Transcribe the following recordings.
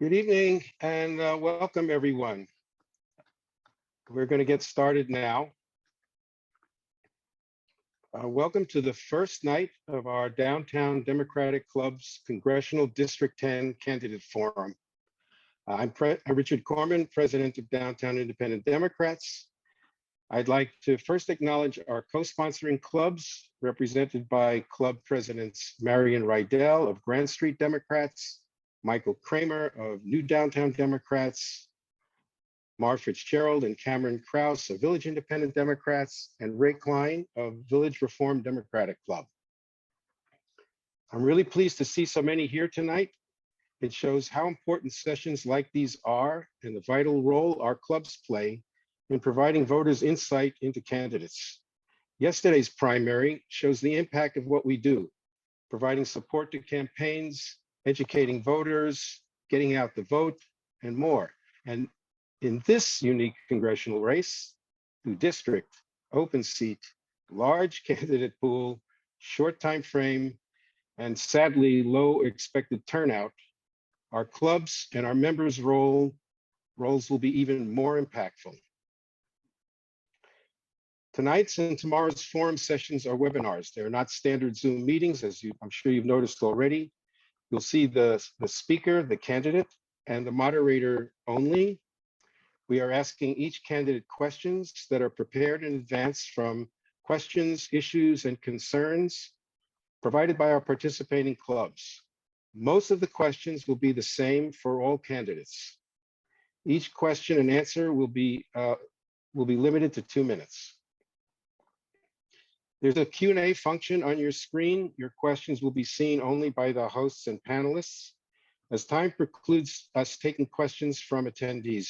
Good evening and welcome everyone. We're going to get started now. Welcome to the first night of our Downtown Democratic Club's Congressional District 10 Candidate Forum. I'm Richard Corman, President of Downtown Independent Democrats. I'd like to first acknowledge our co-sponsoring clubs represented by Club Presidents Marion Rydell of Grand Street Democrats, Michael Kramer of New Downtown Democrats, Mar Fitzgerald and Cameron Krause of Village Independent Democrats, and Ray Klein of Village Reform Democratic Club. I'm really pleased to see so many here tonight. It shows how important sessions like these are and the vital role our clubs play in providing voters insight into candidates. Yesterday's primary shows the impact of what we do, providing support to campaigns, educating voters, getting out the vote, and more. And in this unique congressional race, through district, open seat, large candidate pool, short time frame, and sadly low expected turnout, our clubs and our members' roles will be even more impactful. Tonight's and tomorrow's forum sessions are webinars. They're not standard Zoom meetings, as I'm sure you've noticed already. You'll see the speaker, the candidate, and the moderator only. We are asking each candidate questions that are prepared in advance from questions, issues, and concerns provided by our participating clubs. Most of the questions will be the same for all candidates. Each question and answer will be limited to 2 minutes. There's a Q&A function on your screen. Your questions will be seen only by the hosts and panelists, as time precludes us taking questions from attendees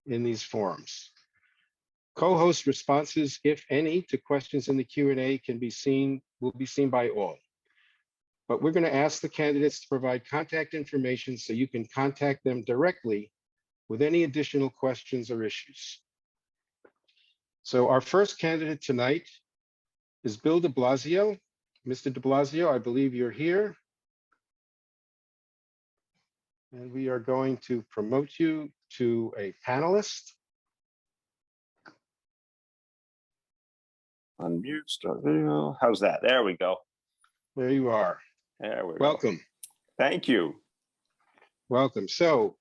in these forums. Co-host responses, if any, to questions in the Q&A will be seen by all. But we're going to ask the candidates to provide contact information so you can contact them directly with any additional questions or issues. So our first candidate tonight is Bill de Blasio. Mr. de Blasio, I believe you're here. And we are going to promote you to a panelist. Unmute, start video. How's that? There we go. There you are. There we go. Welcome. Thank you. Welcome. So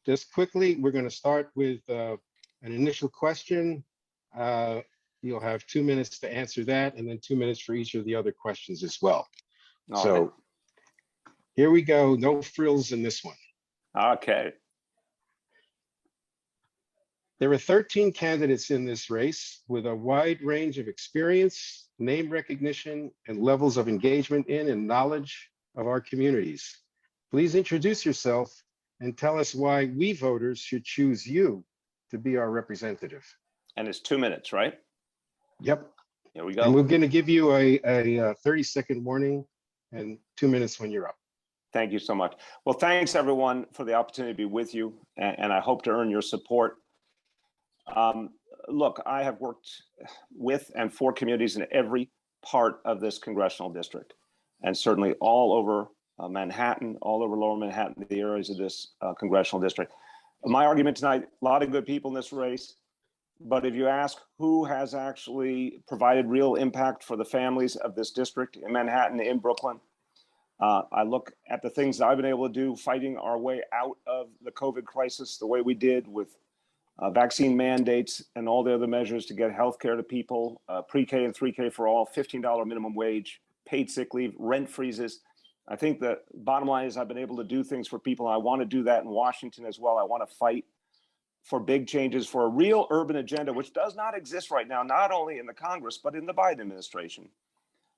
just quickly, we're going to start with an initial question. You'll have 2 minutes to answer that, and then 2 minutes for each of the other questions as well. All so right. Here we go. No frills in this one. Okay. There are 13 candidates in this race with a wide range of experience, name recognition, and levels of engagement in and knowledge of our communities. Please introduce yourself and tell us why we voters should choose you to be our representative. And it's 2 minutes, right? Yep. Here we go. And we're going to give you a 30-second warning and 2 minutes when you're up. Thank you so much. Well, thanks everyone for the opportunity to be with you, and I hope to earn your support. Look, I have worked with and for communities in every part of this congressional district, and certainly all over Manhattan, all over Lower Manhattan, the areas of this congressional district. My argument tonight, a lot of good people in this race, but if you ask who has actually provided real impact for the families of this district in Manhattan, in Brooklyn, I look at the things that I've been able to do fighting our way out of the COVID crisis the way we did with vaccine mandates and all the other measures to get healthcare to people, pre-K and 3K for all, $15 minimum wage, paid sick leave, rent freezes. I think the bottom line is I've been able to do things for people. I want to do that in Washington as well. I want to fight for big changes, for a real urban agenda, which does not exist right now, not only in the Congress, but in the Biden administration.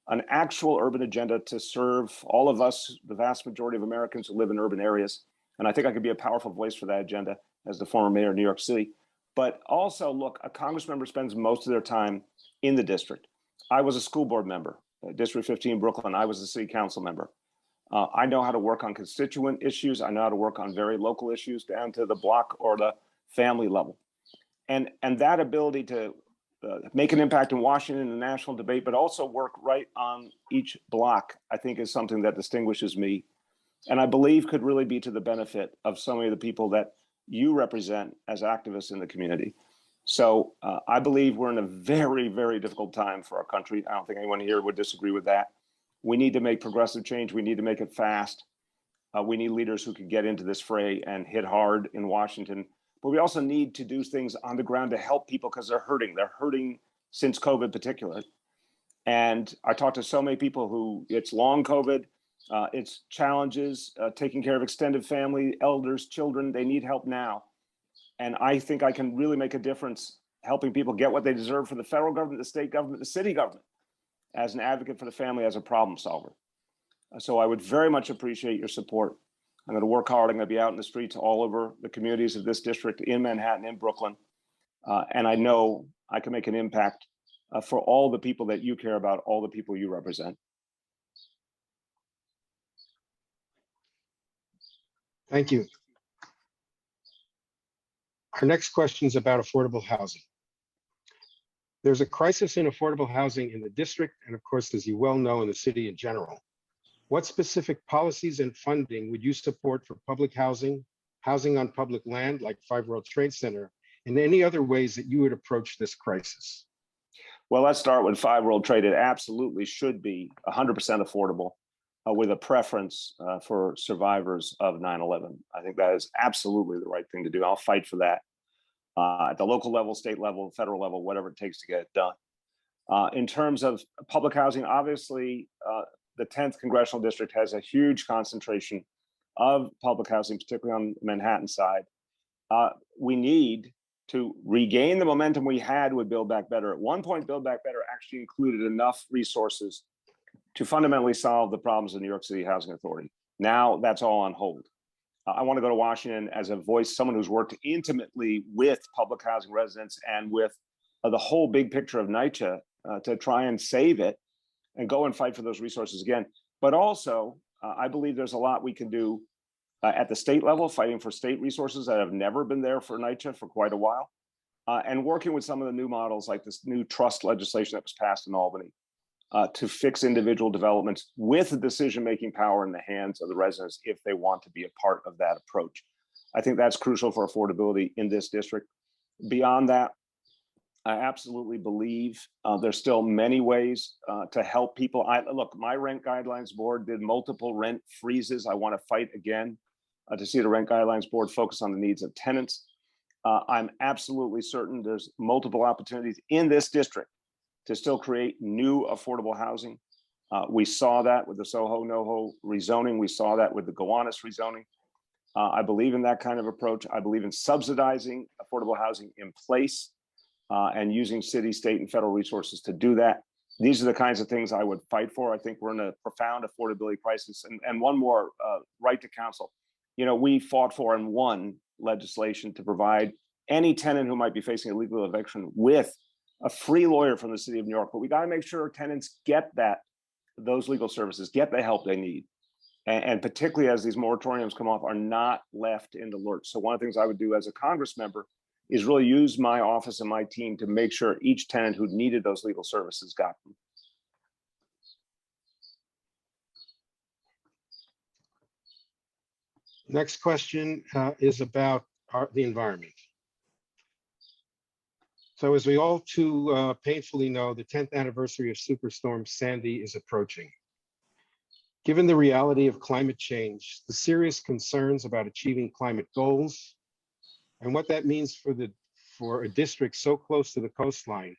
An actual urban agenda to serve all of us, the vast majority of Americans who live in urban areas. And I think I could be a powerful voice for that agenda as the former mayor of New York City. But also, look, a Congress member spends most of their time in the district. I was a school board member, District 15, Brooklyn. I was a city council member. I know how to work on constituent issues. I know how to work on very local issues down to the block or the family level. And that ability to make an impact in Washington in the national debate, but also work right on each block, I think is something that distinguishes me and I believe could really be to the benefit of so many of the people that you represent as activists in the community. So I believe we're in a very, very difficult time for our country. I don't think anyone here would disagree with that. We need to make progressive change. We need to make it fast. We need leaders who can get into this fray and hit hard in Washington. But we also need to do things on the ground to help people because they're hurting. They're hurting since COVID particularly. And I talked to so many people who it's long COVID, it's challenges, taking care of extended family, elders, children. They need help now. And I think I can really make a difference helping people get what they deserve from the federal government, the state government, the city government, as an advocate for the family, as a problem solver. So I would very much appreciate your support. I'm going to work hard. I'm going to be out in the streets all over the communities of this district, in Manhattan, in Brooklyn. And I know I can make an impact for all the people that you care about, all the people you represent. Thank you. Our next question is about affordable housing. There's a crisis in affordable housing in the district, and of course, as you well know, in the city in general. What specific policies and funding would you support for public housing, housing on public land like 5 World Trade Center, and any other ways that you would approach this crisis? Well, let's start with 5 World Trade. It absolutely should be 100% affordable, with a preference for survivors of 9/11. I think that is absolutely the right thing to do. I'll fight for that at the local level, state level, federal level, whatever it takes to get it done. In terms of public housing, obviously, the 10th Congressional District has a huge concentration of public housing, particularly on the Manhattan side. We need to regain the momentum we had with Build Back Better. At one point, Build Back Better actually included enough resources to fundamentally solve the problems of New York City Housing Authority. Now that's all on hold. I want to go to Washington as a voice, someone who's worked intimately with public housing residents and with the whole big picture of NYCHA to try and save it and go and fight for those resources again. But also, I believe there's a lot we can do at the state level, fighting for state resources that have never been there for NYCHA for quite a while, and working with some of the new models like this new trust legislation that was passed in Albany to fix individual developments with the decision-making power in the hands of the residents if they want to be a part of that approach. I think that's crucial for affordability in this district. Beyond that, I absolutely believe there's still many ways to help people. Look, my rent guidelines board did multiple rent freezes. I want to fight again to see the rent guidelines board focus on the needs of tenants. I'm absolutely certain there's multiple opportunities in this district to still create new affordable housing. We saw that with the Soho NoHo rezoning. We saw that with the Gowanus rezoning. I believe in that kind of approach. I believe in subsidizing affordable housing in place and using city, state, and federal resources to do that. These are the kinds of things I would fight for. I think we're in a profound affordability crisis. And one more, right to counsel. You know, we fought for and won legislation to provide any tenant who might be facing illegal eviction with a free lawyer from the city of New York. But we got to make sure tenants get those legal services, get the help they need. And particularly as these moratoriums come off, are not left in the lurch. So one of the things I would do as a Congress member is really use my office and my team to make sure each tenant who needed those legal services got them. Next question is about the environment. So as we all too painfully know, the 10th anniversary of Superstorm Sandy is approaching. Given the reality of climate change, the serious concerns about achieving climate goals, and what that means for a district so close to the coastline,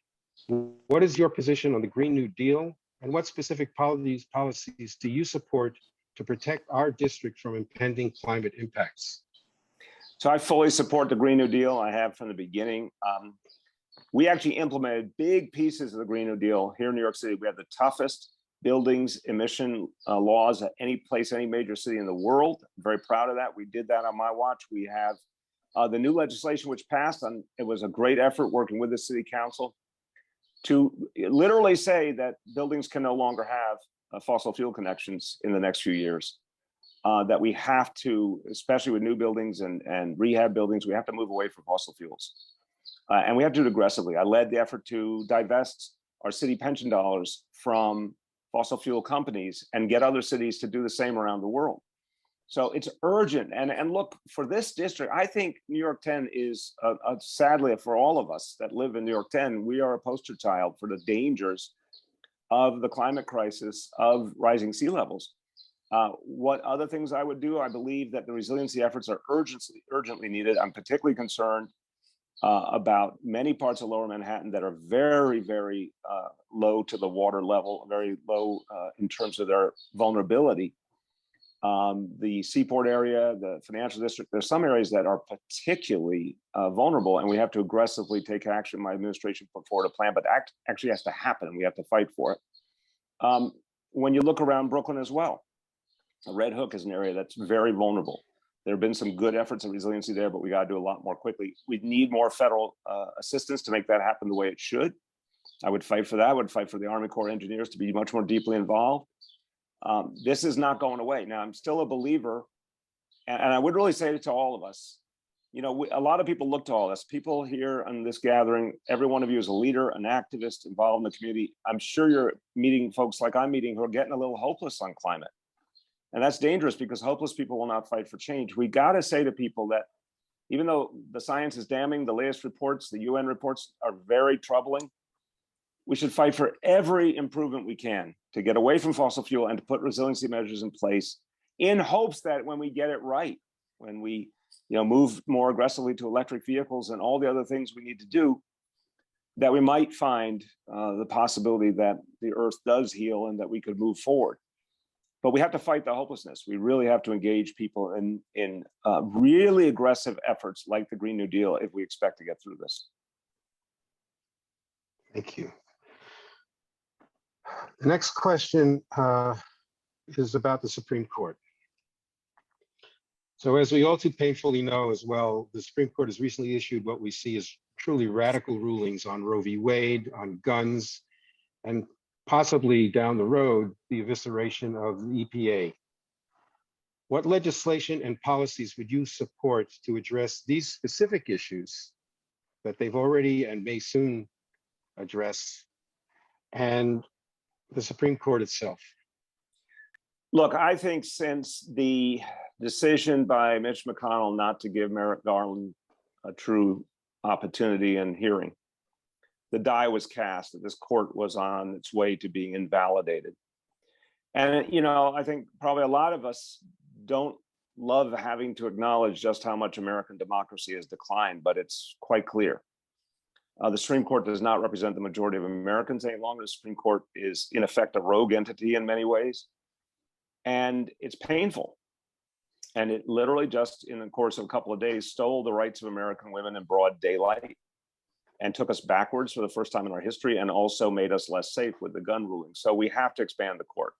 what is your position on the Green New Deal, and what specific policies do you support to protect our district from impending climate impacts? So I fully support the Green New Deal. I have from the beginning. We actually implemented big pieces of the Green New Deal here in New York City. We have the toughest buildings emission laws at any place, any major city in the world. I'm very proud of that. We did that on my watch. We have the new legislation which passed, and it was a great effort working with the city council to literally say that buildings can no longer have fossil fuel connections in the next few years. That we have to, especially with new buildings and rehab buildings, we have to move away from fossil fuels. And we have to do it aggressively. I led the effort to divest our city pension dollars from fossil fuel companies and get other cities to do the same around the world. So it's urgent. And look, for this district, I think New York 10 is, sadly for all of us that live in New York 10, we are a poster child for the dangers of the climate crisis, of rising sea levels. What other things I would do? I believe that the resiliency efforts are urgently needed. I'm particularly concerned about many parts of Lower Manhattan that are very, very low to the water level, very low in terms of their vulnerability. The Seaport area, the financial district, there's some areas that are particularly vulnerable, and we have to aggressively take action. My administration put forward a plan, but actually has to happen, and we have to fight for it. When you look around Brooklyn as well, Red Hook is an area that's very vulnerable. There have been some good efforts of resiliency there, but we got to do a lot more quickly. We need more federal assistance to make that happen the way it should. I would fight for that. I would fight for the Army Corps of Engineers to be much more deeply involved. This is not going away. Now, I'm still a believer, and I would really say it to all of us. You know, a lot of people look to all this. People here in this gathering, every one of you is a leader, an activist involved in the community. I'm sure you're meeting folks like I'm meeting who are getting a little hopeless on climate. And that's dangerous because hopeless people will not fight for change. We got to say to people that even though the science is damning, the latest reports, the UN reports are very troubling, we should fight for every improvement we can to get away from fossil fuel and to put resiliency measures in place in hopes that when we get it right, when we move more aggressively to electric vehicles and all the other things we need to do, that we might find the possibility that the earth does heal and that we could move forward. But we have to fight the hopelessness. We really have to engage people in really aggressive efforts like the Green New Deal if we expect to get through this. Thank you. The next question is about the Supreme Court. So as we all too painfully know as well, the Supreme Court has recently issued what we see as truly radical rulings on Roe v. Wade, on guns, and possibly down the road, the evisceration of the EPA. What legislation and policies would you support to address these specific issues that they've already and may soon address, and the Supreme Court itself? Look, I think since the decision by Mitch McConnell not to give Merrick Garland a true opportunity and hearing, the die was cast that this court was on its way to being invalidated. And, I think probably a lot of us don't love having to acknowledge just how much American democracy has declined, but it's quite clear. The Supreme Court does not represent the majority of Americans any longer. The Supreme Court is, in effect, a rogue entity in many ways. And it's painful. And it literally just, in the course of a couple of days, stole the rights of American women in broad daylight and took us backwards for the first time in our history, and also made us less safe with the gun ruling. So we have to expand the court.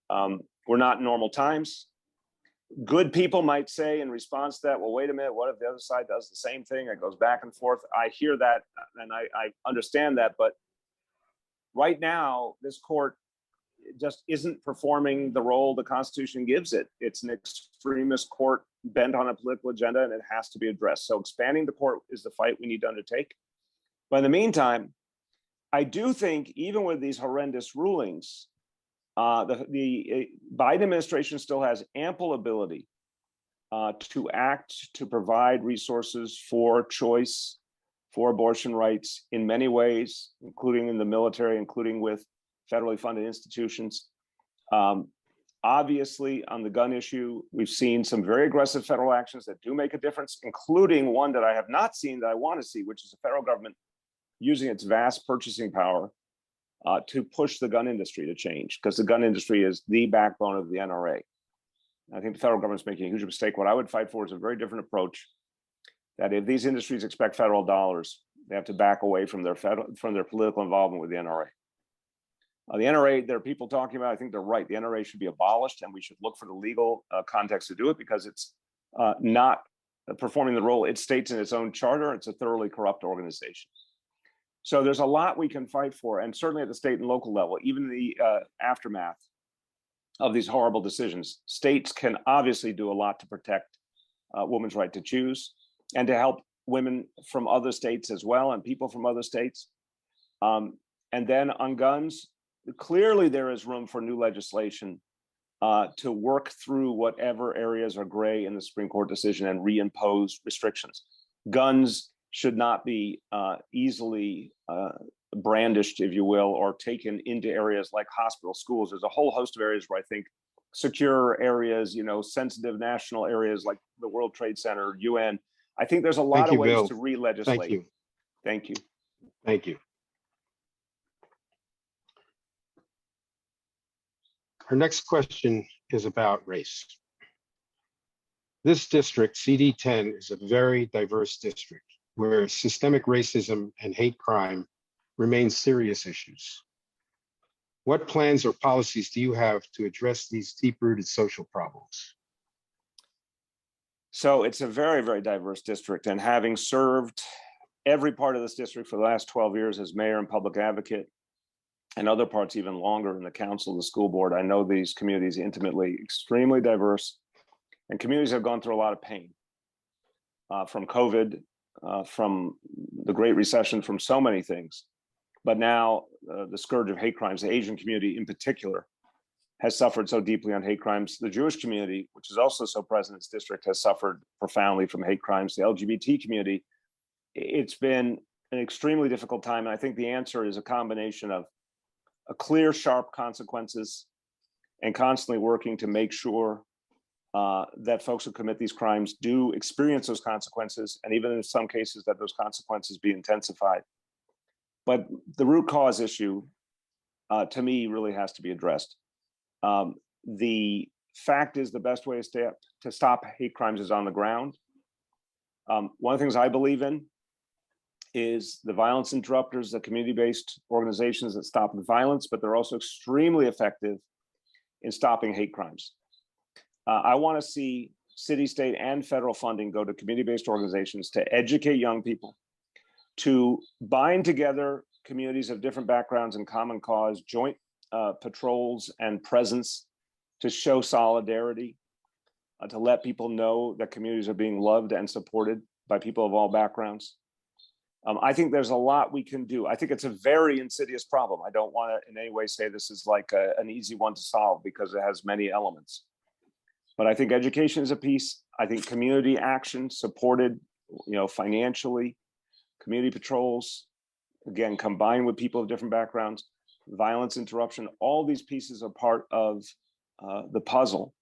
We're not in normal times. Good people might say in response to that, well, wait a minute, what if the other side does the same thing? It goes back and forth. I hear that, and I understand that, but right now, this court just isn't performing the role the Constitution gives it. It's an extremist court bent on a political agenda, and it has to be addressed. So expanding the court is the fight we need to undertake. But in the meantime, I do think even with these horrendous rulings, the Biden administration still has ample ability to act, to provide resources for choice, for abortion rights in many ways, including in the military, including with federally funded institutions. Obviously, on the gun issue, we've seen some very aggressive federal actions that do make a difference, including one that I have not seen that I want to see, which is the federal government using its vast purchasing power to push the gun industry to change, because the gun industry is the backbone of the NRA. I think the federal government's making a huge mistake. What I would fight for is a very different approach, that if these industries expect federal dollars, they have to back away from their political involvement with the NRA. The NRA, there are people talking about, I think they're right. The NRA should be abolished, and we should look for the legal context to do it, because it's not performing the role it states in its own charter. It's a thoroughly corrupt organization. So there's a lot we can fight for, and certainly at the state and local level, even in the aftermath of these horrible decisions, states can obviously do a lot to protect women's right to choose and to help women from other states as well, and people from other states. And then on guns, clearly there is room for new legislation to work through whatever areas are gray in the Supreme Court decision and reimpose restrictions. Guns should not be easily brandished, if you will, or taken into areas like hospitals, schools. There's a whole host of areas where I think secure areas, sensitive national areas like the World Trade Center, UN. I think there's a lot Thank of you, ways Bill. to re-legislate. Thank you. Thank you. Thank you. Our next question is about race. This district, CD10, is a very diverse district where systemic racism and hate crime remain serious issues. What plans or policies do you have to address these deep-rooted social problems? So it's a very, very diverse district, and having served every part of this district for the last 12 years as mayor and public advocate, and other parts even longer in the council, the school board, I know these communities intimately, extremely diverse, and communities have gone through a lot of pain from COVID, from the Great Recession, from so many things. But now the scourge of hate crimes, the Asian community in particular, has suffered so deeply on hate crimes. The Jewish community, which is also so present in this district, has suffered profoundly from hate crimes. The LGBT community, it's been an extremely difficult time. And I think the answer is a combination of a clear, sharp consequences and constantly working to make sure that folks who commit these crimes do experience those consequences, and even in some cases that those consequences be intensified. But the root cause issue, to me, really has to be addressed. The fact is, the best way to stop hate crimes is on the ground. One of the things I believe in is the violence interrupters, the community-based organizations that stop violence, but they're also extremely effective in stopping hate crimes. I want to see city, state, and federal funding go to community-based organizations to educate young people, to bind together communities of different backgrounds and common cause, joint patrols and presence to show solidarity, to let people know that communities are being loved and supported by people of all backgrounds. I think there's a lot we can do. I think it's a very insidious problem. I don't want to in any way say this is like an easy one to solve, because it has many elements. But I think education is a piece. I think community action supported, financially, community patrols, again, combined with people of different backgrounds, violence interruption, all these pieces are part of the puzzle.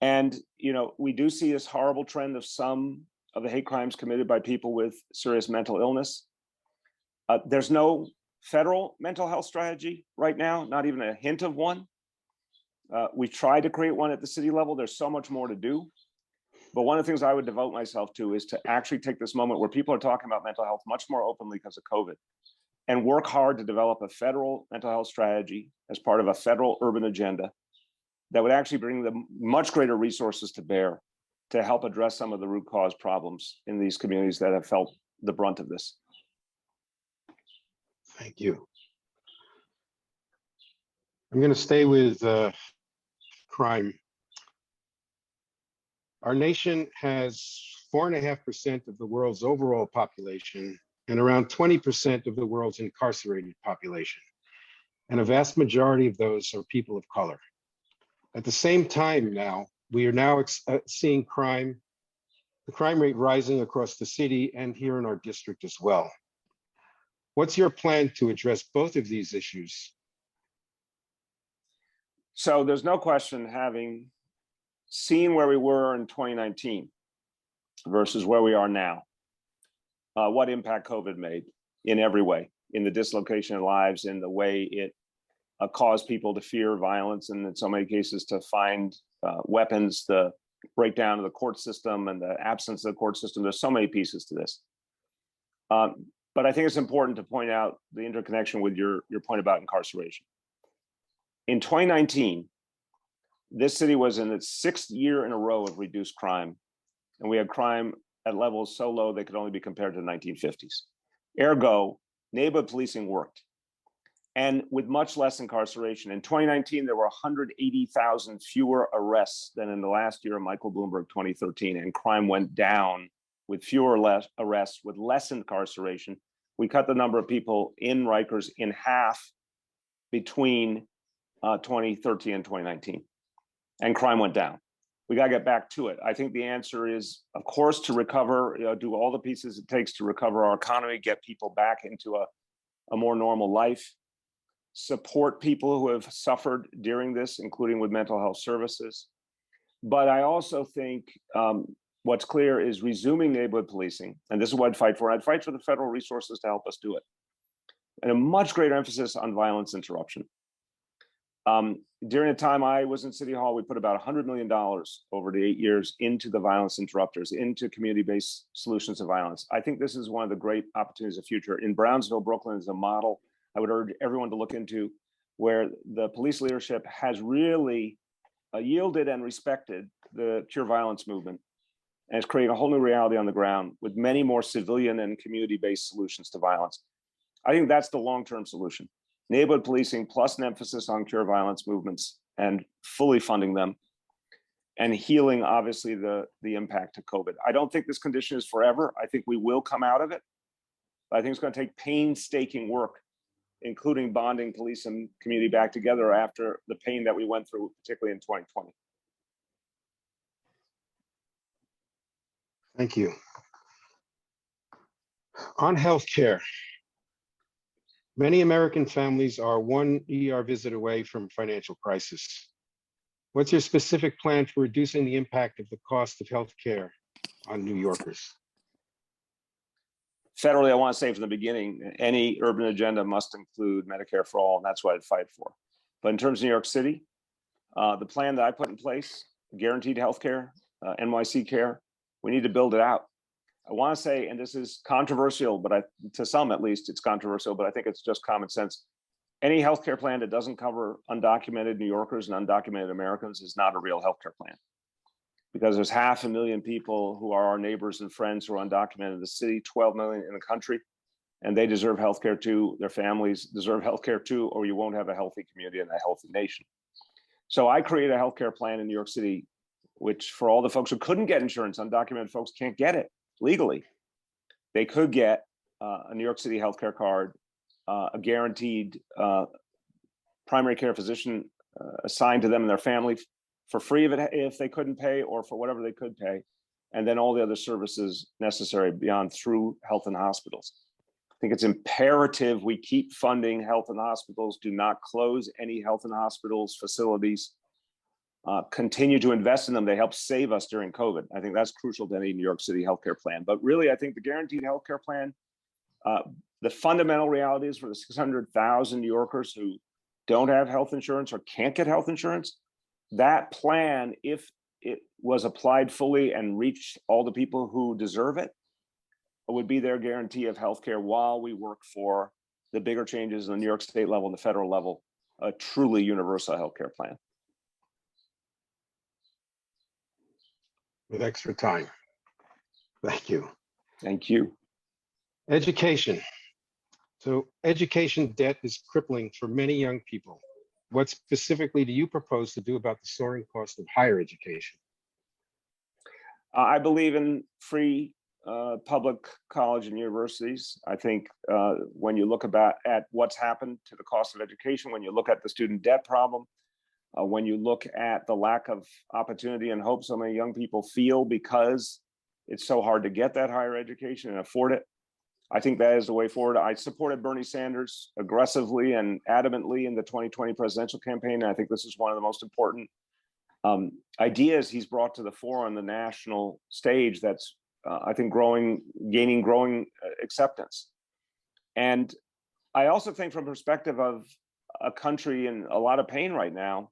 And, we do see this horrible trend of some of the hate crimes committed by people with serious mental illness. There's no federal mental health strategy right now, not even a hint of one. We tried to create one at the city level. There's so much more to do. But one of the things I would devote myself to is to actually take this moment where people are talking about mental health much more openly because of COVID, and work hard to develop a federal mental health strategy as part of a federal urban agenda that would actually bring the much greater resources to bear to help address some of the root cause problems in these communities that have felt the brunt of this. Thank you. I'm going to stay with crime. Our nation has 4.5% of the world's overall population and around 20% of the world's incarcerated population. And a vast majority of those are people of color. At the same time now, we are now seeing the crime rate rising across the city and here in our district as well. What's your plan to address both of these issues? So there's no question, having seen where we were in 2019 versus where we are now, what impact COVID made in every way, in the dislocation of lives, in the way it caused people to fear violence, and in so many cases to find weapons, the breakdown of the court system and the absence of the court system. There's so many pieces to this. But I think it's important to point out the interconnection with your point about incarceration. In 2019, this city was in its 6th year in a row of reduced crime, and we had crime at levels so low they could only be compared to the 1950s. Ergo, neighborhood policing worked, and with much less incarceration. In 2019, there were 180,000 fewer arrests than in the last year of Michael Bloomberg, 2013, and crime went down with fewer arrests, with less incarceration. We cut the number of people in Rikers in half between 2013 and 2019. and crime went down. We got to get back to it. I think the answer is, of course, to recover, do all the pieces it takes to recover our economy, get people back into a more normal life, support people who have suffered during this, including with mental health services. But I also think what's clear is resuming neighborhood policing, and this is what I'd fight for. I'd fight for the federal resources to help us do it, and a much greater emphasis on violence interruption. During the time I was in City Hall, we put about $100 million over the 8 years into the violence interrupters, into community-based solutions to violence. I think this is one of the great opportunities of the future. In Brownsville, Brooklyn is a model I would urge everyone to look into, where the police leadership has really yielded and respected the pure violence movement, and it's creating a whole new reality on the ground with many more civilian and community-based solutions to violence. I think that's the long-term solution. Neighborhood policing plus an emphasis on cure violence movements and fully funding them, and healing, obviously, the impact of COVID. I don't think this condition is forever. I think we will come out of it. But I think it's going to take painstaking work, including bonding police and community back together after the pain that we went through, particularly in 2020. Thank you. On healthcare, many American families are one ER visit away from financial crisis. What's your specific plan for reducing the impact of the cost of healthcare on New Yorkers? Federally, I want to say from the beginning, any urban agenda must include Medicare for all, and that's what I'd fight for. But in terms of New York City, the plan that I put in place, guaranteed healthcare, NYC care, we need to build it out. I want to say, and this is controversial, but to some at least, it's controversial, but I think it's just common sense. Any healthcare plan that doesn't cover undocumented New Yorkers and undocumented Americans is not a real healthcare plan. Because there's 500,000 people who are our neighbors and friends who are undocumented in the city, 12 million in the country, and they deserve healthcare too. Their families deserve healthcare too, or you won't have a healthy community and a healthy nation. So I created a healthcare plan in New York City, which for all the folks who couldn't get insurance, undocumented folks can't get it legally. They could get a New York City healthcare card, a guaranteed primary care physician assigned to them and their family for free if they couldn't pay, or for whatever they could pay, and then all the other services necessary beyond through health and hospitals. I think it's imperative we keep funding health and hospitals, do not close any health and hospitals facilities, continue to invest in them. They help save us during COVID. I think that's crucial to any New York City healthcare plan. But really, I think the guaranteed healthcare plan, the fundamental reality is for the 600,000 New Yorkers who don't have health insurance or can't get health insurance, that plan, if it was applied fully and reached all the people who deserve it, would be their guarantee of healthcare while we work for the bigger changes on the New York State level and the federal level, a truly universal healthcare plan. With extra time. Thank you. Thank you. Education. So education debt is crippling for many young people. What specifically do you propose to do about the soaring cost of higher education? I believe in free public college and universities. I think when you look at what's happened to the cost of education, when you look at the student debt problem, when you look at the lack of opportunity and hope so many young people feel because it's so hard to get that higher education and afford it, I think that is the way forward. I supported Bernie Sanders aggressively and adamantly in the 2020 presidential campaign. And I think this is one of the most important ideas he's brought to the fore on the national stage that's, I think, gaining growing acceptance. And I also think from the perspective of a country in a lot of pain right now,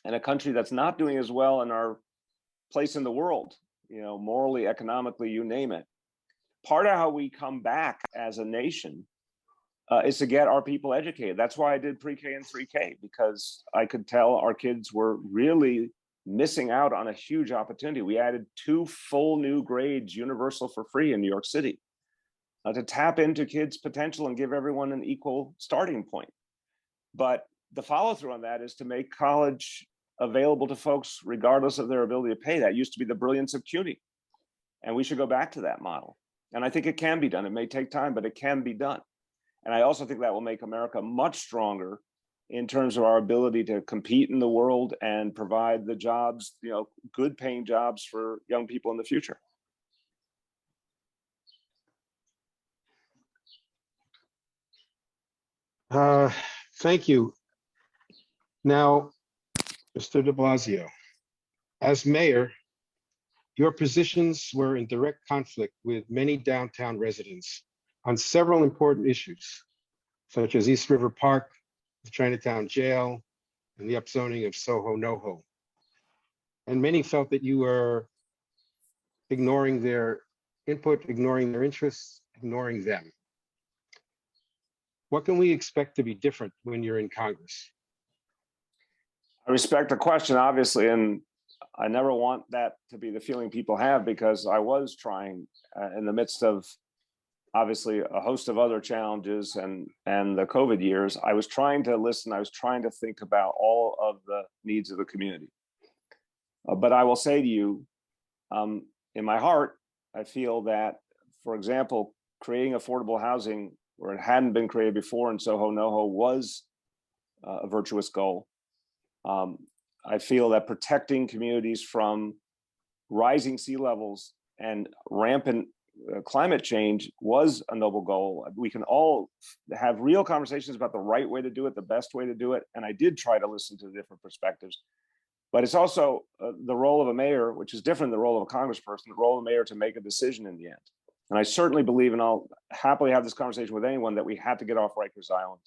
and a country that's not doing as well in our place in the world, morally, economically, you name it. Part of how we come back as a nation is to get our people educated. That's why I did pre-K and 3K, because I could tell our kids were really missing out on a huge opportunity. We added 2 full new grades, universal for free in New York City, to tap into kids' potential and give everyone an equal starting point. But the follow through on that is to make college available to folks regardless of their ability to pay. That used to be the brilliance of CUNY. And we should go back to that model. And I think it can be done. It may take time, but it can be done. And I also think that will make America much stronger in terms of our ability to compete in the world and provide the jobs, good paying jobs for young people in the future. Thank you. Now, Mr. de Blasio, as mayor, your positions were in direct conflict with many downtown residents on several important issues, such as East River Park, the Chinatown Jail, and the upzoning of Soho NoHo. And many felt that you were ignoring their input, ignoring their interests, ignoring them. What can we expect to be different when you're in Congress? I respect the question, obviously, and I never want that to be the feeling people have, because I was trying in the midst of obviously a host of other challenges and the COVID years. I was trying to listen. I was trying to think about all of the needs of the community. But I will say to you, in my heart, I feel that, for example, creating affordable housing where it hadn't been created before in Soho NoHo was a virtuous goal. I feel that protecting communities from rising sea levels and rampant climate change was a noble goal. We can all have real conversations about the right way to do it, the best way to do it. And I did try to listen to the different perspectives. But it's also the role of a mayor, which is different than the role of a congressperson, the role of a mayor to make a decision in the end. And I certainly believe, and I'll happily have this conversation with anyone, that we had to get off Rikers Island.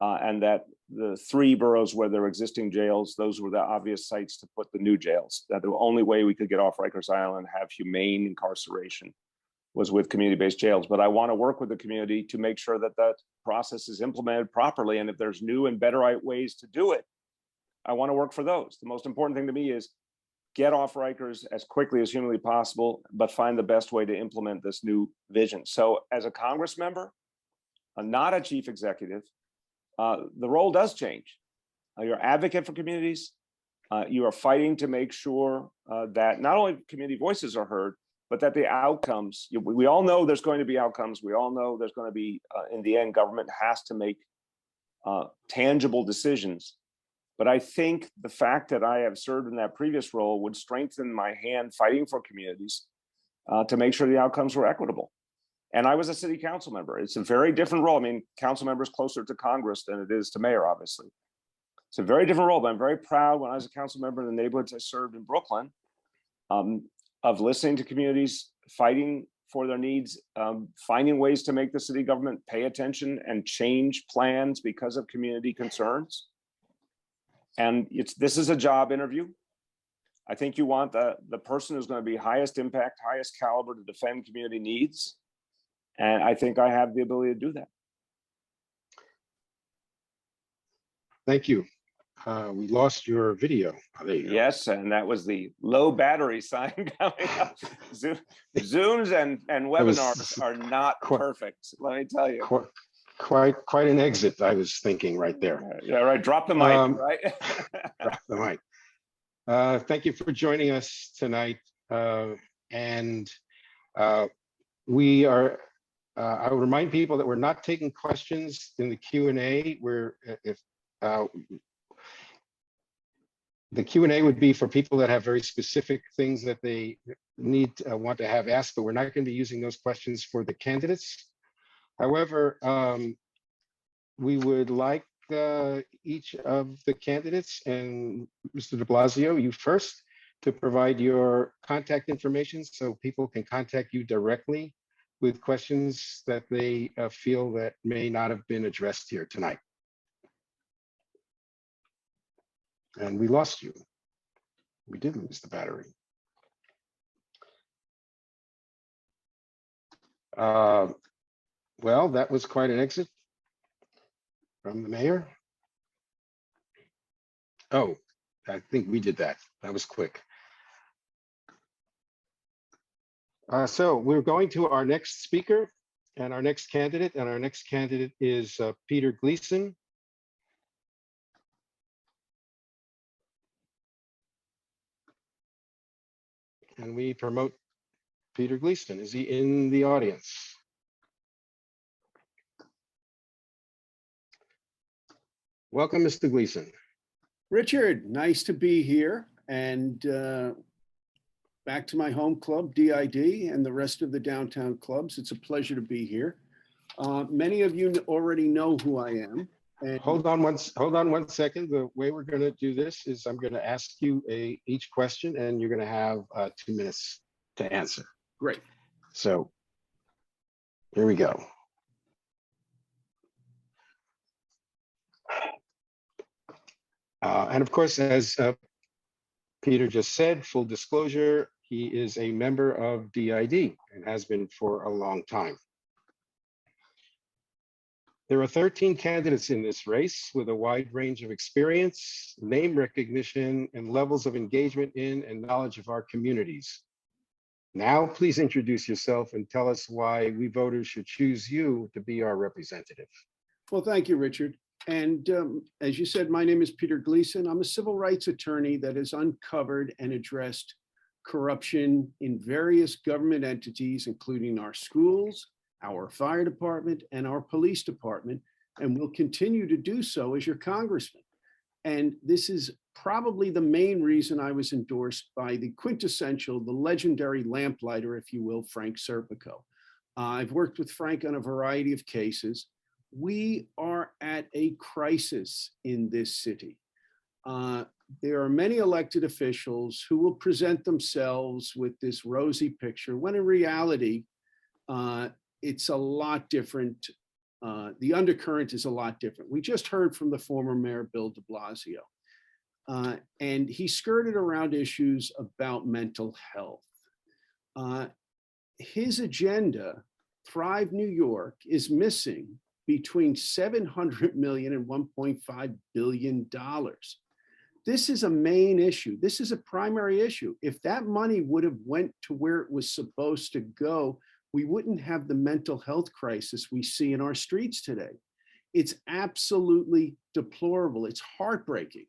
And that the 3 boroughs where there were existing jails, those were the obvious sites to put the new jails. That the only way we could get off Rikers Island and have humane incarceration was with community-based jails. But I want to work with the community to make sure that that process is implemented properly. And if there's new and better ways to do it, I want to work for those. The most important thing to me is get off Rikers as quickly as humanly possible, but find the best way to implement this new vision. So as a Congress member, not a chief executive, the role does change. You're an advocate for communities. You are fighting to make sure that not only community voices are heard, but that the outcomes, we all know there's going to be outcomes. We all know there's going to be, in the end, government has to make tangible decisions. But I think the fact that I have served in that previous role would strengthen my hand fighting for communities to make sure the outcomes were equitable. And I was a city council member. It's a very different role. I mean, council member is closer to Congress than it is to mayor, obviously. It's a very different role, but I'm very proud when I was a council member in the neighborhoods I served in Brooklyn of listening to communities, fighting for their needs, finding ways to make the city government pay attention and change plans because of community concerns. And this is a job interview. I think you want the person who's going to be highest impact, highest caliber to defend community needs. And I think I have the ability to do that. Thank you. We lost your video. Oh, there you go. Yes, and that was the low battery sign coming up. Zooms and webinars are not perfect, let me tell you. Quite an exit, I was thinking right there. Yeah, right. Drop the mic, right? Drop the mic. Thank you for joining us tonight. We are. I will remind people that we're not taking questions in the Q&A. The Q&A would be for people that have very specific things that they want to have asked, but we're not going to be using those questions for the candidates. However, we would like each of the candidates, and Mr. de Blasio, you first, to provide your contact information so people can contact you directly with questions that they feel that may not have been addressed here tonight. And we lost you. We did lose the battery. Well, that was quite an exit from the mayor. Oh, I think we did that. That was quick. So we're going to our next speaker and our next candidate, and our next candidate is Peter Gleason. Can we promote Peter Gleason? Is he in the audience? Welcome, Mr. Gleason. Richard, nice to be here and back to my home club, DID, and the rest of the downtown clubs. It's a pleasure to be here. Many of you already know who I am. And Hold on one second. The way we're going to do this is I'm going to ask you each question, and you're going to have 2 minutes to answer. Great. So here we go. And of course, as Peter just said, full disclosure, he is a member of DID and has been for a long time. There are 13 candidates in this race with a wide range of experience, name recognition, and levels of engagement in and knowledge of our communities. Now, please introduce yourself and tell us why we voters should choose you to be our representative. Well, thank you, Richard. And as you said, my name is Peter Gleason. I'm a civil rights attorney that has uncovered and addressed corruption in various government entities, including our schools, our fire department, and our police department, and will continue to do so as your congressman. And this is probably the main reason I was endorsed by the quintessential, the legendary lamplighter, if you will, Frank Serpico. I've worked with Frank on a variety of cases. We are at a crisis in this city. There are many elected officials who will present themselves with this rosy picture, when in reality, it's a lot different. The undercurrent is a lot different. We just heard from the former mayor, Bill de Blasio, and he skirted around issues about mental health. His agenda, Thrive New York, is missing between 700 million and $1.5 billion. This is a main issue. This is a primary issue. If that money would have went to where it was supposed to go, we wouldn't have the mental health crisis we see in our streets today. It's absolutely deplorable. It's heartbreaking.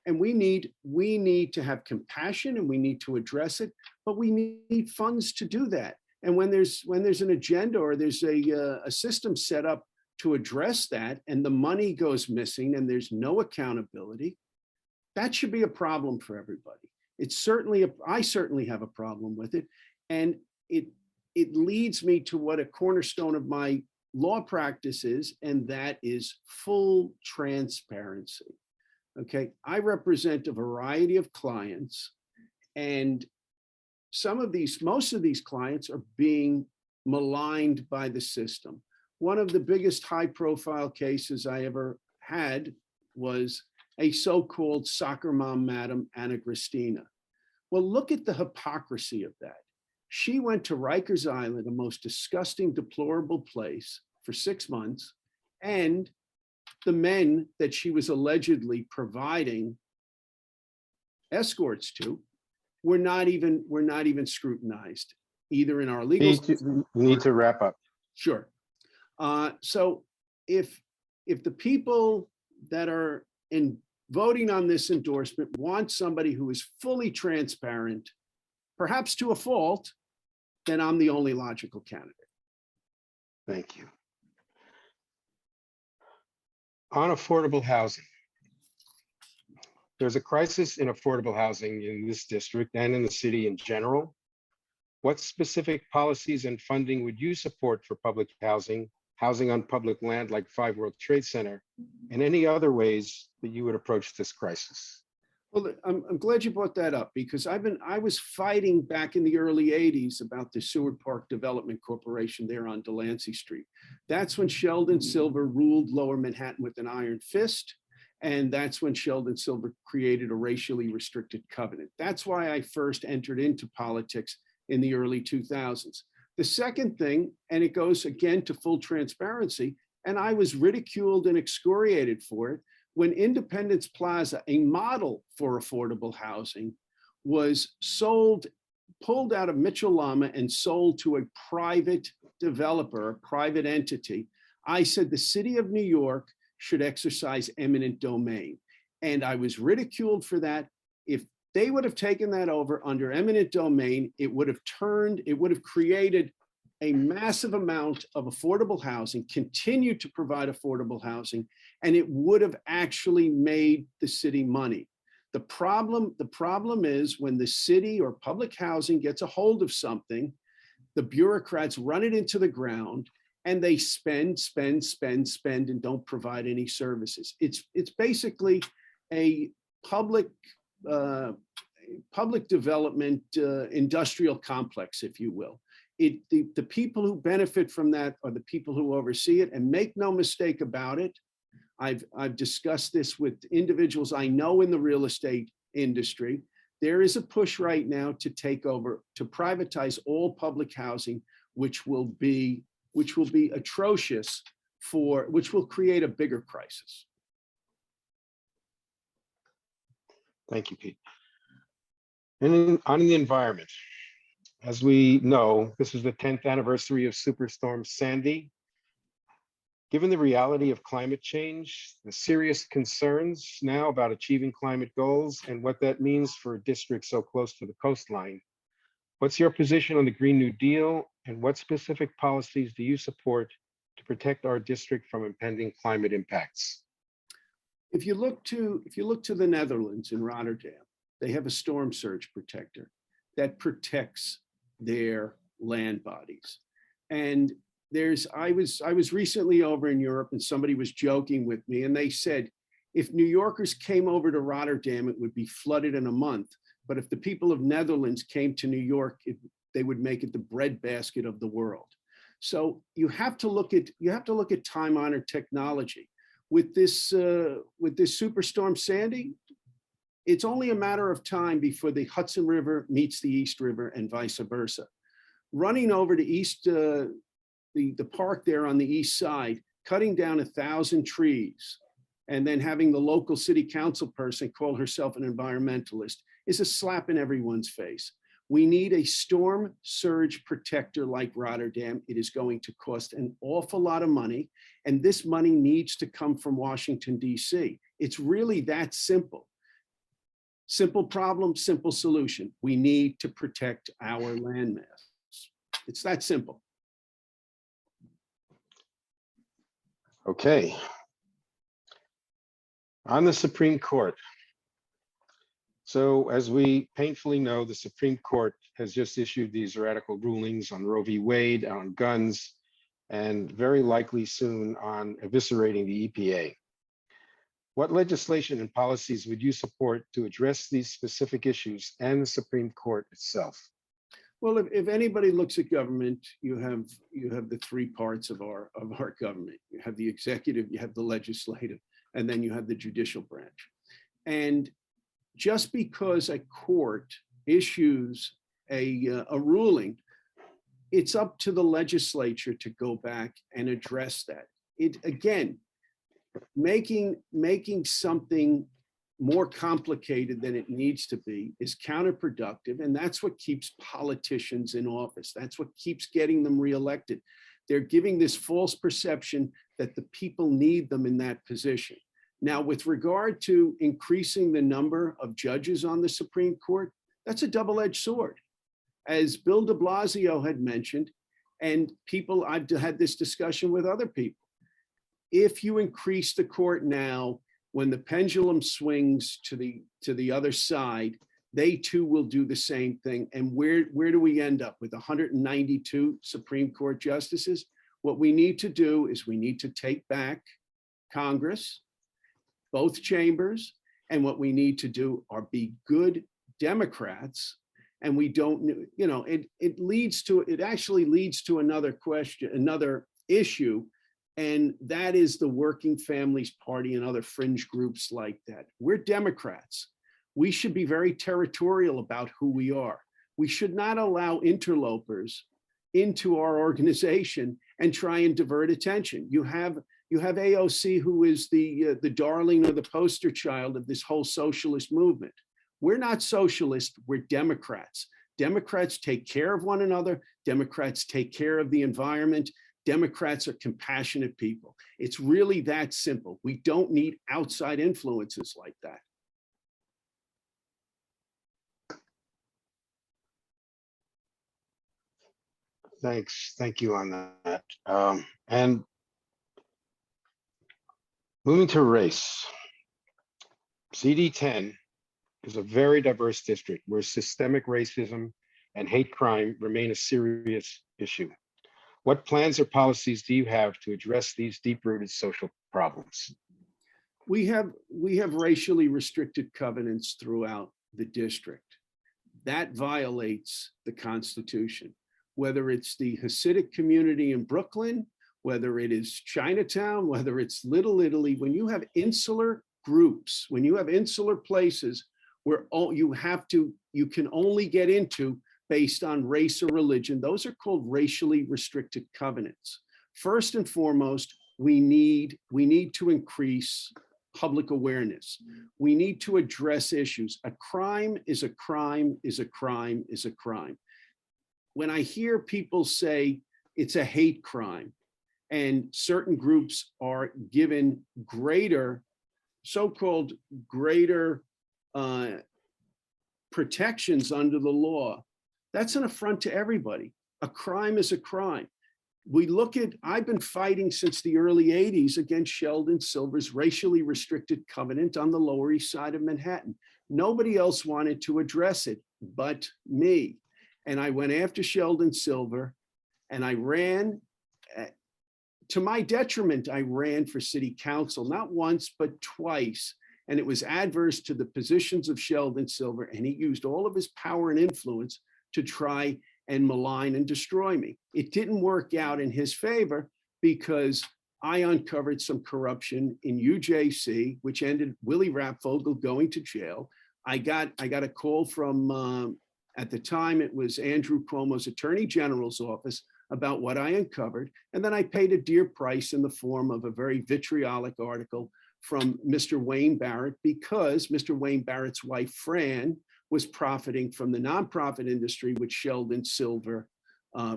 And we need to have compassion, and we need to address it, but we need funds to do that. And when there's an agenda or there's a system set up to address that, and the money goes missing and there's no accountability, that should be a problem for everybody. I certainly have a problem with it. And it leads me to what a cornerstone of my law practice is, and that is full transparency. Okay, I represent a variety of clients, and most of these clients are being maligned by the system. One of the biggest high-profile cases I ever had was a so-called soccer mom, Madam Anna Christina. Well, look at the hypocrisy of that. She went to Rikers Island, a most disgusting, deplorable place, for 6 months, and the men that she was allegedly providing escorts to were not even scrutinized, either in our legal system. You need to wrap up. Sure. So if the people that are voting on this endorsement want somebody who is fully transparent, perhaps to a fault, then I'm the only logical candidate. Thank you. On affordable housing. There's a crisis in affordable housing in this district and in the city in general. What specific policies and funding would you support for public housing on public land like 5 World Trade Center, and any other ways that you would approach this crisis? Well, I'm glad you brought that up, because I was fighting back in the early 80s about the Seward Park Development Corporation there on Delancey Street. That's when Sheldon Silver ruled Lower Manhattan with an iron fist. And that's when Sheldon Silver created a racially restricted covenant. That's why I first entered into politics in the early 2000s. The second thing, and it goes again to full transparency, and I was ridiculed and excoriated for it, when Independence Plaza, a model for affordable housing, was pulled out of Mitchell Lama and sold to a private developer, a private entity. I said the city of New York should exercise eminent domain. And I was ridiculed for that. If they would have taken that over under eminent domain, it would have created a massive amount of affordable housing, continued to provide affordable housing, and it would have actually made the city money. The problem is when the city or public housing gets a hold of something, the bureaucrats run it into the ground and they spend, and don't provide any services. It's basically a public development industrial complex, if you will. The people who benefit from that are the people who oversee it. And make no mistake about it, I've discussed this with individuals I know in the real estate industry. There is a push right now to take over, to privatize all public housing, which will be atrocious, which will create a bigger crisis. Thank you, Pete. And on the environment, as we know, this is the 10th anniversary of Superstorm Sandy. Given the reality of climate change, the serious concerns now about achieving climate goals and what that means for a district so close to the coastline, what's your position on the Green New Deal, and what specific policies do you support to protect our district from impending climate impacts? If you look to the Netherlands in Rotterdam, they have a storm surge protector that protects their land bodies. And I was recently over in Europe, and somebody was joking with me, and they said, if New Yorkers came over to Rotterdam, it would be flooded in a month. But if the people of Netherlands came to New York, they would make it the breadbasket of the world. So you have to look at time-honored technology. With this Superstorm Sandy, it's only a matter of time before the Hudson River meets the East River and vice versa. Running over to the park there on the east side, cutting down 1,000 trees, and then having the local city council person call herself an environmentalist is a slap in everyone's face. We need a storm surge protector like Rotterdam. It is going to cost an awful lot of money, and this money needs to come from Washington, D.C. It's really that simple. Simple problem, simple solution. We need to protect our landmass. It's that simple. Okay. On the Supreme Court. So as we painfully know, the Supreme Court has just issued these radical rulings on Roe v. Wade, on guns, and very likely soon on eviscerating the EPA. What legislation and policies would you support to address these specific issues and the Supreme Court itself? Well, if anybody looks at government, you have the three parts of our government. You have the executive, you have the legislative, and then you have the judicial branch. And just because a court issues a ruling, it's up to the legislature to go back and address that. It again, making something more complicated than it needs to be is counterproductive, and that's what keeps politicians in office. That's what keeps getting them reelected. They're giving this false perception that the people need them in that position. Now, with regard to increasing the number of judges on the Supreme Court, that's a double-edged sword. As Bill de Blasio had mentioned, and I've had this discussion with other people, if you increase the court now, when the pendulum swings to the other side, they too will do the same thing. And where do we end up with 192 Supreme Court justices? What we need to do is we need to take back Congress, both chambers, and what we need to do are be good Democrats. And we don't, it actually leads to another question, another issue, and that is the Working Families Party and other fringe groups like that. We're Democrats. We should be very territorial about who we are. We should not allow interlopers into our organization and try and divert attention. You have AOC, who is the darling or the poster child of this whole socialist movement. We're not socialists, we're Democrats. Democrats take care of one another. Democrats take care of the environment. Democrats are compassionate people. It's really that simple. We don't need outside influences like that. Thanks. Thank you on that. And moving to race, CD10 is a very diverse district where systemic racism and hate crime remain a serious issue. What plans or policies do you have to address these deep-rooted social problems? We have racially restricted covenants throughout the district. That violates the Constitution, whether it's the Hasidic community in Brooklyn, whether it is Chinatown, whether it's Little Italy. When you have insular groups, when you have insular places where you can only get into based on race or religion, those are called racially restricted covenants. First and foremost, we need to increase public awareness. We need to address issues. A crime is a crime is a crime is a crime. When I hear people say it's a hate crime and certain groups are given greater, so-called greater protections under the law, that's an affront to everybody. A crime is a crime. I've been fighting since the early 80s against Sheldon Silver's racially restricted covenant on the Lower East Side of Manhattan. Nobody else wanted to address it but me. And I went after Sheldon Silver and I ran, to my detriment, I ran for city council, not once, but twice. And it was adverse to the positions of Sheldon Silver. And he used all of his power and influence to try and malign and destroy me. It didn't work out in his favor because I uncovered some corruption in UJC, which ended Willie Rapfogel going to jail. I got a call from, at the time, it was Andrew Cuomo's Attorney General's office about what I uncovered. And then I paid a dear price in the form of a very vitriolic article from Mr. Wayne Barrett, because Mr. Wayne Barrett's wife, Fran, was profiting from the nonprofit industry, which Sheldon Silver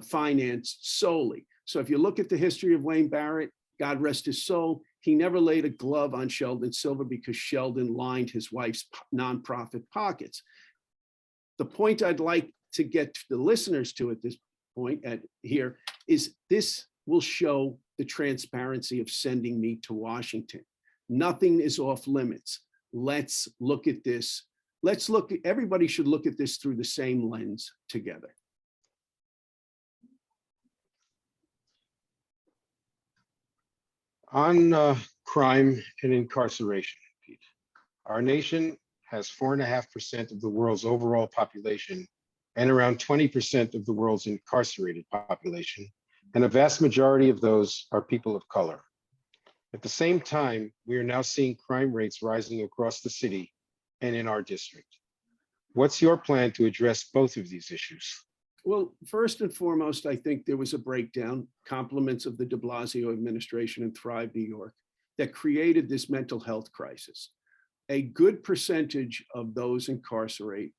financed solely. So if you look at the history of Wayne Barrett, God rest his soul, he never laid a glove on Sheldon Silver because Sheldon lined his wife's nonprofit pockets. The point I'd like to get the listeners to at this point here is this will show the transparency of sending me to Washington. Nothing is off limits. Let's look at this. Everybody should look at this through the same lens together. On crime and incarceration, Pete, our nation has 4.5% of the world's overall population and around 20% of the world's incarcerated population, and a vast majority of those are people of color. At the same time, we are now seeing crime rates rising across the city and in our district. What's your plan to address both of these issues? Well, first and foremost, I think there was a breakdown, compliments of the de Blasio administration in Thrive New York, that created this mental health crisis. A good percentage of those incarcerated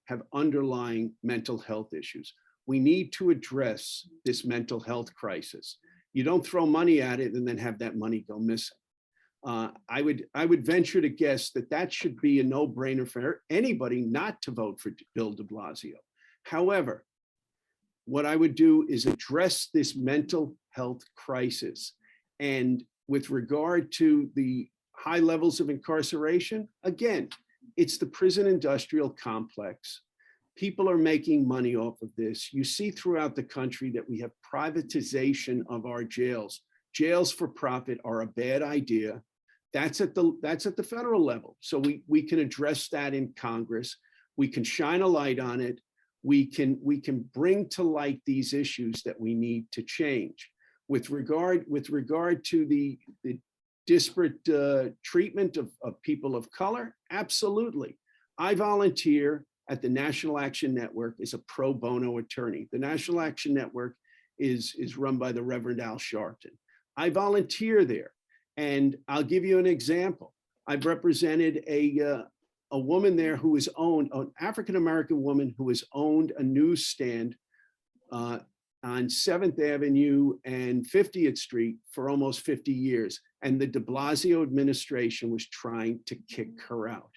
have underlying mental health issues. We need to address this mental health crisis. You don't throw money at it and then have that money go missing. I would venture to guess that should be a no-brainer for anybody not to vote for Bill de Blasio. However, what I would do is address this mental health crisis. And with regard to the high levels of incarceration, again, it's the prison industrial complex. People are making money off of this. You see throughout the country that we have privatization of our jails. Jails for profit are a bad idea. That's at the federal level. So we can address that in Congress. We can shine a light on it. We can bring to light these issues that we need to change. With regard to the disparate treatment of people of color, absolutely. I volunteer at the National Action Network as a pro bono attorney. The National Action Network is run by the Reverend Al Sharpton. I volunteer there. And I'll give you an example. I've represented a woman there who has owned, an African-American woman who has owned a newsstand on 7th Avenue and 50th Street for almost 50 years. And the de Blasio administration was trying to kick her out.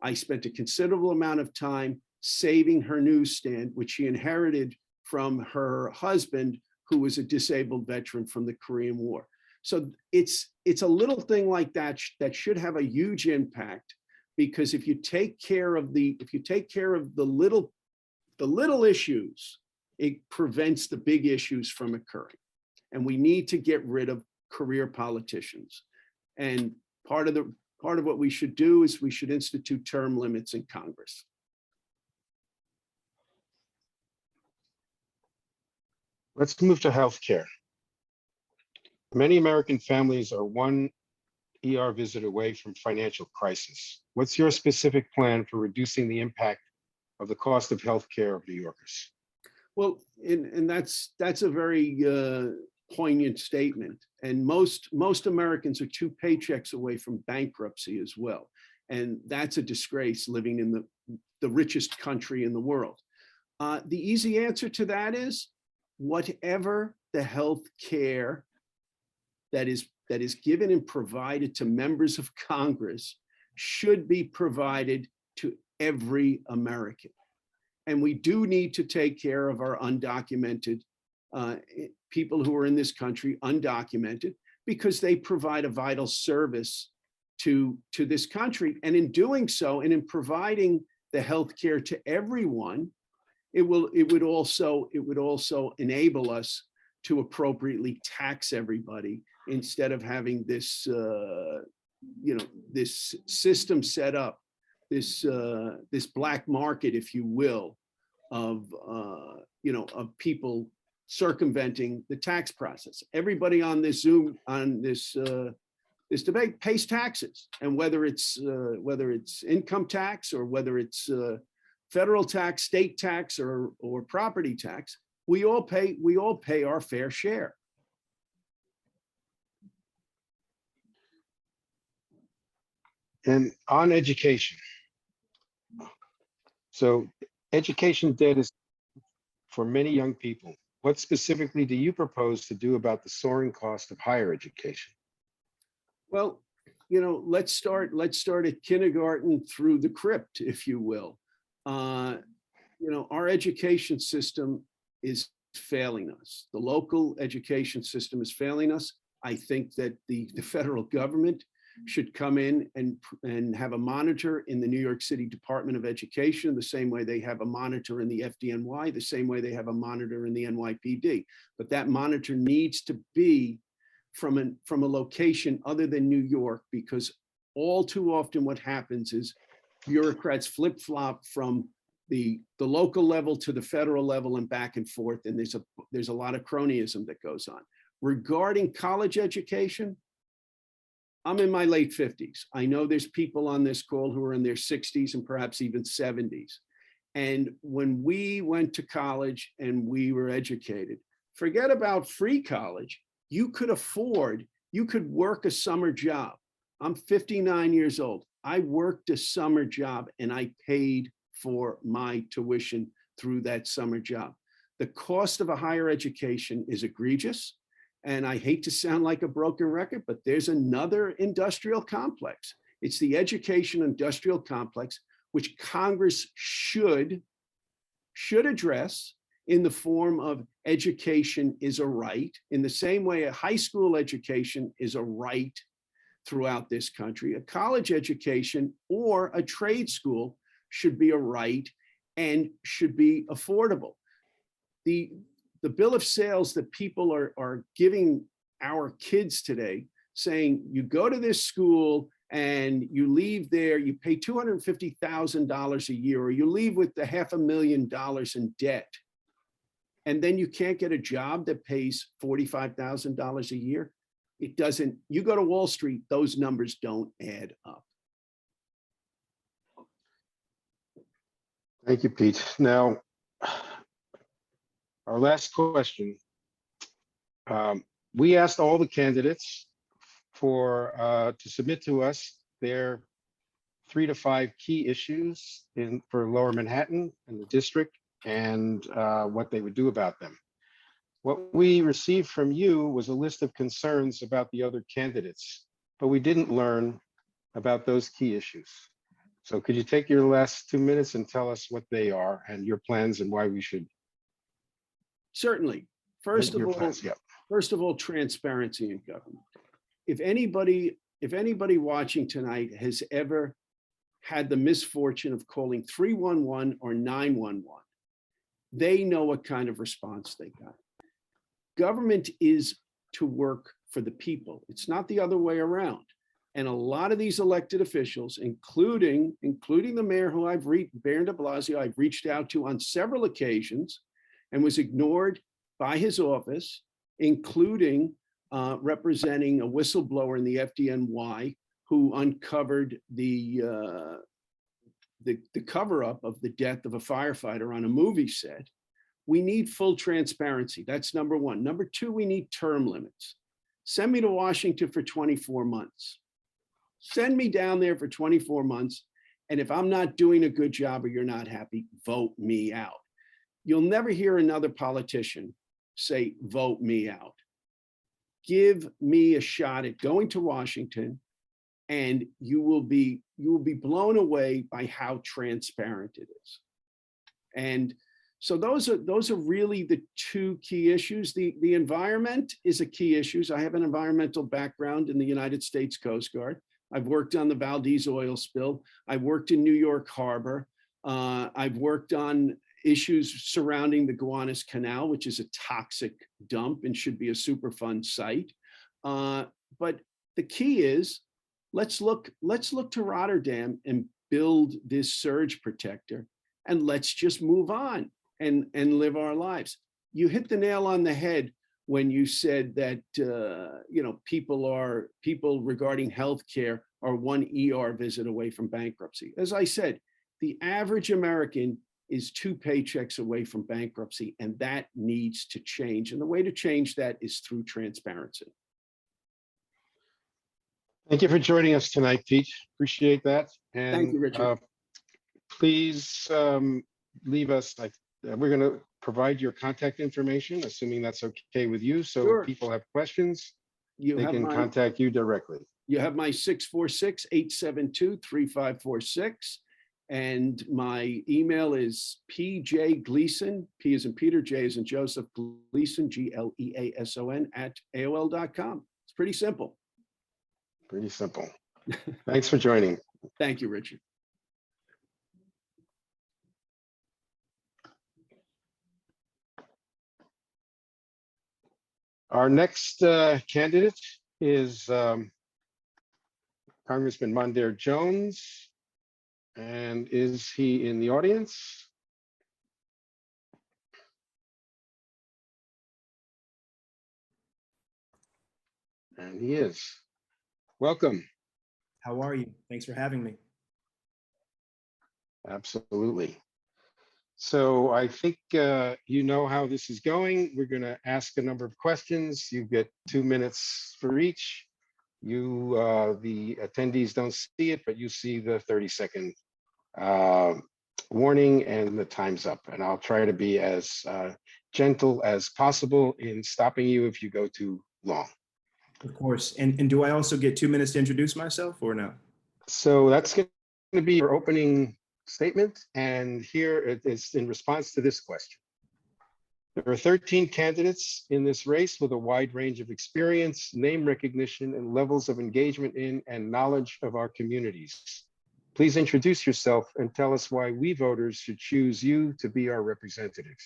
I spent a considerable amount of time saving her newsstand, which she inherited from her husband, who was a disabled veteran from the Korean War. So it's a little thing like that that should have a huge impact, because if you take care of the little issues, it prevents the big issues from occurring. And we need to get rid of career politicians. And part of what we should do is we should institute term limits in Congress. Let's move to healthcare. Many American families are one ER visit away from financial crisis. What's your specific plan for reducing the impact of the cost of healthcare of New Yorkers? Well, and that's a very poignant statement. And most Americans are 2 paychecks away from bankruptcy as well. And that's a disgrace, living in the richest country in the world. The easy answer to that is whatever the health care that is given and provided to members of Congress should be provided to every American. And we do need to take care of our undocumented people who are in this country, undocumented, because they provide a vital service to this country. And in doing so, and in providing the health care to everyone, it would also enable us to appropriately tax everybody, instead of having this this system set up, this black market, if you will, of people circumventing the tax process. Everybody on this Zoom, on this debate, pays taxes, and whether it's income tax, or whether it's federal tax, state tax, or property tax, we all pay our fair share. And on education. So education debt is for many young people. What specifically do you propose to do about the soaring cost of higher education? Well, let's start at kindergarten through the crypt, if you will. Our education system is failing us. The local education system is failing us. I think that the federal government should come in and have a monitor in the New York City Department of Education, the same way they have a monitor in the FDNY, the same way they have a monitor in the NYPD. But that monitor needs to be from a location other than New York, because all too often what happens is bureaucrats flip-flop from the local level to the federal level and back and forth, and there's a lot of cronyism that goes on. Regarding college education, I'm in my late 50s. I know there's people on this call who are in their 60s and perhaps even 70s. And when we went to college and we were educated, forget about free college. You could work a summer job. I'm 59 years old. I worked a summer job and I paid for my tuition through that summer job. The cost of a higher education is egregious. And I hate to sound like a broken record, but there's another industrial complex. It's the education industrial complex, which Congress should address in the form of education is a right, in the same way a high school education is a right throughout this country. A college education or a trade school should be a right and should be affordable. The bill of sales that people are giving our kids today, saying you go to this school and you leave there, you pay $250,000 a year, or you leave with the $500,000 in debt, and then you can't get a job that pays $45,000 a year. It doesn't. You go to Wall Street, those numbers don't add up. Thank you, Pete. Now, our last question. We asked all the candidates to submit to us their 3 to 5 key issues for Lower Manhattan and the district, and what they would do about them. What we received from you was a list of concerns about the other candidates, but we didn't learn about those key issues. So could you take your last 2 minutes and tell us what they are and your plans and why we should Certainly. First of Your all, plans, yeah. transparency in government. If anybody watching tonight has ever had the misfortune of calling 311 or 911, they know what kind of response they got. Government is to work for the people. It's not the other way around. And a lot of these elected officials, including the mayor who Mayor de Blasio, I've reached out to on several occasions and was ignored by his office, including representing a whistleblower in the FDNY who uncovered the cover-up of the death of a firefighter on a movie set. We need full transparency. That's number one. Number two, we need term limits. Send me to Washington for 24 months. Send me down there for 24 months. And if I'm not doing a good job or you're not happy, vote me out. You'll never hear another politician say, vote me out. Give me a shot at going to Washington, and you will be blown away by how transparent it is. And so those are really the two key issues. The environment is a key issue. I have an environmental background in the United States Coast Guard. I've worked on the Valdez oil spill. I've worked in New York Harbor. I've worked on issues surrounding the Gowanus Canal, which is a toxic dump and should be a Superfund site. But the key is, let's look to Rotterdam and build this surge protector, and let's just move on and live our lives. You hit the nail on the head when you said that people regarding healthcare are one ER visit away from bankruptcy. As I said, the average American is 2 paychecks away from bankruptcy, and that needs to change. And the way to change that is through transparency. Thank you for joining us tonight, Pete. Appreciate that. And Thank you, Richard. Please leave us, we're going to provide your contact information, assuming that's okay with you. So Sure. if people have questions, they can my, contact you directly. You have my 646-872-3546. And my email is pjgleason, P as in Peter, J as in Joseph, Gleason, GLEASON @AOL.com. It's pretty simple. Pretty simple. Thanks for joining. Thank you, Richard. Our next candidate is Congressman Mondaire Jones. And is he in the audience? And he is. Welcome. How are you? Thanks for having me. Absolutely. So I think you know how this is going. We're going to ask a number of questions. You get 2 minutes for each. You, the attendees don't see it, but you see the 30-second warning and the time's up. And I'll try to be as gentle as possible in stopping you if you go too long. Of course. And do I also get 2 minutes to introduce myself or no? So that's going to be your opening statement. And here it is in response to this question. There are 13 candidates in this race with a wide range of experience, name recognition, and levels of engagement in and knowledge of our communities. Please introduce yourself and tell us why we voters should choose you to be our representatives.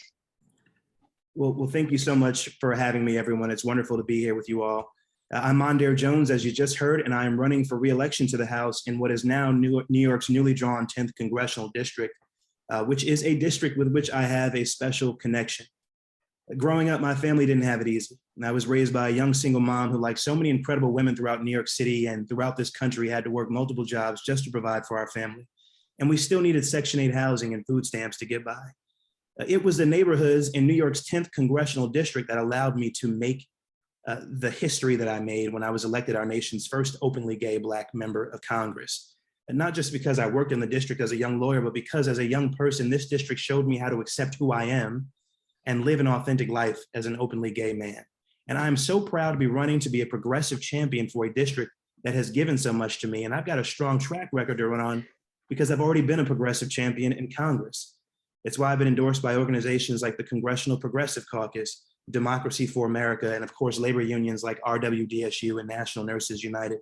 Well, thank you so much for having me, everyone. It's wonderful to be here with you all. I'm Mondaire Jones, as you just heard, and I am running for re-election to the House in what is now New York's newly drawn 10th Congressional District, which is a district with which I have a special connection. Growing up, my family didn't have it easy. And I was raised by a young single mom who, like so many incredible women throughout New York City and throughout this country, had to work multiple jobs just to provide for our family. And we still needed Section 8 housing and food stamps to get by. It was the neighborhoods in New York's 10th Congressional District that allowed me to make the history that I made when I was elected our nation's first openly gay Black member of Congress. And not just because I worked in the district as a young lawyer, but because as a young person, this district showed me how to accept who I am and live an authentic life as an openly gay man. And I'm so proud to be running to be a progressive champion for a district that has given so much to me. And I've got a strong track record to run on because I've already been a progressive champion in Congress. It's why I've been endorsed by organizations like the Congressional Progressive Caucus, Democracy for America, and of course, labor unions like RWDSU and National Nurses United.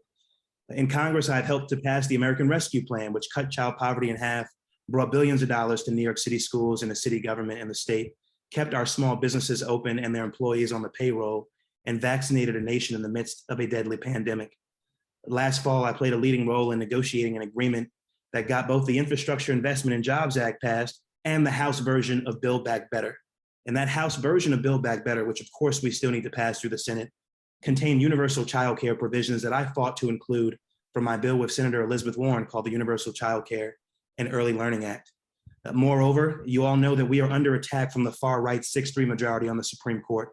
In Congress, I've helped to pass the American Rescue Plan, which cut child poverty in half, brought billions of dollars to New York City schools and the city government and the state, kept our small businesses open and their employees on the payroll, and vaccinated a nation in the midst of a deadly pandemic. Last fall, I played a leading role in negotiating an agreement that got both the Infrastructure Investment and Jobs Act passed and the House version of Build Back Better. And that House version of Build Back Better, which of course we still need to pass through the Senate, contained universal child care provisions that I fought to include from my bill with Senator Elizabeth Warren called the Universal Child Care and Early Learning Act. Moreover, you all know that we are under attack from the far right 6-3 majority on the Supreme Court,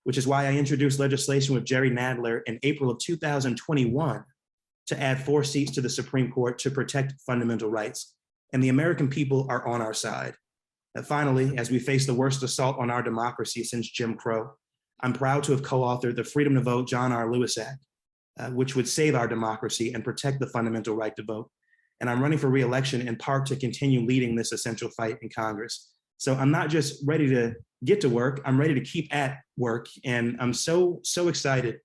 which is why I introduced legislation with Jerry Nadler in April of 2021 to add 4 seats to the Supreme Court to protect fundamental rights. And the American people are on our side. Finally, as we face the worst assault on our democracy since Jim Crow, I'm proud to have co-authored the Freedom to Vote John R. Lewis Act, which would save our democracy and protect the fundamental right to vote. And I'm running for re-election in part to continue leading this essential fight in Congress. So I'm not just ready to get to work, I'm ready to keep at work. And I'm so excited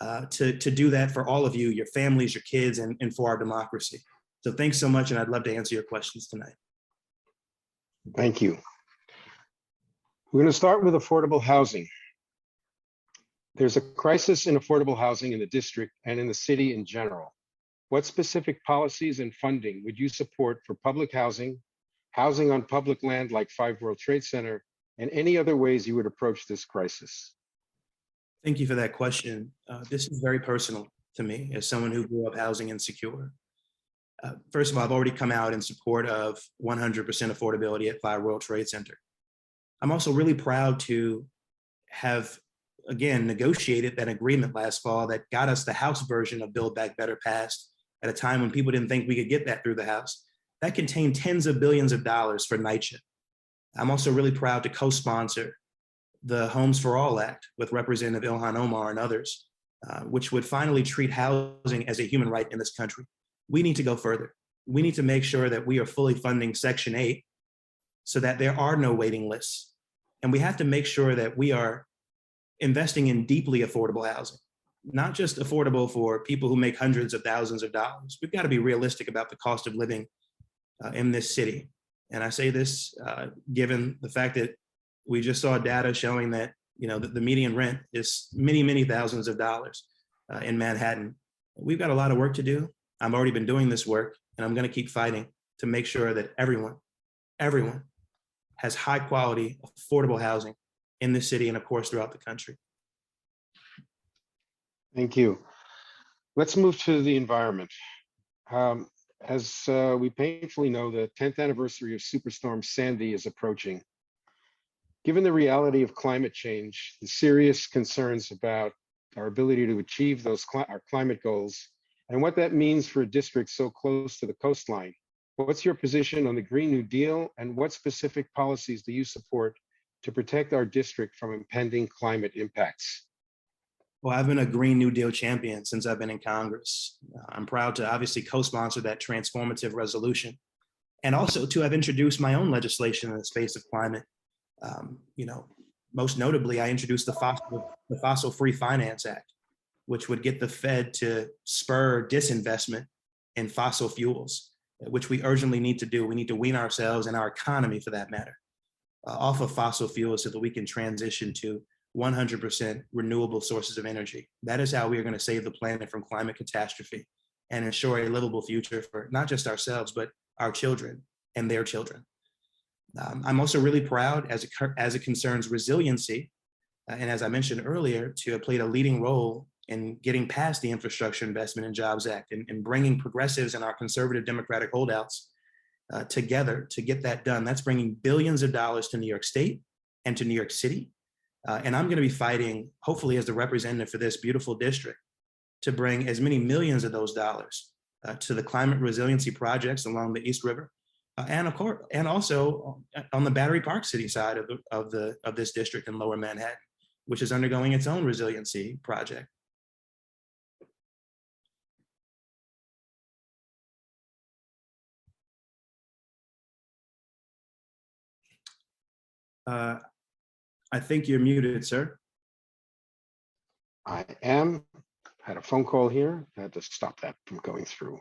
to do that for all of you, your families, your kids, and for our democracy. So thanks so much, and I'd love to answer your questions tonight. Thank you. We're going to start with affordable housing. There's a crisis in affordable housing in the district and in the city in general. What specific policies and funding would you support for public housing, housing on public land like 5 World Trade Center, and any other ways you would approach this crisis? Thank you for that question. This is very personal to me as someone who grew up housing insecure. First of all, I've already come out in support of 100% affordability at 5 World Trade Center. I'm also really proud to have, again, negotiated that agreement last fall that got us the House version of Build Back Better passed at a time when people didn't think we could get that through the House. That contained tens of billions of dollars for NYCHA. I'm also really proud to co-sponsor the Homes for All Act with Representative Ilhan Omar and others, which would finally treat housing as a human right in this country. We need to go further. We need to make sure that we are fully funding Section 8 so that there are no waiting lists. And we have to make sure that we are investing in deeply affordable housing, not just affordable for people who make hundreds of thousands of dollars. We've got to be realistic about the cost of living in this city. And I say this given the fact that we just saw data showing that the median rent is many thousands of dollars in Manhattan. We've got a lot of work to do. I've already been doing this work, and I'm going to keep fighting to make sure that everyone has high quality, affordable housing in this city and of course throughout the country. Thank you. Let's move to the environment. As we painfully know, the 10th anniversary of Superstorm Sandy is approaching. Given the reality of climate change, the serious concerns about our ability to achieve our climate goals, and what that means for a district so close to the coastline, what's your position on the Green New Deal, and what specific policies do you support to protect our district from impending climate impacts? Well, I've been a Green New Deal champion since I've been in Congress. I'm proud to obviously co-sponsor that transformative resolution and also to have introduced my own legislation in the space of climate. Most notably, I introduced the Fossil Free Finance Act, which would get the Fed to spur disinvestment in fossil fuels, which we urgently need to do. We need to wean ourselves and our economy, for that matter, off of fossil fuels so that we can transition to 100% renewable sources of energy. That is how we are going to save the planet from climate catastrophe and ensure a livable future for not just ourselves, but our children and their children. I'm also really proud as it concerns resiliency, and as I mentioned earlier, to have played a leading role in getting past the Infrastructure Investment and Jobs Act and bringing progressives and our conservative Democratic holdouts together to get that done. That's bringing billions of dollars to New York State and to New York City. And I'm going to be fighting, hopefully as the representative for this beautiful district, to bring as many millions of those dollars to the climate resiliency projects along the East River, and of course, and also on the Battery Park City side of this district in Lower Manhattan, which is undergoing its own resiliency project. I think you're muted, sir. I had a phone call here. I had to stop that from going through.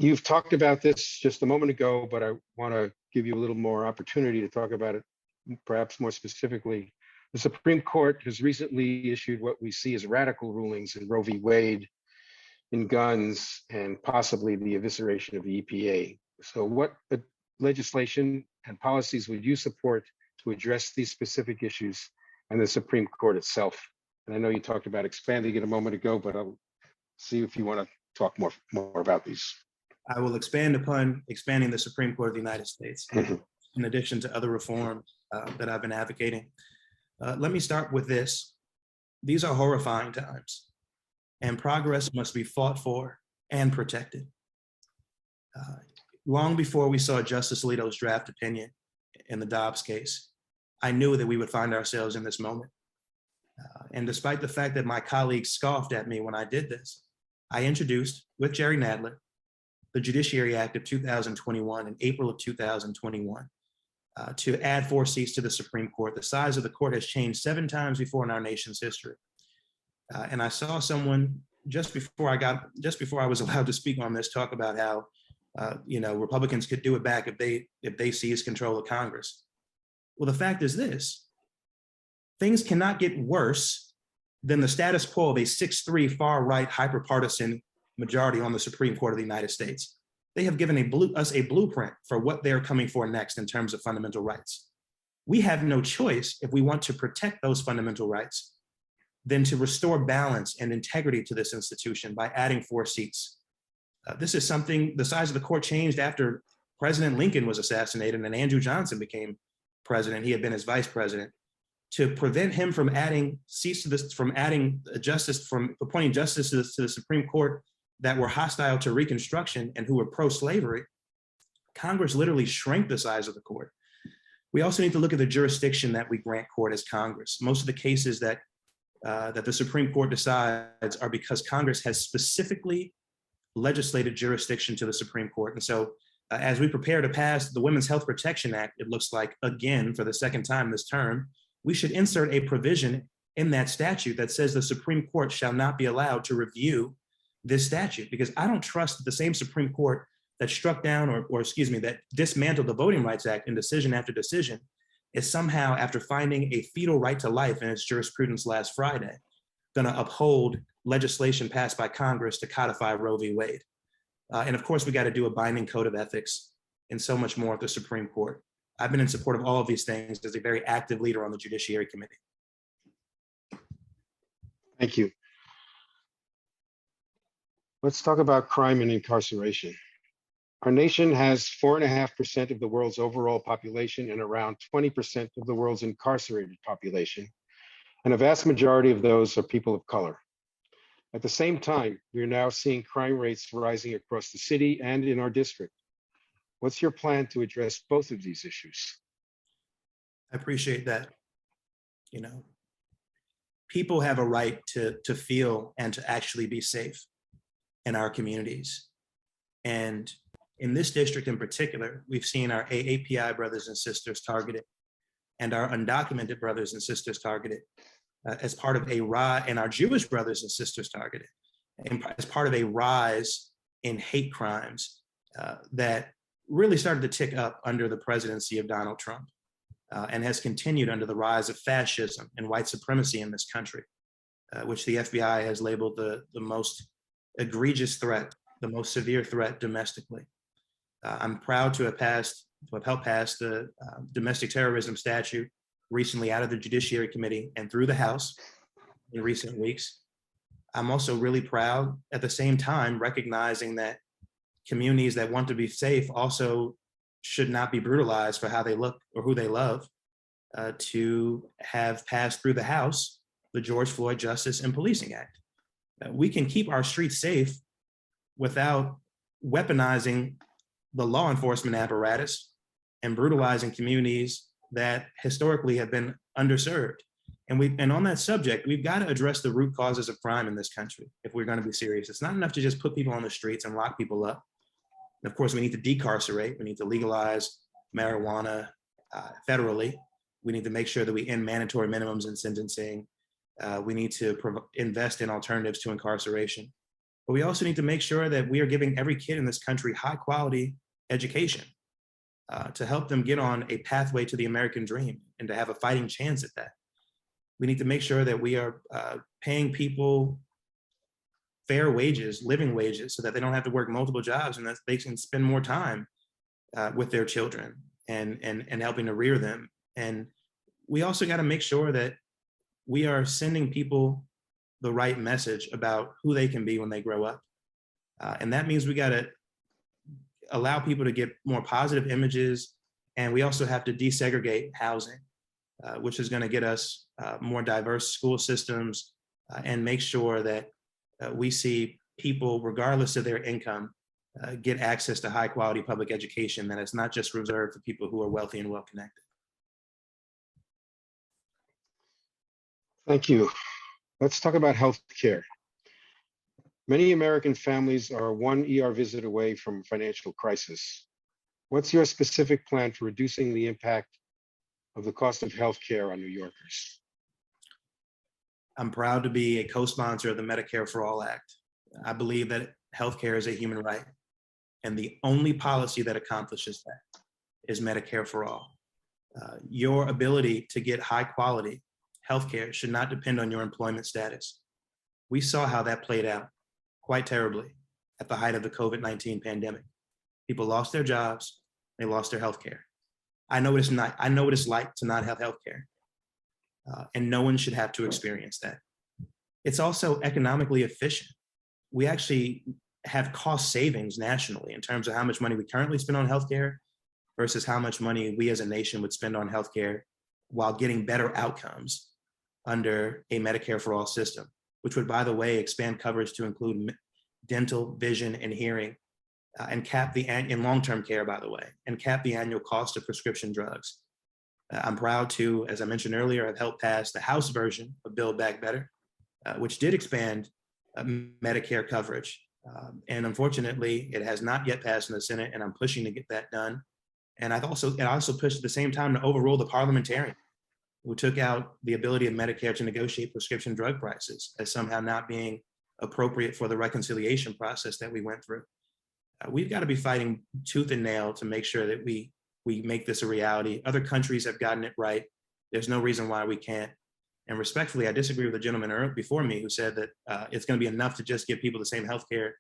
You've talked about this just a moment ago, but I want to give you a little more opportunity to talk about it, perhaps more specifically. The Supreme Court has recently issued what we see as radical rulings in Roe v. Wade, in guns, and possibly the evisceration of the EPA. So what legislation and policies would you support to address these specific issues and the Supreme Court itself? And I know you talked about expanding it a moment ago, but I'll see if you want to talk more about these. I will expand upon expanding the Supreme Court of the United States, in addition to other reforms that I've been advocating. Let me start with this. These are horrifying times, and progress must be fought for and protected. Long before we saw Justice Alito's draft opinion in the Dobbs case, I knew that we would find ourselves in this moment. And despite the fact that my colleagues scoffed at me when I did this, I introduced, with Jerry Nadler, the Judiciary Act of 2021 in April of 2021 to add 4 seats to the Supreme Court. The size of the court has changed 7 times before in our nation's history. And I saw someone just before I was allowed to speak on this talk about how Republicans could do it back if they seize control of Congress. Well, the fact is this: things cannot get worse than the status quo of a 6-3 far-right hyper-partisan majority on the Supreme Court of the United States. They have given us a blueprint for what they're coming for next in terms of fundamental rights. We have no choice, if we want to protect those fundamental rights, than to restore balance and integrity to this institution by adding 4 seats. This is something, the size of the court changed after President Lincoln was assassinated and Andrew Johnson became president. He had been his vice president. To prevent him from adding seats to this, from adding justice, from appointing justices to the Supreme Court that were hostile to Reconstruction and who were pro-slavery, Congress literally shrank the size of the court. We also need to look at the jurisdiction that we grant court as Congress. Most of the cases that the Supreme Court decides are because Congress has specifically legislated jurisdiction to the Supreme Court. And so as we prepare to pass the Women's Health Protection Act, it looks like, again, for the second time this term, we should insert a provision in that statute that says the Supreme Court shall not be allowed to review this statute, because I don't trust that the same Supreme Court that struck down that dismantled the Voting Rights Act in decision after decision is somehow, after finding a fetal right to life in its jurisprudence last Friday, going to uphold legislation passed by Congress to codify Roe v. Wade. And of course, we got to do a binding code of ethics and so much more at the Supreme Court. I've been in support of all of these things as a very active leader on the Judiciary Committee. Thank you. Let's talk about crime and incarceration. Our nation has 4.5% of the world's overall population and around 20% of the world's incarcerated population. And a vast majority of those are people of color. At the same time, we are now seeing crime rates rising across the city and in our district. What's your plan to address both of these issues? I appreciate that. People have a right to feel and to actually be safe in our communities. And in this district in particular, we've seen our AAPI brothers and sisters targeted and our undocumented brothers and sisters targeted as part of a rise, and our Jewish brothers and sisters targeted as part of a rise in hate crimes that really started to tick up under the presidency of Donald Trump and has continued under the rise of fascism and white supremacy in this country, which the FBI has labeled the most egregious threat, the most severe threat domestically. I'm proud to have helped pass the domestic terrorism statute recently out of the Judiciary Committee and through the House in recent weeks. I'm also really proud at the same time recognizing that communities that want to be safe also should not be brutalized for how they look or who they love, to have passed through the House the George Floyd Justice and Policing Act. We can keep our streets safe without weaponizing the law enforcement apparatus and brutalizing communities that historically have been underserved. And on that subject, we've got to address the root causes of crime in this country if we're going to be serious. It's not enough to just put people on the streets and lock people up. And of course, we need to decarcerate. We need to legalize marijuana, federally. We need to make sure that we end mandatory minimums in sentencing. We need to invest in alternatives to incarceration. But we also need to make sure that we are giving every kid in this country high quality education to help them get on a pathway to the American dream and to have a fighting chance at that. We need to make sure that we are paying people fair wages, living wages, so that they don't have to work multiple jobs and that they can spend more time with their children and helping to rear them. And we also got to make sure that we are sending people the right message about who they can be when they grow up. And that means we got to allow people to get more positive images. And we also have to desegregate housing, which is going to get us more diverse school systems and make sure that we see people, regardless of their income, get access to high quality public education that is not just reserved for people who are wealthy and well connected. Thank you. Let's talk about health care. Many American families are one ER visit away from financial crisis. What's your specific plan for reducing the impact of the cost of health care on New Yorkers? I'm proud to be a co-sponsor of the Medicare for All Act. I believe that healthcare is a human right, and the only policy that accomplishes that is Medicare for All. Your ability to get high quality healthcare should not depend on your employment status. We saw how that played out quite terribly at the height of the COVID-19 pandemic. People lost their jobs, they lost their healthcare. I know what it's like to not have healthcare. And no one should have to experience that. It's also economically efficient. We actually have cost savings nationally in terms of how much money we currently spend on healthcare versus how much money we as a nation would spend on healthcare while getting better outcomes under a Medicare for All system, which would, by the way, expand coverage to include dental, vision, and hearing, and cap in long-term care, by the way, and cap the annual cost of prescription drugs. I'm proud to, as I mentioned earlier, have helped pass the House version of Build Back Better, which did expand Medicare coverage. And unfortunately, it has not yet passed in the Senate, and I'm pushing to get that done. And I also pushed at the same time to overrule the parliamentarian who took out the ability of Medicare to negotiate prescription drug prices as somehow not being appropriate for the reconciliation process that we went through. We've got to be fighting tooth and nail to make sure that we make this a reality. Other countries have gotten it right. There's no reason why we can't. And respectfully, I disagree with the gentleman before me who said that it's going to be enough to just give people the same health care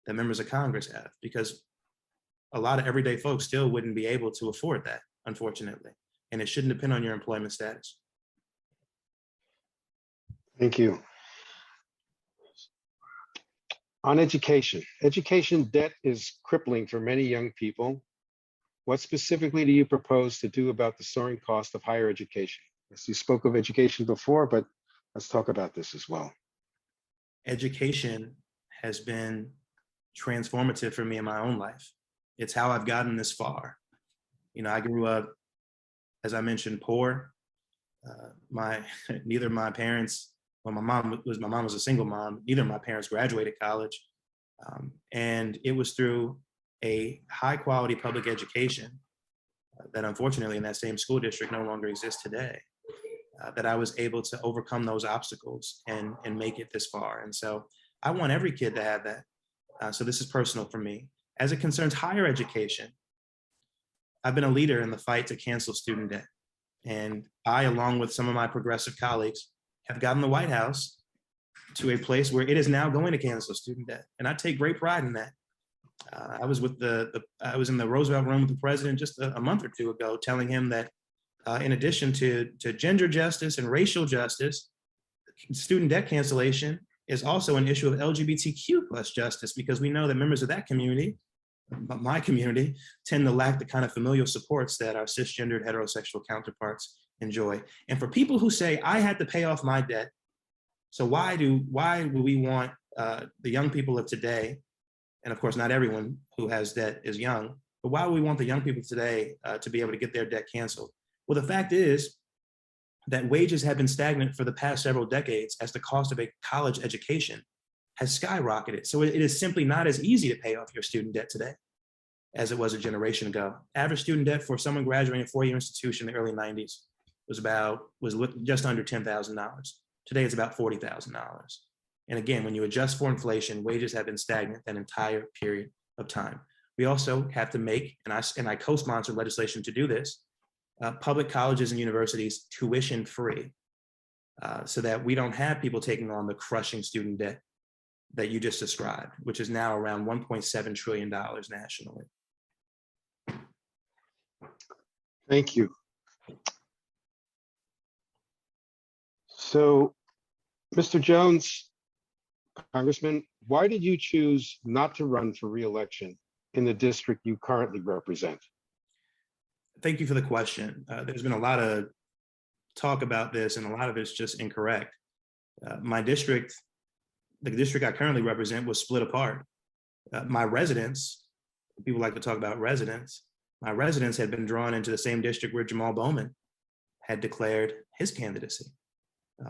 that members of Congress have, because a lot of everyday folks still wouldn't be able to afford that, unfortunately. And it shouldn't depend on your employment status. Thank you. On education debt is crippling for many young people. What specifically do you propose to do about the soaring cost of higher education? Yes, you spoke of education before, but let's talk about this as well. Education has been transformative for me in my own life. It's how I've gotten this far. You know, I grew up, as I mentioned, poor. Neither of my parents, well, my mom was a single mom. Neither of my parents graduated college. And it was through a high quality public education that unfortunately in that same school district no longer exists today, that I was able to overcome those obstacles and make it this far. And so I want every kid to have that. So this is personal for me. As it concerns higher education, I've been a leader in the fight to cancel student debt. And I, along with some of my progressive colleagues, have gotten the White House to a place where it is now going to cancel student debt. And I take great pride in that. I was in the Roosevelt room with the president just a month or two ago, telling him that in addition to gender justice and racial justice, student debt cancellation is also an issue of LGBTQ plus justice, because we know that members of that community, my community, tend to lack the kind of familial supports that our cisgendered heterosexual counterparts enjoy. And for people who say, I had to pay off my debt, so why do we want the young people of today, and of course not everyone who has debt is young, but why do we want the young people today to be able to get their debt canceled? Well, the fact is that wages have been stagnant for the past several decades as the cost of a college education has skyrocketed. So it is simply not as easy to pay off your student debt today. as it was a generation ago. Average student debt for someone graduating a four-year institution in the early 90s was just under $10,000. Today it's about $40,000. And again, when you adjust for inflation, wages have been stagnant that entire period of time. We also have to make, and I co-sponsor legislation to do this, public colleges and universities tuition free, so that we don't have people taking on the crushing student debt that you just described, which is now around $1.7 trillion nationally. Thank you. So, Mr. Jones, Congressman, why did you choose not to run for re-election in the district you currently represent? Thank you for the question. There's been a lot of talk about this, and a lot of it's just incorrect. My district, the district I currently represent, was split apart. My residents, people like to talk about residents, my residents had been drawn into the same district where Jamal Bowman had declared his candidacy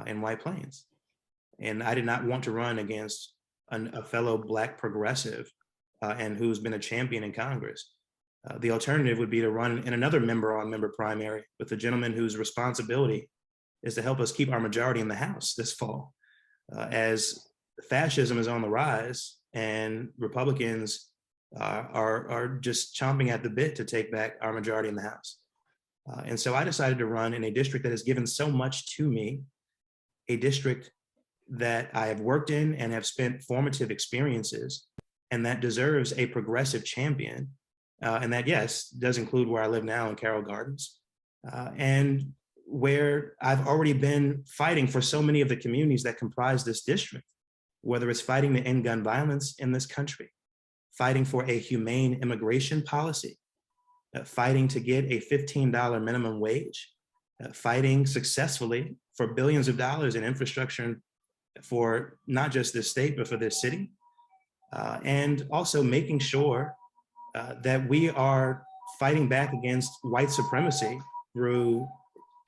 in White Plains. And I did not want to run against a fellow Black progressive and who's been a champion in Congress. The alternative would be to run in another member-on-member primary with a gentleman whose responsibility is to help us keep our majority in the House this fall. As fascism is on the rise and Republicans are just chomping at the bit to take back our majority in the House. And so I decided to run in a district that has given so much to me, a district that I have worked in and have spent formative experiences, and that deserves a progressive champion. And that, yes, does include where I live now in Carroll Gardens, and where I've already been fighting for so many of the communities that comprise this district, whether it's fighting to end gun violence in this country, fighting for a humane immigration policy, fighting to get a $15 minimum wage, fighting successfully for billions of dollars in infrastructure for not just this state, but for this city, and also making sure that we are fighting back against white supremacy through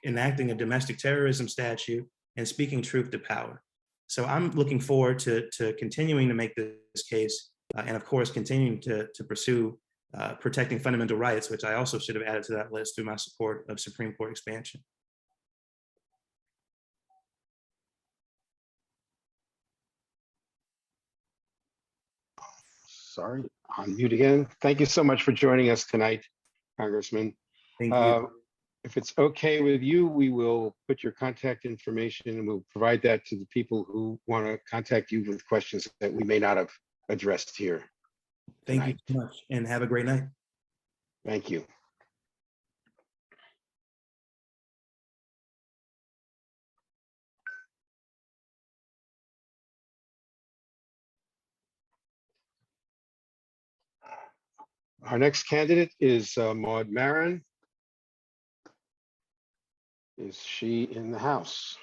enacting a domestic terrorism statute and speaking truth to power. So I'm looking forward to continuing to make this case, and of course, continuing to pursue protecting fundamental rights, which I also should have added to that list through my support of Supreme Court expansion. Sorry, on mute again. Thank you so much for joining us tonight, Congressman. Thank you. If it's okay with you, we will put your contact information and we'll provide that to the people who want to contact you with questions that we may not have addressed here. Thank you so much, and have a great night. Thank you. Our next candidate is Maud Marin. Is she in the house?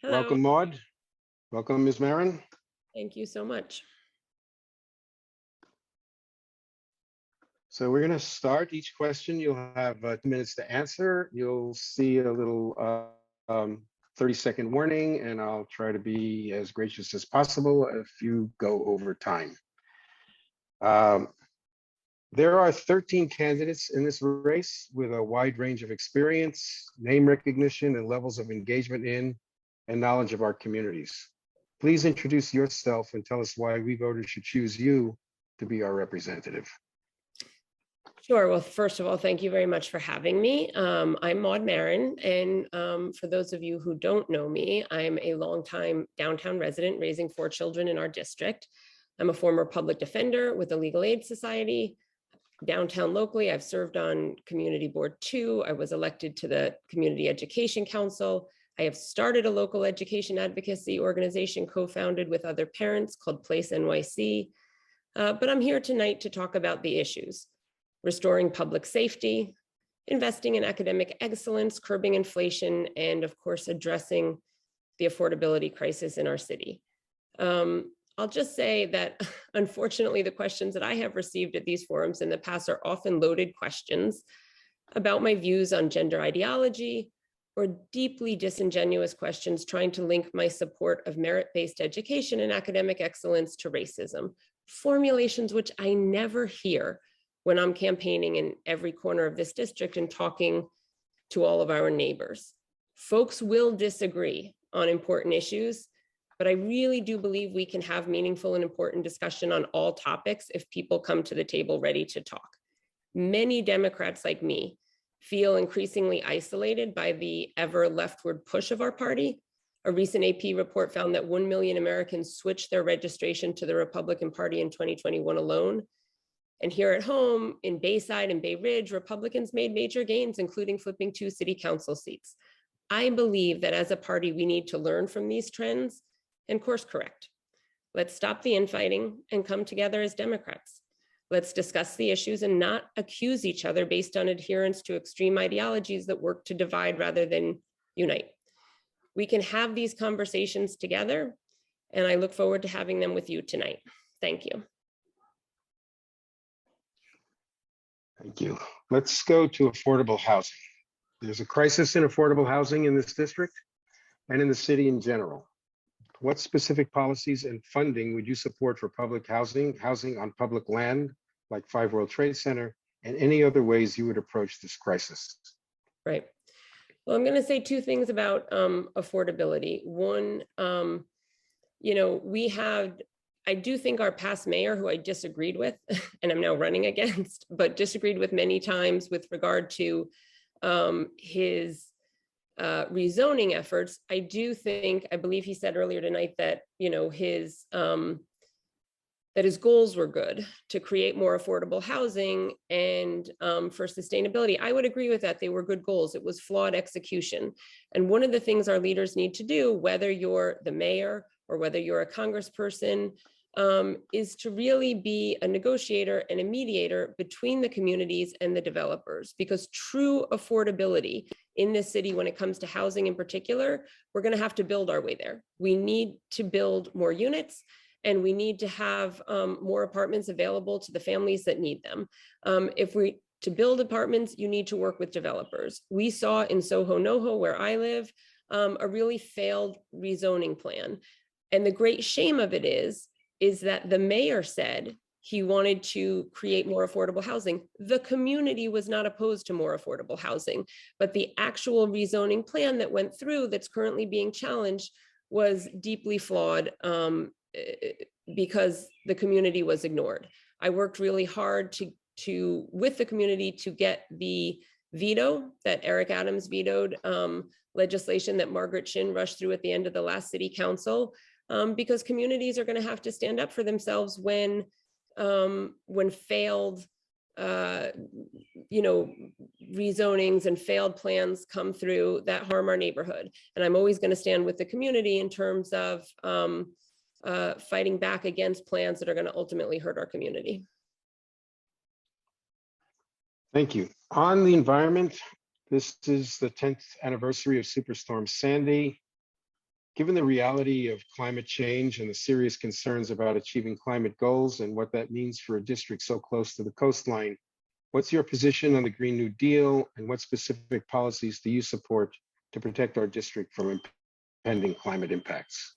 Hello. Welcome, Maud. Welcome, Ms. Marin. Thank you so much. So we're going to start each question. You'll have 2 minutes to answer. You'll see a little 30-second warning, and I'll try to be as gracious as possible if you go over time. There are 13 candidates in this race with a wide range of experience, name recognition, and levels of engagement in and knowledge of our communities. Please introduce yourself and tell us why we voters should choose you to be our representative. Sure. Well, first of all, thank you very much for having me. I'm Maud Marin, and for those of you who don't know me, I'm a longtime downtown resident raising 4 children in our district. I'm a former public defender with the Legal Aid Society. Downtown locally, I've served on Community Board 2. I was elected to the Community Education Council. I have started a local education advocacy organization co-founded with other parents called Place NYC. But I'm here tonight to talk about the issues: restoring public safety, investing in academic excellence, curbing inflation, and of course, addressing the affordability crisis in our city. I'll just say that unfortunately, the questions that I have received at these forums in the past are often loaded questions about my views on gender ideology, or deeply disingenuous questions trying to link my support of merit-based education and academic excellence to racism, formulations which I never hear when I'm campaigning in every corner of this district and talking to all of our neighbors. Folks will disagree on important issues, but I really do believe we can have meaningful and important discussion on all topics if people come to the table ready to talk. Many Democrats like me feel increasingly isolated by the ever leftward push of our party. A recent AP report found that 1 million Americans switched their registration to the Republican Party in 2021 alone. And here at home in Bayside and Bay Ridge, Republicans made major gains, including flipping 2 city council seats. I believe that as a party, we need to learn from these trends and course correct. Let's stop the infighting and come together as Democrats. Let's discuss the issues and not accuse each other based on adherence to extreme ideologies that work to divide rather than unite. We can have these conversations together, and I look forward to having them with you tonight. Thank you. Thank you. Let's go to affordable housing. There's a crisis in affordable housing in this district and in the city in general. What specific policies and funding would you support for public housing, housing on public land, like 5 World Trade Center, and any other ways you would approach this crisis? Right. Well, I'm going to say 2 things about affordability. One, I do think our past mayor, who I disagreed with, and I'm now running against, but disagreed with many times with regard to his rezoning efforts. I believe he said earlier tonight that, that his goals were good to create more affordable housing and for sustainability. I would agree with that. They were good goals. It was flawed execution. And one of the things our leaders need to do, whether you're the mayor or whether you're a congressperson, is to really be a negotiator and a mediator between the communities and the developers, because true affordability in this city, when it comes to housing in particular, we're going to have to build our way there. We need to build more units, and we need to have more apartments available to the families that need them. To build apartments, you need to work with developers. We saw in Soho NoHo, where I live, a really failed rezoning plan. And the great shame of it is that the mayor said he wanted to create more affordable housing. The community was not opposed to more affordable housing, but the actual rezoning plan that went through that's currently being challenged was deeply flawed because the community was ignored. I worked really hard with the community to get the veto that Eric Adams vetoed, legislation that Margaret Chin rushed through at the end of the last city council, because communities are going to have to stand up for themselves when failed rezonings and failed plans come through that harm our neighborhood. And I'm always going to stand with the community in terms of fighting back against plans that are going to ultimately hurt our community. Thank you. On the environment, this is the 10th anniversary of Superstorm Sandy. Given the reality of climate change and the serious concerns about achieving climate goals and what that means for a district so close to the coastline, what's your position on the Green New Deal, and what specific policies do you support to protect our district from impending climate impacts?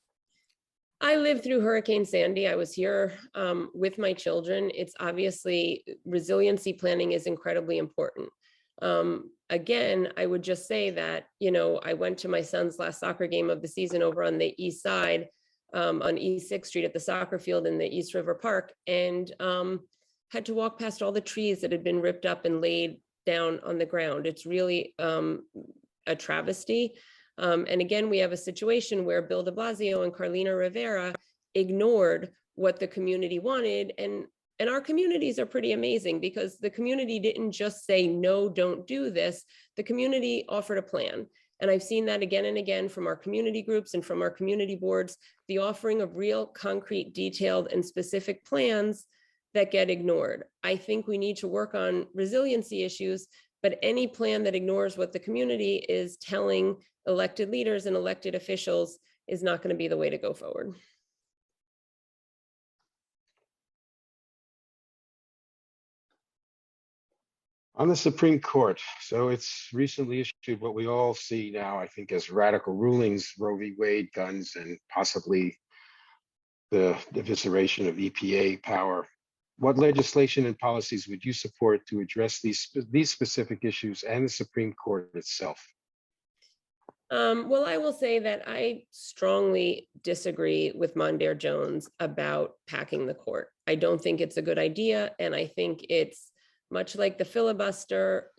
I lived through Hurricane Sandy. I was here with my children. It's obviously, resiliency planning is incredibly important. Again, I would just say that, I went to my son's last soccer game of the season over on the east side, on East 6th Street at the soccer field in the East River Park, and had to walk past all the trees that had been ripped up and laid down on the ground. It's really a travesty. And again, we have a situation where Bill de Blasio and Carlina Rivera ignored what the community wanted. And our communities are pretty amazing, because the community didn't just say, no, don't do this. The community offered a plan. And I've seen that again and again from our community groups and from our community boards, the offering of real, concrete, detailed, and specific plans that get ignored. I think we need to work on resiliency issues, but any plan that ignores what the community is telling elected leaders and elected officials is not going to be the way to go forward. On the Supreme Court, so it's recently issued what we all see now, I think, as radical rulings, Roe v. Wade, guns, and possibly the evisceration of EPA power. What legislation and policies would you support to address these specific issues and the Supreme Court itself? Well, I will say that I strongly disagree with Mondaire Jones about packing the court. I don't think it's a good idea. And I think it's much like the filibuster,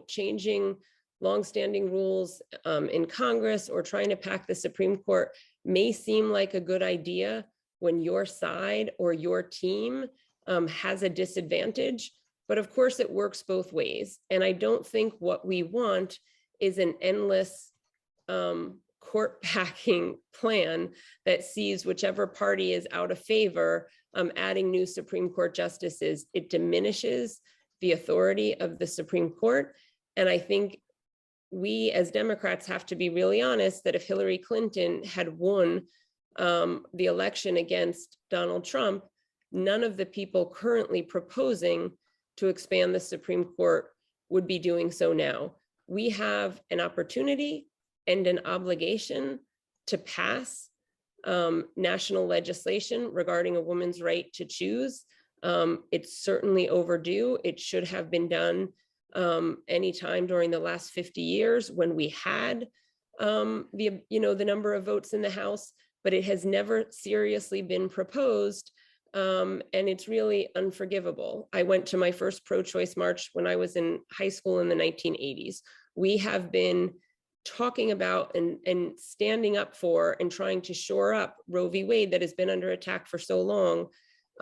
changing longstanding rules in Congress or trying to pack the Supreme Court may seem like a good idea when your side or your team has a disadvantage. But of course, it works both ways. And I don't think what we want is an endless court packing plan that sees whichever party is out of favor adding new Supreme Court justices. It diminishes the authority of the Supreme Court. And I think we as Democrats have to be really honest that if Hillary Clinton had won the election against Donald Trump, none of the people currently proposing to expand the Supreme Court would be doing so now. We have an opportunity and an obligation to pass national legislation regarding a woman's right to choose. It's certainly overdue. It should have been done anytime during the last 50 years when we had the number of votes in the House, but it has never seriously been proposed. And it's really unforgivable. I went to my first pro-choice march when I was in high school in the 1980s. We have been talking about and standing up for and trying to shore up Roe v. Wade that has been under attack for so long.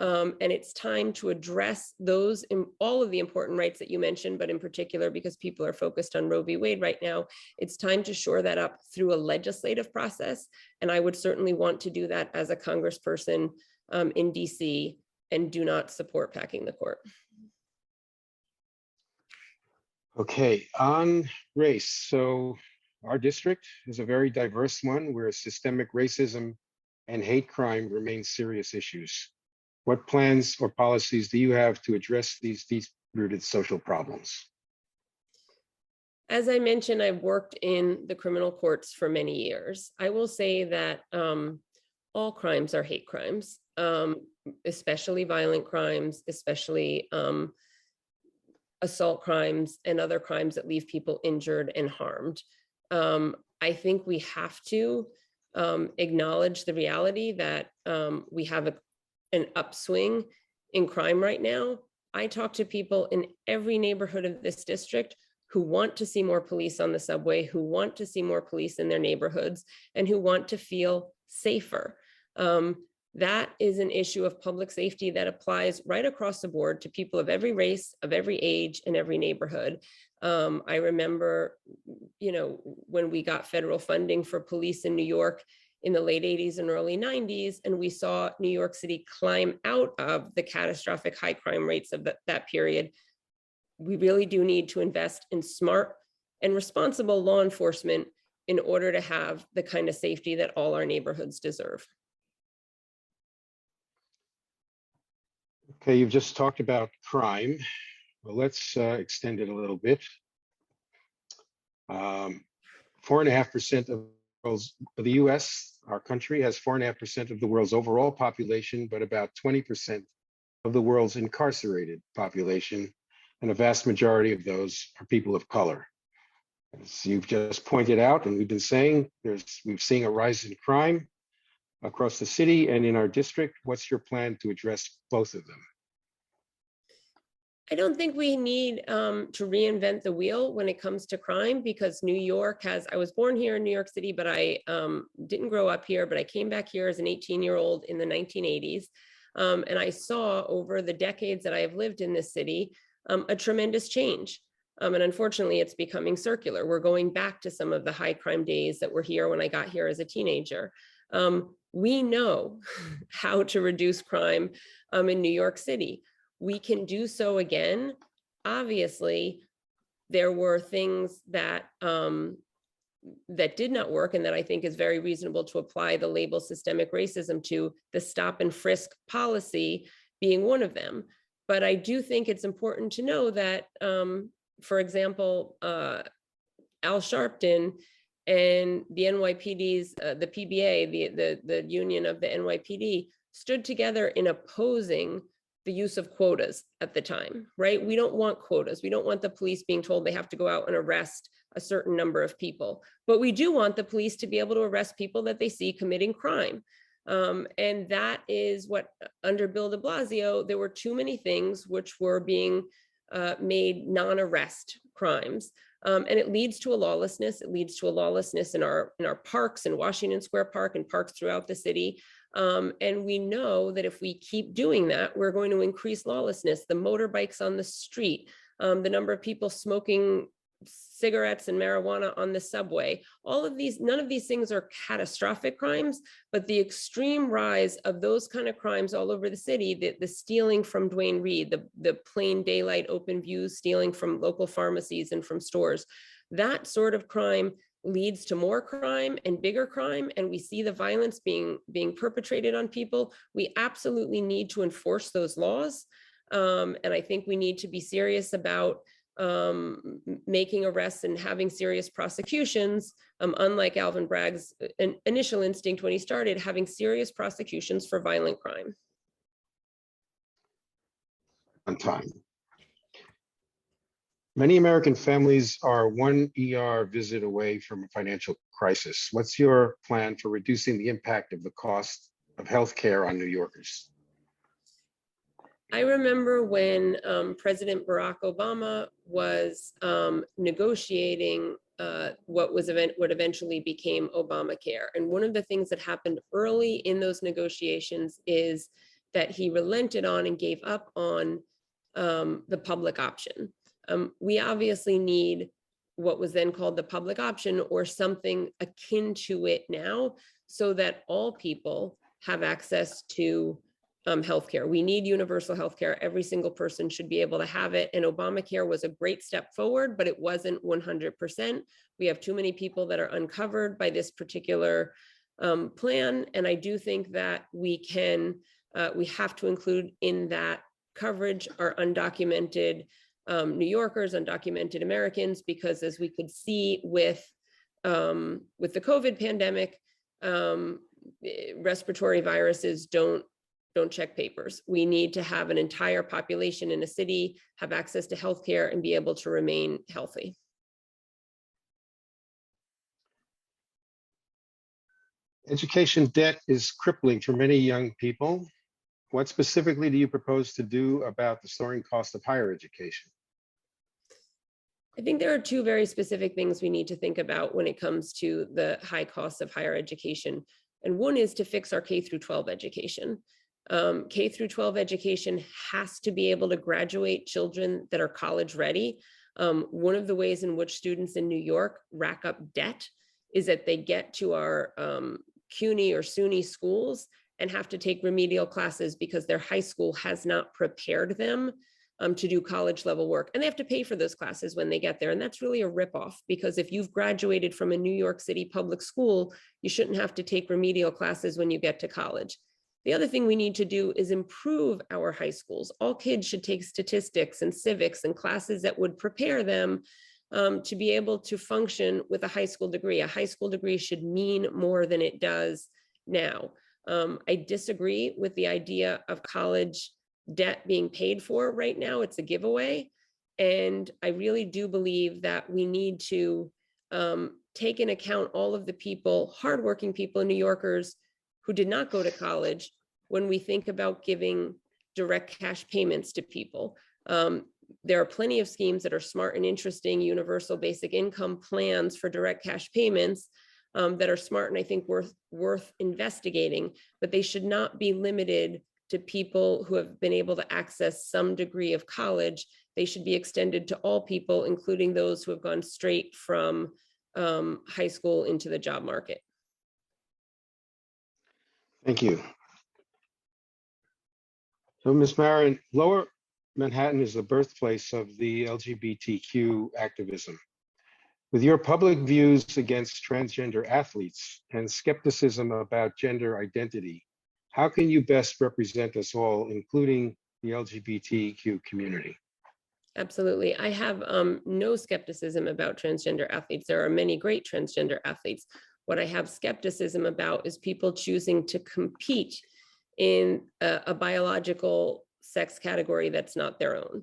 And it's time to address those in all of the important rights that you mentioned, but in particular, because people are focused on Roe v. Wade right now, it's time to shore that up through a legislative process. And I would certainly want to do that as a congressperson in DC and do not support packing the court. Okay, on race. So our district is a very diverse one where systemic racism and hate crime remain serious issues. What plans or policies do you have to address these deep-rooted social problems? As I mentioned, I've worked in the criminal courts for many years. I will say that all crimes are hate crimes, especially violent crimes, especially assault crimes and other crimes that leave people injured and harmed. I think we have to acknowledge the reality that we have an upswing in crime right now. I talk to people in every neighborhood of this district who want to see more police on the subway, who want to see more police in their neighborhoods, and who want to feel safer. That is an issue of public safety that applies right across the board to people of every race, of every age, and every neighborhood. I remember, when we got federal funding for police in New York in the late 80s and early 90s, and we saw New York City climb out of the catastrophic high crime rates of that period. We really do need to invest in smart and responsible law enforcement in order to have the kind of safety that all our neighborhoods deserve. Okay, you've just talked about crime. Well, let's extend it a little bit. 4.5% of the US, our country, has 4.5% of the world's overall population, but about 20% of the world's incarcerated population. And a vast majority of those are people of color. As you've just pointed out, and we've been saying, we've seen a rise in crime across the city and in our district. What's your plan to address both of them? I don't think we need to reinvent the wheel when it comes to crime, because New York I was born here in New York City, but I didn't grow up here, but I came back here as an 18-year-old in the 1980s. And I saw over the decades that I have lived in this city, a tremendous change. And unfortunately, it's becoming circular. We're going back to some of the high crime days that were here when I got here as a teenager. We know how to reduce crime in New York City. We can do so again. Obviously, there were things that that did not work, and that I think is very reasonable to apply the label systemic racism to, the stop and frisk policy being one of them. But I do think it's important to know that For example, Al Sharpton and the NYPD's, the PBA, the union of the NYPD, stood together in opposing the use of quotas at the time, right? We don't want quotas. We don't want the police being told they have to go out and arrest a certain number of people, but we do want the police to be able to arrest people that they see committing crime. And that is what, under Bill de Blasio, there were too many things which were being made non-arrest crimes. And it leads to a lawlessness. It leads to a lawlessness in our parks, in Washington Square Park and parks throughout the city. And we know that if we keep doing that, we're going to increase lawlessness. The motorbikes on the street, the number of people smoking cigarettes and marijuana on the subway, all of these, none of these things are catastrophic crimes, but the extreme rise of those kind of crimes all over the city, the stealing from Duane Reade, the plain daylight open views, stealing from local pharmacies and from stores, that sort of crime leads to more crime and bigger crime, and we see the violence being perpetrated on people. We absolutely need to enforce those laws, and I think we need to be serious about making arrests and having serious prosecutions, unlike Alvin Bragg's initial instinct when he started, having serious prosecutions for violent crime. On time. Many American families are one ER visit away from a financial crisis. What's your plan for reducing the impact of the cost of healthcare on New Yorkers? I remember when President Barack Obama was negotiating what eventually became Obamacare. And one of the things that happened early in those negotiations is that he relented on and gave up on the public option. We obviously need what was then called the public option, or something akin to it now, so that all people have access to healthcare. We need universal healthcare. Every single person should be able to have it. And Obamacare was a great step forward, but it wasn't 100%. We have too many people that are uncovered by this particular plan. And I do think that we have to include in that coverage our undocumented New Yorkers, undocumented Americans, because as we could see with the COVID pandemic, respiratory viruses don't check papers. We need to have an entire population in a city have access to healthcare and be able to remain healthy. Education debt is crippling for many young people. What specifically do you propose to do about the soaring cost of higher education? I think there are two very specific things we need to think about when it comes to the high costs of higher education. And one is to fix our K through 12 education. K through 12 education has to be able to graduate children that are college ready. One of the ways in which students in New York rack up debt is that they get to our CUNY or SUNY schools and have to take remedial classes because their high school has not prepared them to do college level work. And they have to pay for those classes when they get there. And that's really a ripoff, because if you've graduated from a New York City public school, you shouldn't have to take remedial classes when you get to college. The other thing we need to do is improve our high schools. All kids should take statistics and civics and classes that would prepare them to be able to function with a high school degree. A high school degree should mean more than it does now. I disagree with the idea of college debt being paid for right now. It's a giveaway. And I really do believe that we need to take into account all of the people, hardworking people, New Yorkers, who did not go to college when we think about giving direct cash payments to people. There are plenty of schemes that are smart and interesting, universal basic income plans for direct cash payments that are smart and I think worth investigating, but they should not be limited to people who have been able to access some degree of college. They should be extended to all people, including those who have gone straight from high school into the job market. Thank you. So, Ms. Marin, Lower Manhattan is the birthplace of the LGBTQ activism. With your public views against transgender athletes and skepticism about gender identity, how can you best represent us all, including the LGBTQ community? Absolutely. I have no skepticism about transgender athletes. There are many great transgender athletes. What I have skepticism about is people choosing to compete in a biological sex category that's not their own.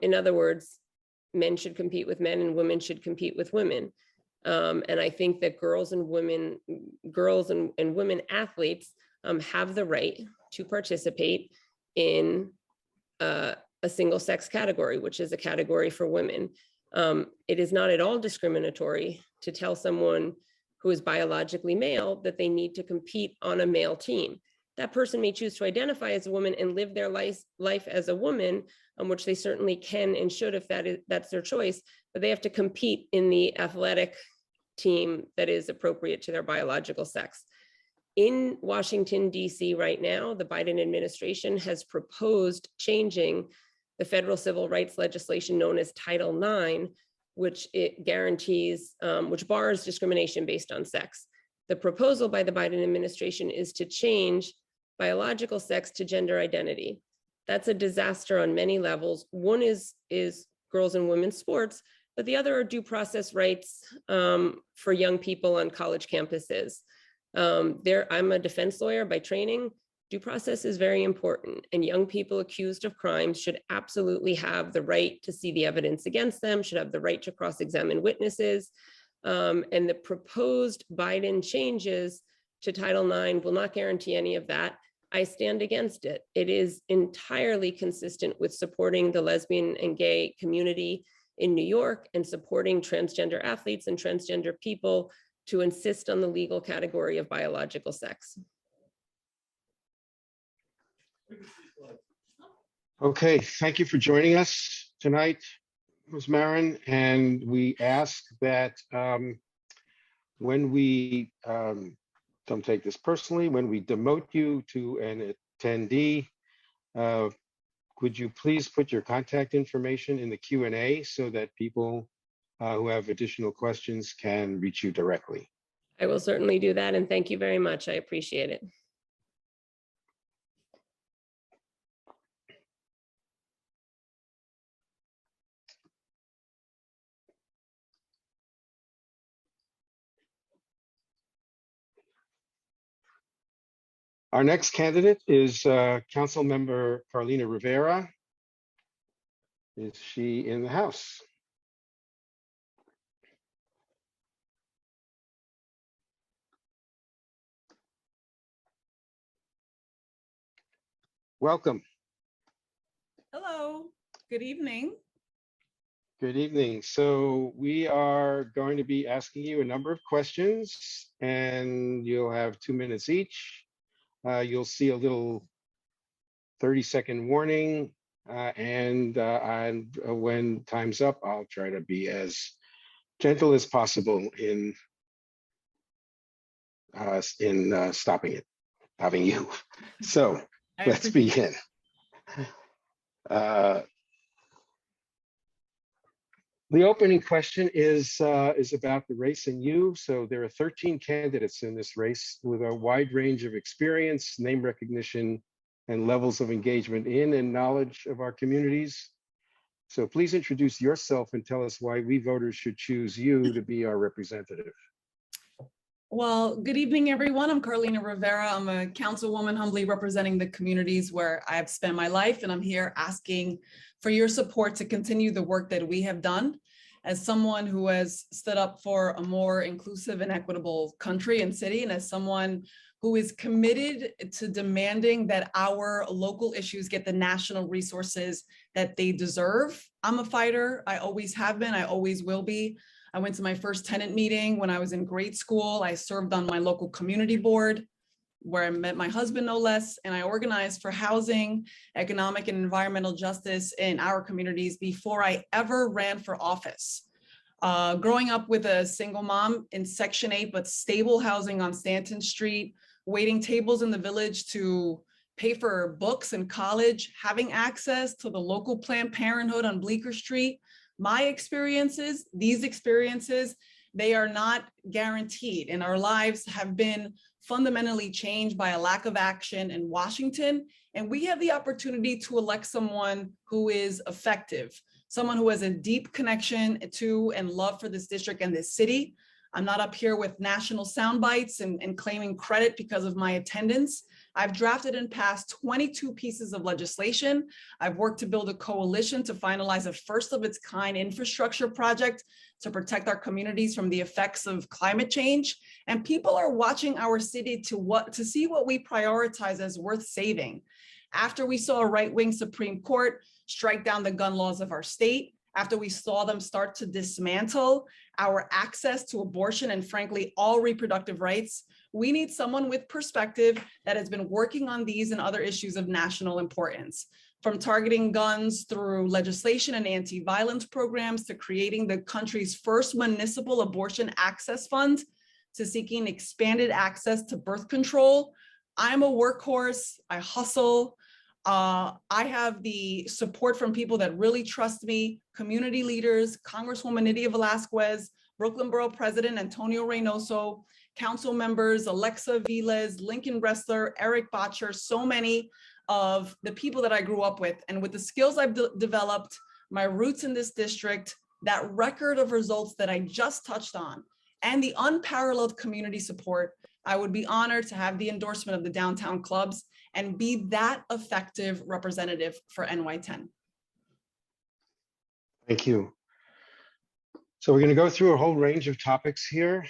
In other words, men should compete with men and women should compete with women. And I think that girls and women athletes have the right to participate in a single sex category, which is a category for women. It is not at all discriminatory to tell someone who is biologically male that they need to compete on a male team. That person may choose to identify as a woman and live their life as a woman, which they certainly can and should if that's their choice, but they have to compete in the athletic team that is appropriate to their biological sex. In Washington, D.C. right now, the Biden administration has proposed changing the federal civil rights legislation known as Title IX, which it guarantees, which bars discrimination based on sex. The proposal by the Biden administration is to change biological sex to gender identity. That's a disaster on many levels. One is girls and women's sports, but the other are due process rights for young people on college campuses. I'm a defense lawyer by training. Due process is very important, and young people accused of crimes should absolutely have the right to see the evidence against them, should have the right to cross-examine witnesses. And the proposed Biden changes to Title IX will not guarantee any of that. I stand against it. It is entirely consistent with supporting the lesbian and gay community in New York and supporting transgender athletes and transgender people to insist on the legal category of biological sex. Okay, thank you for joining us tonight, Ms. Marin. And we ask that when we, don't take this personally, when we demote you to an attendee, would you please put your contact information in the Q&A so that people who have additional questions can reach you directly? I will certainly do that, and thank you very much. I appreciate it. Our next candidate is Councilmember Carlina Rivera. Is she in the house? Welcome. Hello, good evening. Good evening. So we are going to be asking you a number of questions, and you'll have 2 minutes each. You'll see a little 30-second warning, and when time's up, I'll try to be as gentle as possible in stopping it, having you. So let's begin. The opening question is about the race and you. So there are 13 candidates in this race with a wide range of experience, name recognition, and levels of engagement in and knowledge of our communities. So please introduce yourself and tell us why we voters should choose you to be our representative. Well, good evening, everyone. I'm Carlina Rivera. I'm a councilwoman humbly representing the communities where I've spent my life, and I'm here asking for your support to continue the work that we have done. As someone who has stood up for a more inclusive and equitable country and city, and as someone who is committed to demanding that our local issues get the national resources that they deserve. I'm a fighter. I always have been. I always will be. I went to my first tenant meeting when I was in grade school. I served on my local community board where I met my husband, no less, and I organized for housing, economic and environmental justice in our communities before I ever ran for office. Growing up with a single mom in Section 8, but stable housing on Stanton Street, waiting tables in the village to pay for books in college, having access to the local Planned Parenthood on Bleecker Street, my experiences, these experiences, they are not guaranteed, and our lives have been fundamentally changed by a lack of action in Washington. And we have the opportunity to elect someone who is effective, someone who has a deep connection to and love for this district and this city. I'm not up here with national sound bites and claiming credit because of my attendance. I've drafted and passed 22 pieces of legislation. I've worked to build a coalition to finalize a first of its kind infrastructure project to protect our communities from the effects of climate change. And people are watching our city to see what we prioritize as worth saving. After we saw a right-wing Supreme Court strike down the gun laws of our state, after we saw them start to dismantle our access to abortion and frankly, all reproductive rights, we need someone with perspective that has been working on these and other issues of national importance, from targeting guns through legislation and anti-violence programs to creating the country's first municipal abortion access fund to seeking expanded access to birth control. I'm a workhorse, I hustle. I have the support from people that really trust me, community leaders, Congresswoman Nydia Velázquez, Brooklyn Borough President Antonio Reynoso, council members, Alexa Viles, Lincoln Ressler, Eric Botcher, so many of the people that I grew up with. And with the skills I've developed, my roots in this district, that record of results that I just touched on, and the unparalleled community support, I would be honored to have the endorsement of the downtown clubs and be that effective representative for NY10. Thank you. So we're going to go through a whole range of topics here,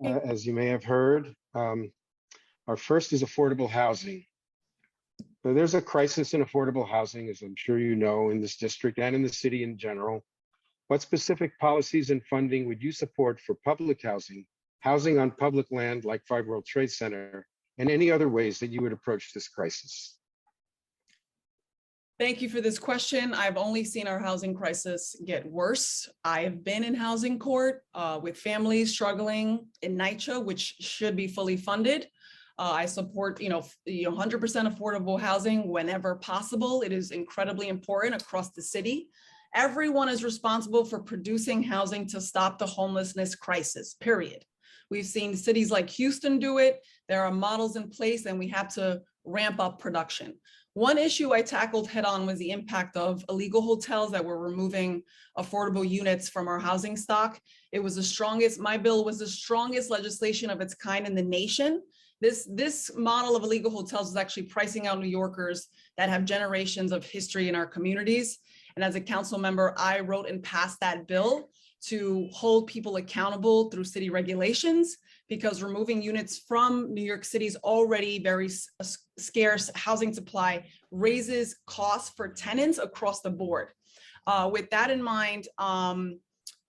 as you may have heard. Our first is affordable housing. So there's a crisis in affordable housing, as I'm sure you know, in this district and in the city in general. What specific policies and funding would you support for public housing, housing on public land like 5 World Trade Center, and any other ways that you would approach this crisis? Thank you for this question. I've only seen our housing crisis get worse. I've been in housing court with families struggling in NYCHA, which should be fully funded. I support 100% affordable housing whenever possible. It is incredibly important across the city. Everyone is responsible for producing housing to stop the homelessness crisis, period. We've seen cities like Houston do it. There are models in place and we have to ramp up production. One issue I tackled head on was the impact of illegal hotels that were removing affordable units from our housing stock. It was the strongest, my bill was the strongest legislation of its kind in the nation. This model of illegal hotels is actually pricing out New Yorkers that have generations of history in our communities. And as a council member, I wrote and passed that bill to hold people accountable through city regulations, because removing units from New York City's already very scarce housing supply raises costs for tenants across the board. With that in mind,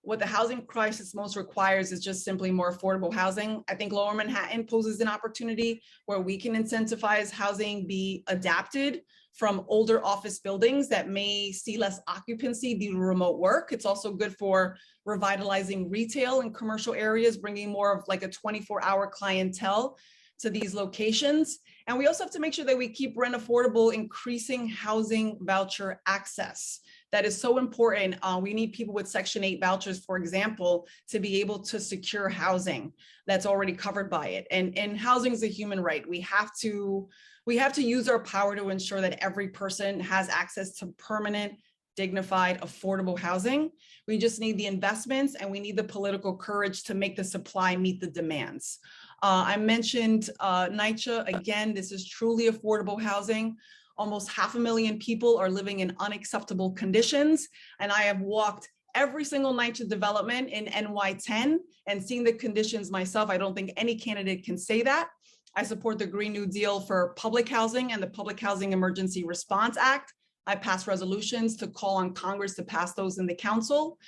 what the housing crisis most requires is just simply more affordable housing. I think Lower Manhattan poses an opportunity where we can incentivize housing be adapted from older office buildings that may see less occupancy due to remote work. It's also good for revitalizing retail and commercial areas, bringing more of like a 24-hour clientele to these locations. And we also have to make sure that we keep rent affordable, increasing housing voucher access. That is so important. We need people with Section 8 vouchers, for example, to be able to secure housing that's already covered by it. And housing is a human right. We have to use our power to ensure that every person has access to permanent, dignified, affordable housing. We just need the investments and we need the political courage to make the supply meet the demands. I mentioned NYCHA. Again, this is truly affordable housing. Almost 500,000 people are living in unacceptable conditions. And I have walked every single NYCHA development in NY10 and seen the conditions myself. I don't think any candidate can say that. I support the Green New Deal for public housing and the Public Housing Emergency Response Act. I passed resolutions to call on Congress to pass those in the council.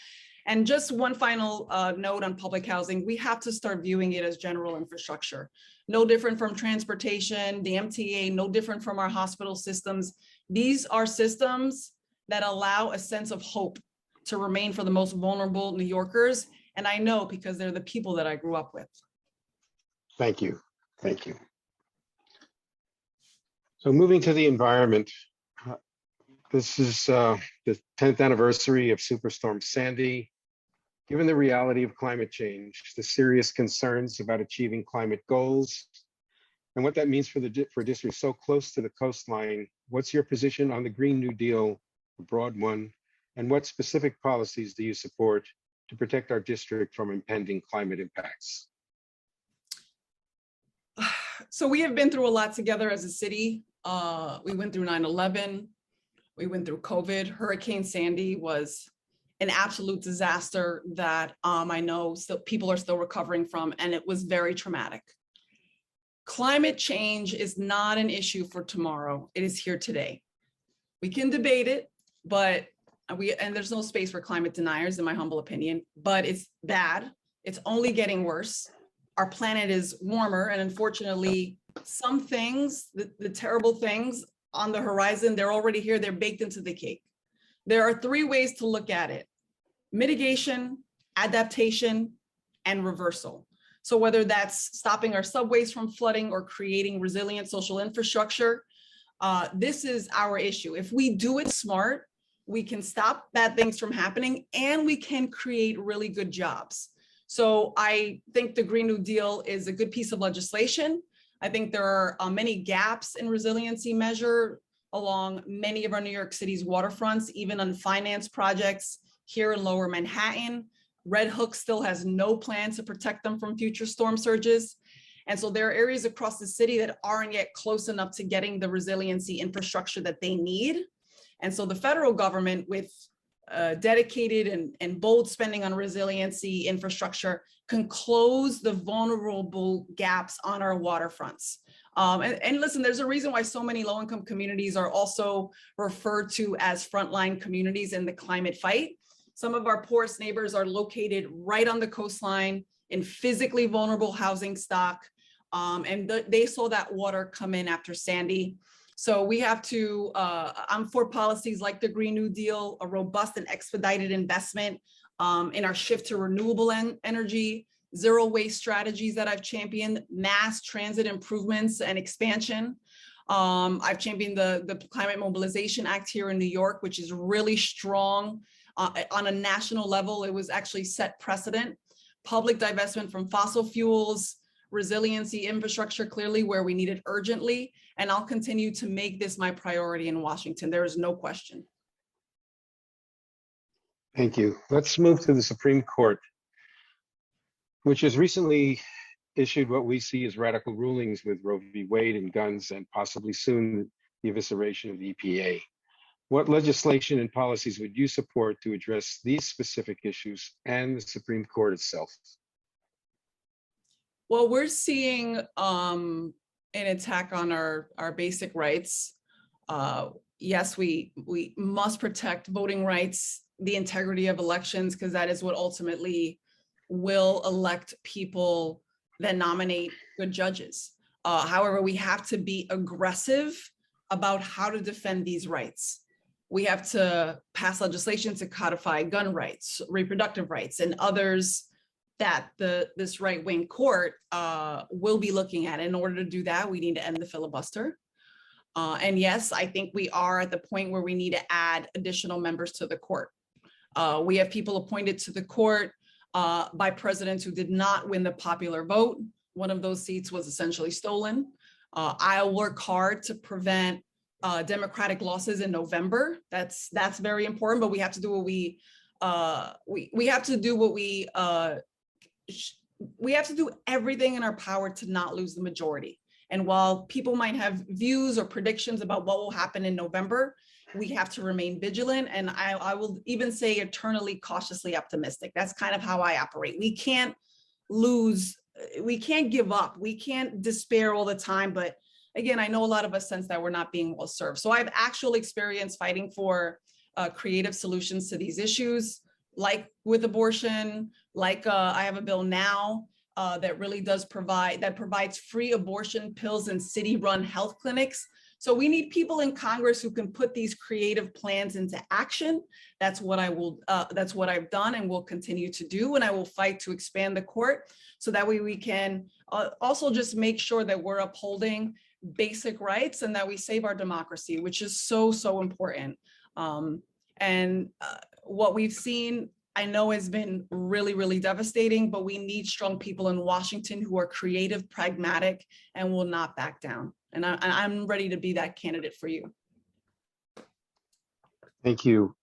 And just one final note on public housing, we have to start viewing it as general infrastructure. No different from transportation, the MTA, no different from our hospital systems. These are systems that allow a sense of hope to remain for the most vulnerable New Yorkers. And I know because they're the people that I grew up with. Thank you. Thank you. So moving to the environment, this is the 10th anniversary of Superstorm Sandy. Given the reality of climate change, the serious concerns about achieving climate goals, and what that means for districts so close to the coastline, what's your position on the Green New Deal, a broad one, And what specific policies do you support to protect our district from impending climate impacts? So we have been through a lot together as a city. We went through 9/11. We went through COVID. Hurricane Sandy was an absolute disaster that I know people are still recovering from, and it was very traumatic. Climate change is not an issue for tomorrow. It is here today. We can debate it, but there's no space for climate deniers, in my humble opinion, but it's bad. It's only getting worse. Our planet is warmer, and unfortunately, some things, the terrible things on the horizon, they're already here. They're baked into the cake. There are three ways to look at it: mitigation, adaptation, and reversal. So whether that's stopping our subways from flooding or creating resilient social infrastructure, this is our issue. If we do it smart, we can stop bad things from happening, and we can create really good jobs. So I think the Green New Deal is a good piece of legislation. I think there are many gaps in resiliency measure along many of our New York City's waterfronts, even on finance projects here in Lower Manhattan. Red Hook still has no plan to protect them from future storm surges. And so there are areas across the city that aren't yet close enough to getting the resiliency infrastructure that they need. And so the federal government, with dedicated and bold spending on resiliency infrastructure, can close the vulnerable gaps on our waterfronts. And listen, there's a reason why so many low-income communities are also referred to as frontline communities in the climate fight. Some of our poorest neighbors are located right on the coastline in physically vulnerable housing stock, and they saw that water come in after Sandy. So we have to, I'm for policies like the Green New Deal, a robust and expedited investment in our shift to renewable energy, zero waste strategies that I've championed, mass transit improvements and expansion. I've championed the Climate Mobilization Act here in New York, which is really strong on a national level. It was actually set precedent. Public divestment from fossil fuels, resiliency infrastructure, clearly where we need it urgently. And I'll continue to make this my priority in Washington. There is no question. Thank you. Let's move to the Supreme Court, which has recently issued what we see as radical rulings with Roe v. Wade and guns, and possibly soon the evisceration of the EPA. What legislation and policies would you support to address these specific issues and the Supreme Court itself? Well, we're seeing an attack on our basic rights. Yes, we must protect voting rights, the integrity of elections, because that is what ultimately will elect people that nominate good judges. However, we have to be aggressive about how to defend these rights. We have to pass legislation to codify gun rights, reproductive rights, and others that this right-wing court will be looking at. In order to do that, we need to end the filibuster. And yes, I think we are at the point where we need to add additional members to the court. We have people appointed to the court by presidents who did not win the popular vote. One of those seats was essentially stolen. I'll work hard to prevent Democratic losses in November. That's very important, but we have to do what we have to do what we have to do everything in our power to not lose the majority. And while people might have views or predictions about what will happen in November, we have to remain vigilant. And I will even say eternally cautiously optimistic. That's kind of how I operate. We can't lose, we can't give up. We can't despair all the time. But again, I know a lot of us sense that we're not being well served. So I have actual experience fighting for creative solutions to these issues, like with abortion, like I have a bill now that really does provides free abortion pills in city-run health clinics. So we need people in Congress who can put these creative plans into action. That's what that's what I've done and will continue to do. And I will fight to expand the court so that way we can also just make sure that we're upholding basic rights and that we save our democracy, which is so, so important. What we've seen, I know, has been really, really devastating, but we need strong people in Washington who are creative, pragmatic, and will not back down. And I'm ready to be that candidate for you. Thank you.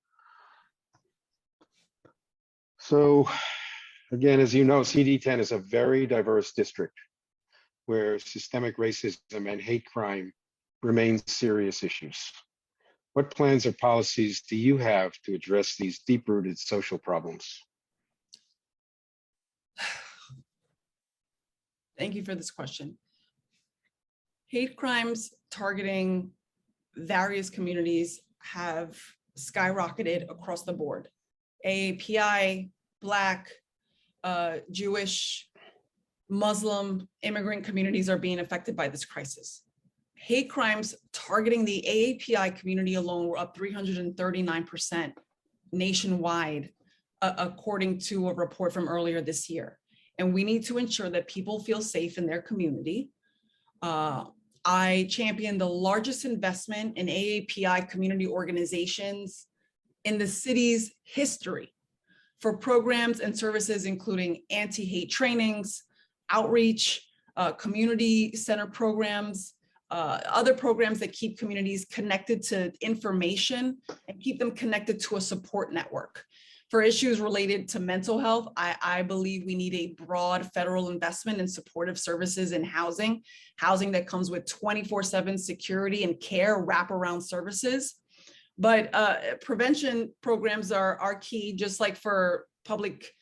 So again, as you know, CD10 is a very diverse district where systemic racism and hate crime remain serious issues. What plans or policies do you have to address these deep-rooted social problems? Thank you for this question. Hate crimes targeting various communities have skyrocketed across the board. AAPI, Black, Jewish, Muslim, immigrant communities are being affected by this crisis. Hate crimes targeting the AAPI community alone were up 339% nationwide, according to a report from earlier this year. And we need to ensure that people feel safe in their community. I champion the largest investment in AAPI community organizations in the city's history for programs and services, including anti-hate trainings, outreach, community center programs, other programs that keep communities connected to information and keep them connected to a support network. For issues related to mental health, I believe we need a broad federal investment in supportive services and housing that comes with 24/7 security and care wraparound services. But prevention programs are key, just like for public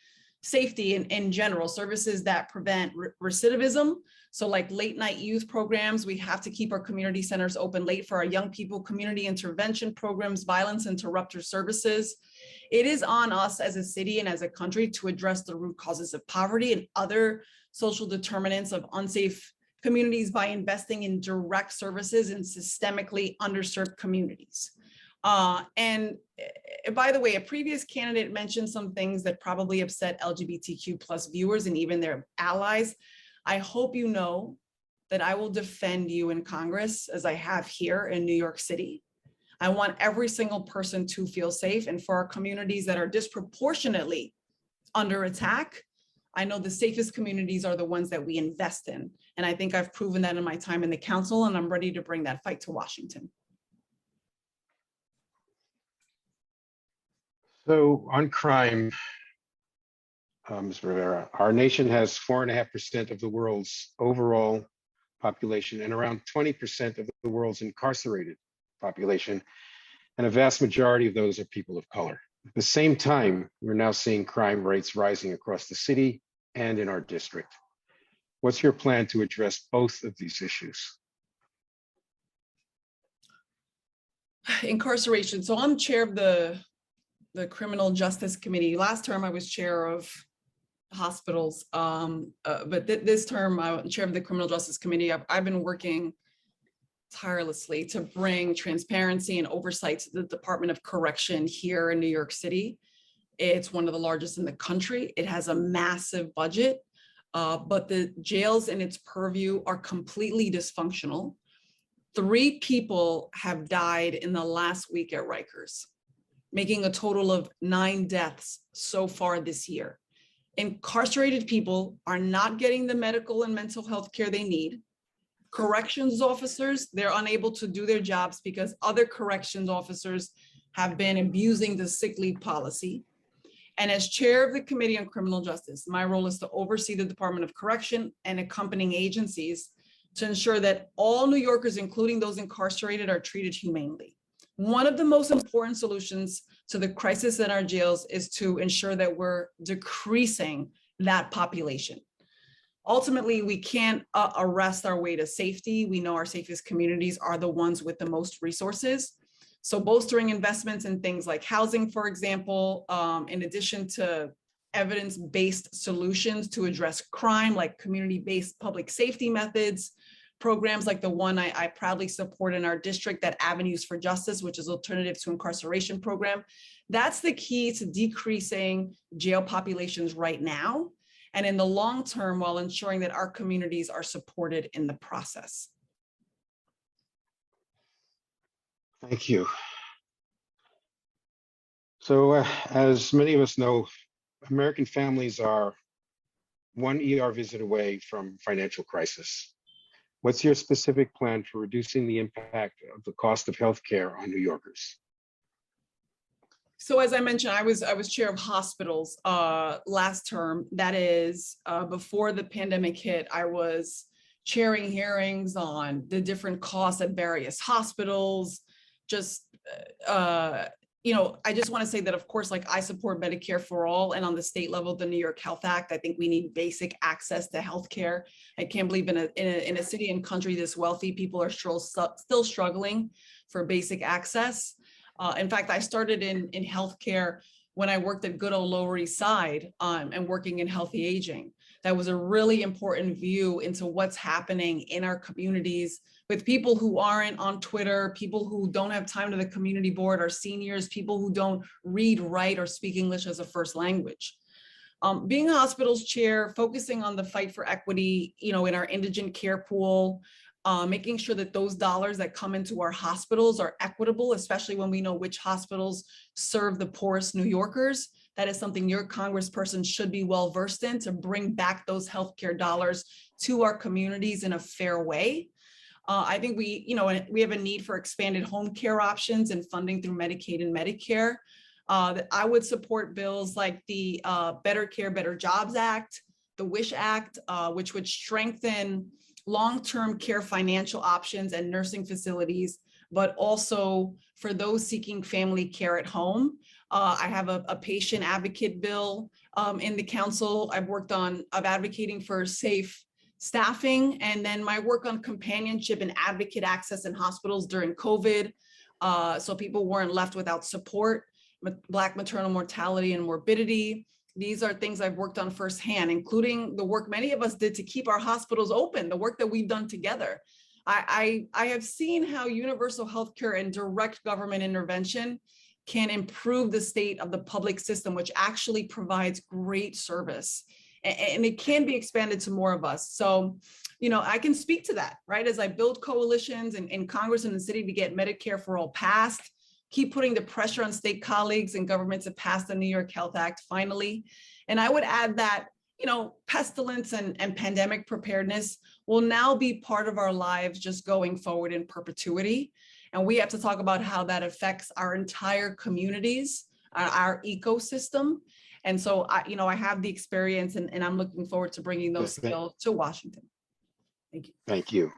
safety in general, services that prevent recidivism. So like late night youth programs, we have to keep our community centers open late for our young people, community intervention programs, violence interrupter services. It is on us as a city and as a country to address the root causes of poverty and other social determinants of unsafe communities by investing in direct services in systemically underserved communities. And by the way, a previous candidate mentioned some things that probably upset LGBTQ plus viewers and even their allies. I hope you know that I will defend you in Congress as I have here in New York City. I want every single person to feel safe, and for our communities that are disproportionately under attack, I know the safest communities are the ones that we invest in. And I think I've proven that in my time in the council, and I'm ready to bring that fight to Washington. So on crime, Ms. Rivera, our nation has 4.5% of the world's overall population and around 20% of the world's incarcerated population. And a vast majority of those are people of color. At the same time, we're now seeing crime rates rising across the city and in our district. What's your plan to address both of these issues? Incarceration. So I'm chair of the Criminal Justice Committee. Last term, I was chair of hospitals, but this term, I'm chair of the Criminal Justice Committee. I've been working tirelessly to bring transparency and oversight to the Department of Correction here in New York City. It's one of the largest in the country. It has a massive budget, but the jails in its purview are completely dysfunctional. 3 people have died in the last week at Rikers, making a total of 9 deaths so far this year. Incarcerated people are not getting the medical and mental health care they need. Corrections officers, they're unable to do their jobs because other corrections officers have been abusing the sick leave policy. And as chair of the Committee on Criminal Justice, my role is to oversee the Department of Correction and accompanying agencies to ensure that all New Yorkers, including those incarcerated, are treated humanely. One of the most important solutions to the crisis in our jails is to ensure that we're decreasing that population. Ultimately, we can't arrest our way to safety. We know our safest communities are the ones with the most resources. So bolstering investments in things like housing, for example, in addition to evidence-based solutions to address crime, like community-based public safety methods, programs like the one I proudly support in our district, that Avenues for Justice, which is alternative to incarceration program. That's the key to decreasing jail populations right now, and in the long term, while ensuring that our communities are supported in the process. Thank you. So as many of us know, American families are one ER visit away from financial crisis. What's your specific plan for reducing the impact of the cost of healthcare on New Yorkers? So as I mentioned, I was chair of hospitals last term. That is before the pandemic hit. I was chairing hearings on the different costs at various hospitals. Just I just want to say that, of course, like I support Medicare for all, and on the state level, the New York Health Act. I think we need basic access to healthcare. I can't believe in a city and country this wealthy, people are still struggling for basic access. In fact, I started in healthcare when I worked at good old Lower East Side and working in healthy aging. That was a really important view into what's happening in our communities with people who aren't on Twitter, people who don't have time to the community board, our seniors, people who don't read, write, or speak English as a first language. Being a hospitals chair, focusing on the fight for equity, in our indigent care pool, making sure that those dollars that come into our hospitals are equitable, especially when we know which hospitals serve the poorest New Yorkers. That is something your congressperson should be well versed in, to bring back those healthcare dollars to our communities in a fair way. I think we have a need for expanded home care options and funding through Medicaid and Medicare. I would support bills like the Better Care, Better Jobs Act, the WISH Act, which would strengthen long-term care financial options and nursing facilities, but also for those seeking family care at home. I have a patient advocate bill in the council. I'm advocating for safe staffing, and then my work on companionship and advocate access in hospitals during COVID, so people weren't left without support, Black maternal mortality and morbidity. These are things I've worked on firsthand, including the work many of us did to keep our hospitals open, the work that we've done together. I have seen how universal healthcare and direct government intervention can improve the state of the public system, which actually provides great service. And it can be expanded to more of us. So, I can speak to that, right? As I build coalitions in Congress and the city to get Medicare for all passed, keep putting the pressure on state colleagues and government to pass the New York Health Act finally. And I would add that, pestilence and pandemic preparedness will now be part of our lives just going forward in perpetuity. And we have to talk about how that affects our entire communities, our ecosystem. And so, I have the experience, and I'm looking forward to bringing those skills to Washington. Thank you. Thank you.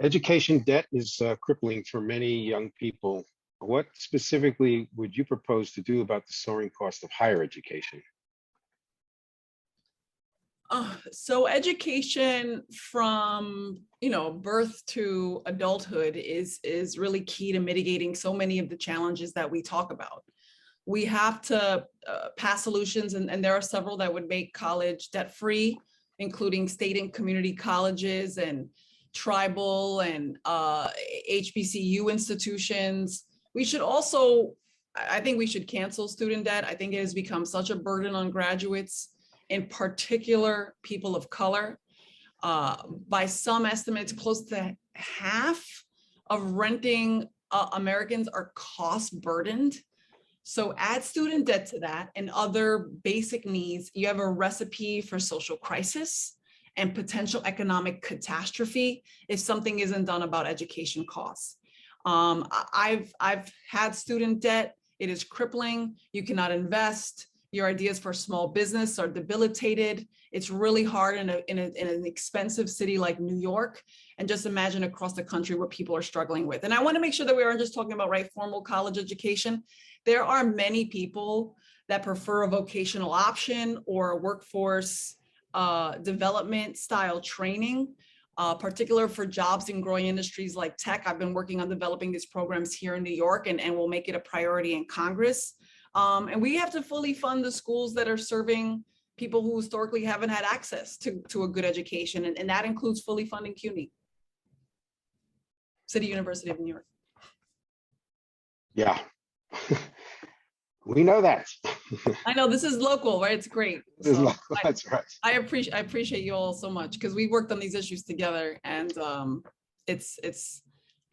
Education debt is crippling for many young people. What specifically would you propose to do about the soaring cost of higher education? So education from birth to adulthood is really key to mitigating so many of the challenges that we talk about. We have to pass solutions, and there are several that would make college debt-free, including state and community colleges and tribal and HBCU institutions. We should also, I think we should cancel student debt. I think it has become such a burden on graduates, in particular people of color. By some estimates, close to half of renting Americans are cost burdened. So add student debt to that and other basic needs, you have a recipe for social crisis and potential economic catastrophe if something isn't done about education costs. I've had student debt. It is crippling. You cannot invest. Your ideas for small business are debilitated. It's really hard in an expensive city like New York. And just imagine across the country what people are struggling with. And I want to make sure that we aren't just talking about formal college education. There are many people that prefer a vocational option or a workforce development style training, particular for jobs in growing industries like tech. I've been working on developing these programs here in New York, and we'll make it a priority in Congress. And we have to fully fund the schools that are serving people who historically haven't had access to a good education. And that includes fully funding CUNY, City University of New York. Yeah, we know that. I know this is local, right? It's great. This is local. That's right. I appreciate you all so much because we worked on these issues together, and it's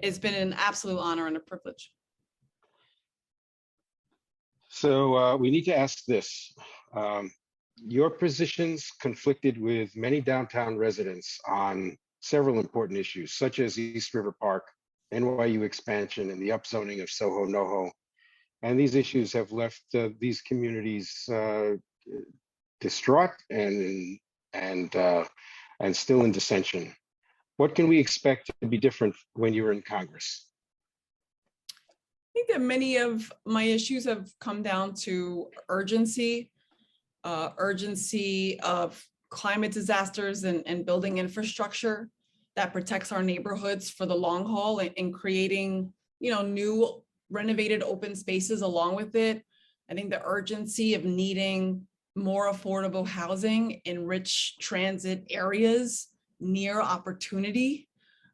been an absolute honor and a privilege. So we need to ask this. Your positions conflicted with many downtown residents on several important issues, such as East River Park NYU expansion and the upzoning of Soho NoHo. And these issues have left these communities distraught and still in dissension. What can we expect to be different when you're in Congress? I think that many of my issues have come down to urgency of climate disasters and building infrastructure that protects our neighborhoods for the long haul, and creating, new renovated open spaces along with it. I think the urgency of needing more affordable housing in rich transit areas near opportunity.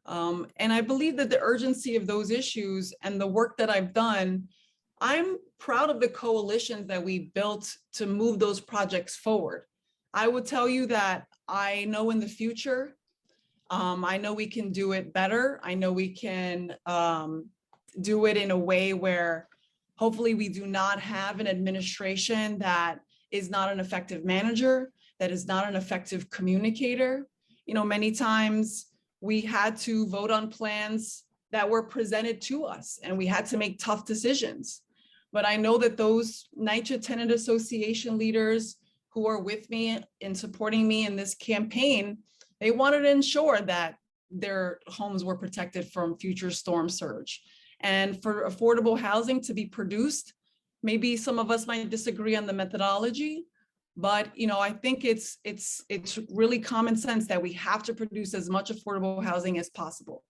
And I believe that the urgency of those issues and the work that I've done, I'm proud of the coalitions that we built to move those projects forward. I would tell you that I know in the future, I know we can do it better. I know we can do it in a way where hopefully we do not have an administration that is not an effective manager, that is not an effective communicator. Many times we had to vote on plans that were presented to us, and we had to make tough decisions. But I know that those NYCHA Tenant Association leaders who are with me in supporting me in this campaign, they wanted to ensure that their homes were protected from future storm surge. And for affordable housing to be produced, maybe some of us might disagree on the methodology, but I think it's really common sense that we have to produce as much affordable housing as possible.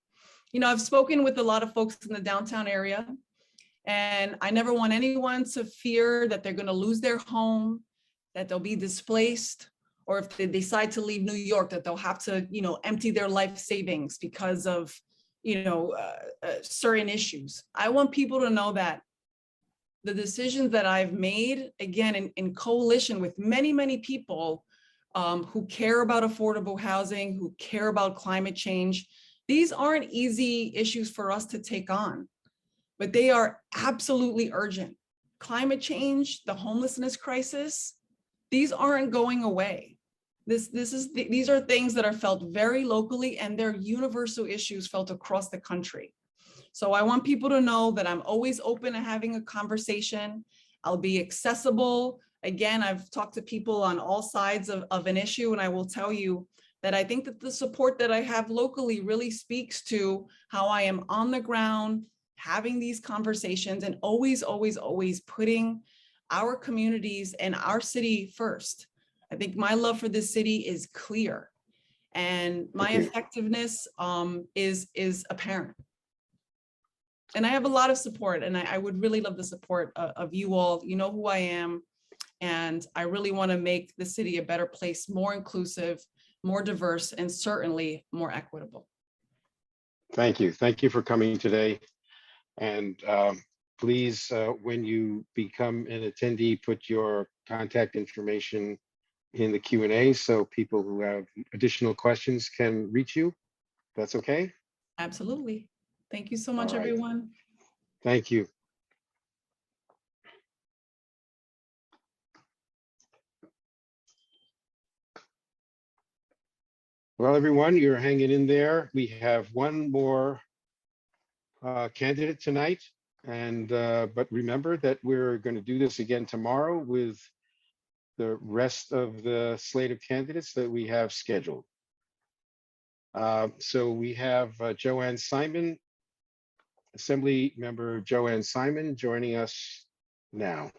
I've spoken with a lot of folks in the downtown area, and I never want anyone to fear that they're going to lose their home, that they'll be displaced, or if they decide to leave New York, that they'll have to, empty their life savings because of, certain issues. I want people to know that the decisions that I've made, again, in coalition with many, many people who care about affordable housing, who care about climate change, these aren't easy issues for us to take on, but they are absolutely urgent. Climate change, the homelessness crisis, these aren't going away. These are things that are felt very locally, and they're universal issues felt across the country. So I want people to know that I'm always open to having a conversation. I'll be accessible. Again, I've talked to people on all sides of an issue, and I will tell you that I think that the support that I have locally really speaks to how I am on the ground, having these conversations, and always, always, always putting our communities and our city first. I think my love for this city is clear, and my effectiveness is apparent. And I have a lot of support, and I would really love the support of you all. You know who I am, and I really want to make the city a better place, more inclusive, more diverse, and certainly more equitable. Thank you. Thank you for coming today. And please, when you become an attendee, put your contact information in the Q&A so people who have additional questions can reach you. That's okay? Absolutely. Thank you so much, All right. everyone. Thank you. Well, everyone, you're hanging in there. We have one more candidate tonight, and but remember that we're going to do this again tomorrow with the rest of the slate of candidates that we have scheduled. So we have Joanne Simon, Assembly Member Joanne Simon, joining us now.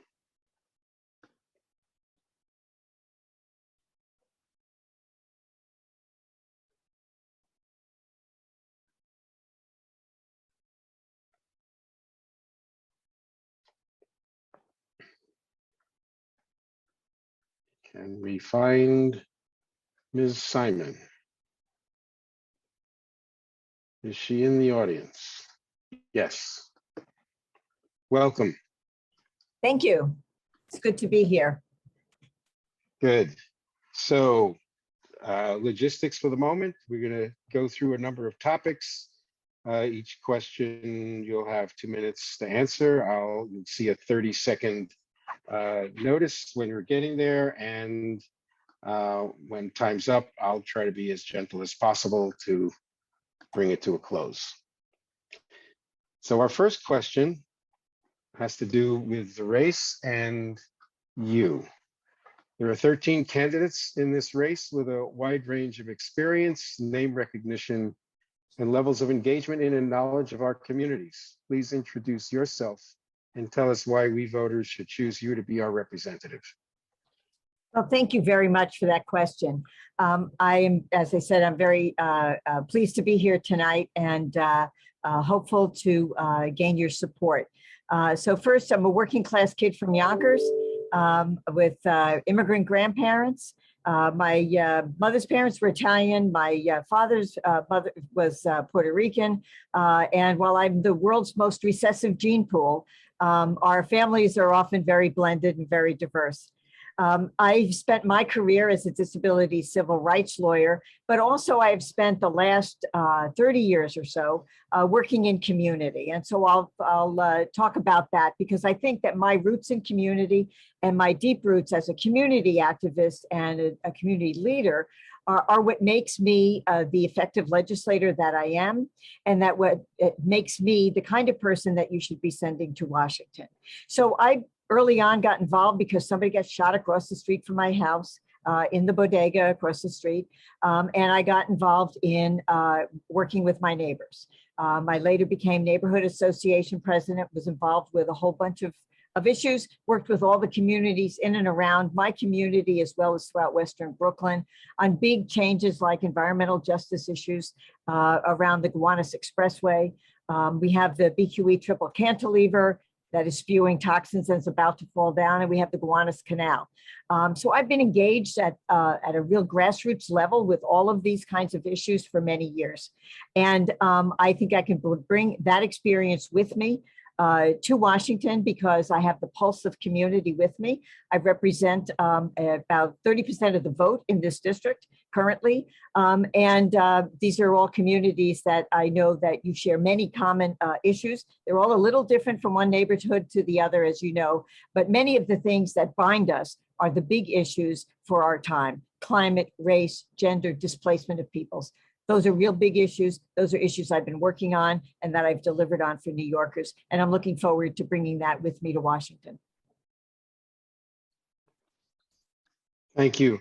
Can we find Ms. Simon? Is she in the audience? Yes. Welcome. Thank you. It's good to be here. Good. So logistics for the moment. We're going to go through a number of topics. Each question you'll have 2 minutes to answer. You'll see a 30-second notice when you're getting there, and when time's up, I'll try to be as gentle as possible to bring it to a close. So our first question has to do with the race and you. There are 13 candidates in this race with a wide range of experience, name recognition, and levels of engagement in and knowledge of our communities. Please introduce yourself and tell us why we voters should choose you to be our representative. Well, thank you very much for that question. I am, as I said, I'm very pleased to be here tonight and hopeful to gain your support. So first, I'm a working class kid from Yonkers with immigrant grandparents. My mother's parents were Italian. My father's mother was Puerto Rican. And while I'm the world's most recessive gene pool, our families are often very blended and very diverse. I've spent my career as a disability civil rights lawyer, but also I've spent the last 30 years or so working in community. And so I'll talk about that because I think that my roots in community and my deep roots as a community activist and a community leader are what makes me the effective legislator that I am, and that what it makes me the kind of person that you should be sending to Washington. So I early on got involved because somebody got shot across the street from my house in the bodega across the street. And I got involved in working with my neighbors. I later became neighborhood association president, was involved with a whole bunch of issues, worked with all the communities in and around my community, as well as throughout Western Brooklyn, on big changes like environmental justice issues around the Gowanus Expressway. We have the BQE triple cantilever that is spewing toxins and is about to fall down, and we have the Gowanus Canal. So I've been engaged at a real grassroots level with all of these kinds of issues for many years. And I think I can bring that experience with me to Washington because I have the pulse of community with me. I represent about 30% of the vote in this district currently. These are all communities that I know that you share many common issues. They're all a little different from one neighborhood to the other, as you know, but many of the things that bind us are the big issues for our time: climate, race, gender, displacement of peoples. Those are real big issues. Those are issues I've been working on and that I've delivered on for New Yorkers. And I'm looking forward to bringing that with me to Washington. Thank you.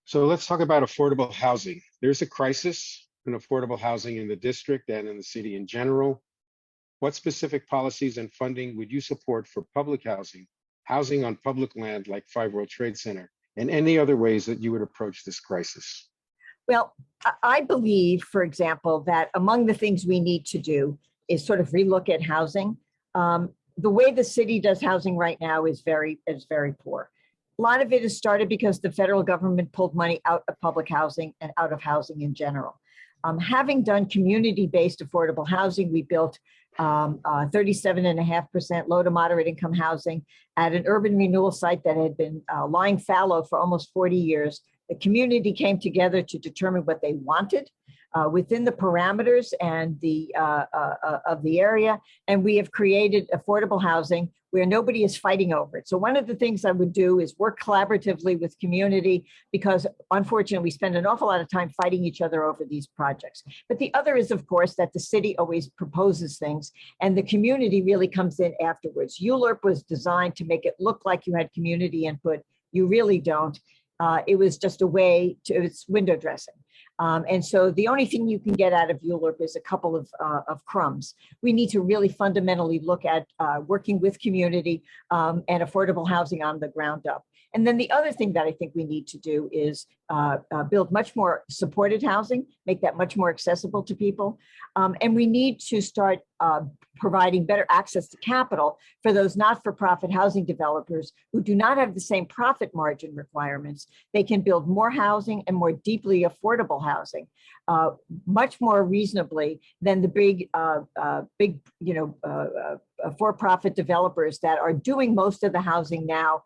So let's talk about affordable housing. There's a crisis in affordable housing in the district and in the city in general. What specific policies and funding would you support for public housing, housing on public land like 5 World Trade Center, and any other ways that you would approach this crisis? Well, I believe, for example, that among the things we need to do is sort of relook at housing. The way the city does housing right now is very poor. A lot of it has started because the federal government pulled money out of public housing and out of housing in general. Having done community-based affordable housing, we built 37.5% low to moderate income housing at an urban renewal site that had been lying fallow for almost 40 years. The community came together to determine what they wanted within the parameters and of the area, and we have created affordable housing where nobody is fighting over it. So one of the things I would do is work collaboratively with community, because unfortunately we spend an awful lot of time fighting each other over these projects. But the other is, of course, that the city always proposes things and the community really comes in afterwards. ULURP was designed to make it look like you had community input. You really don't. It was just a way to, it's window dressing. And so the only thing you can get out of ULURP is a couple of crumbs. We need to really fundamentally look at working with community and affordable housing on the ground up. And then the other thing that I think we need to do is build much more supported housing, make that much more accessible to people. And we need to start providing better access to capital for those not-for-profit housing developers who do not have the same profit margin requirements. They can build more housing and more deeply affordable housing, much more reasonably than the big for-profit developers that are doing most of the housing now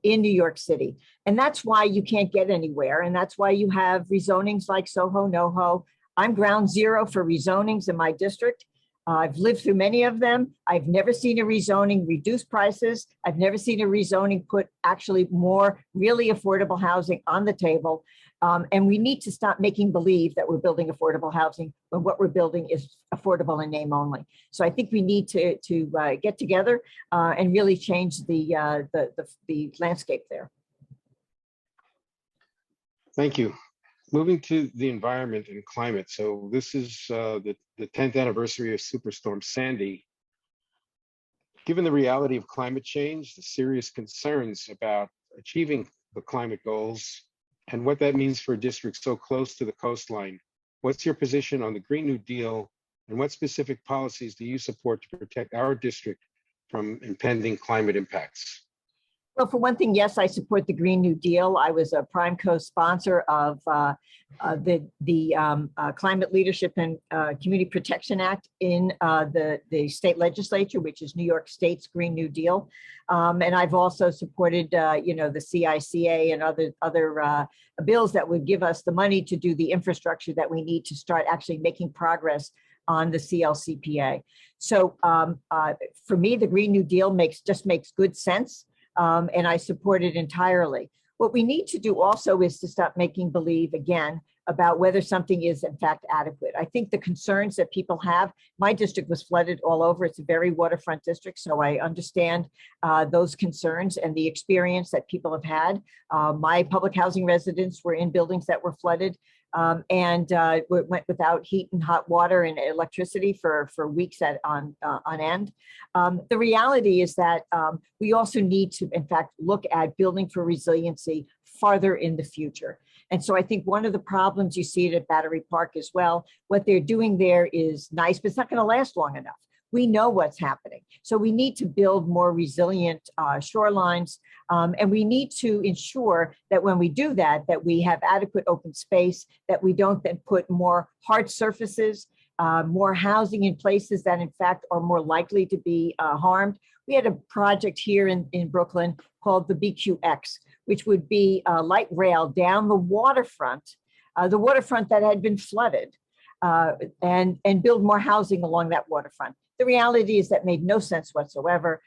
in New York City. And that's why you can't get anywhere. And that's why you have rezonings like Soho, NoHo. I'm ground zero for rezonings in my district. I've lived through many of them. I've never seen a rezoning reduce prices. I've never seen a rezoning put actually more really affordable housing on the table. And we need to stop making believe that we're building affordable housing when what we're building is affordable in name only. So I think we need to get together and really change the landscape there. Thank you. Moving to the environment and climate. So this is the 10th anniversary of Superstorm Sandy. Given the reality of climate change, the serious concerns about achieving the climate goals, and what that means for a district so close to the coastline, what's your position on the Green New Deal, and what specific policies do you support to protect our district from impending climate impacts? Well, for one thing, yes, I support the Green New Deal. I was a prime co-sponsor of the Climate Leadership and Community Protection Act in the state legislature, which is New York State's Green New Deal. And I've also supported, the CICA and other bills that would give us the money to do the infrastructure that we need to start actually making progress on the CLCPA. So for me, the Green New Deal just makes good sense. And I support it entirely. What we need to do also is to stop making believe again about whether something is in fact adequate. I think the concerns that people have, my district was flooded all over. It's a very waterfront district, so I understand those concerns and the experience that people have had. My public housing residents were in buildings that were flooded and went without heat and hot water and electricity for weeks on end. The reality is that we also need to, in fact, look at building for resiliency farther in the future. And so I think one of the problems you see it at Battery Park as well, what they're doing there is nice, but it's not going to last long enough. We know what's happening. So we need to build more resilient shorelines. And we need to ensure that when we do that, that we have adequate open space, that we don't then put more hard surfaces, more housing in places that in fact are more likely to be harmed. We had a project here in Brooklyn called the BQX, which would be light rail down the waterfront that had been flooded, and build more housing along that waterfront. The reality is that made no sense whatsoever.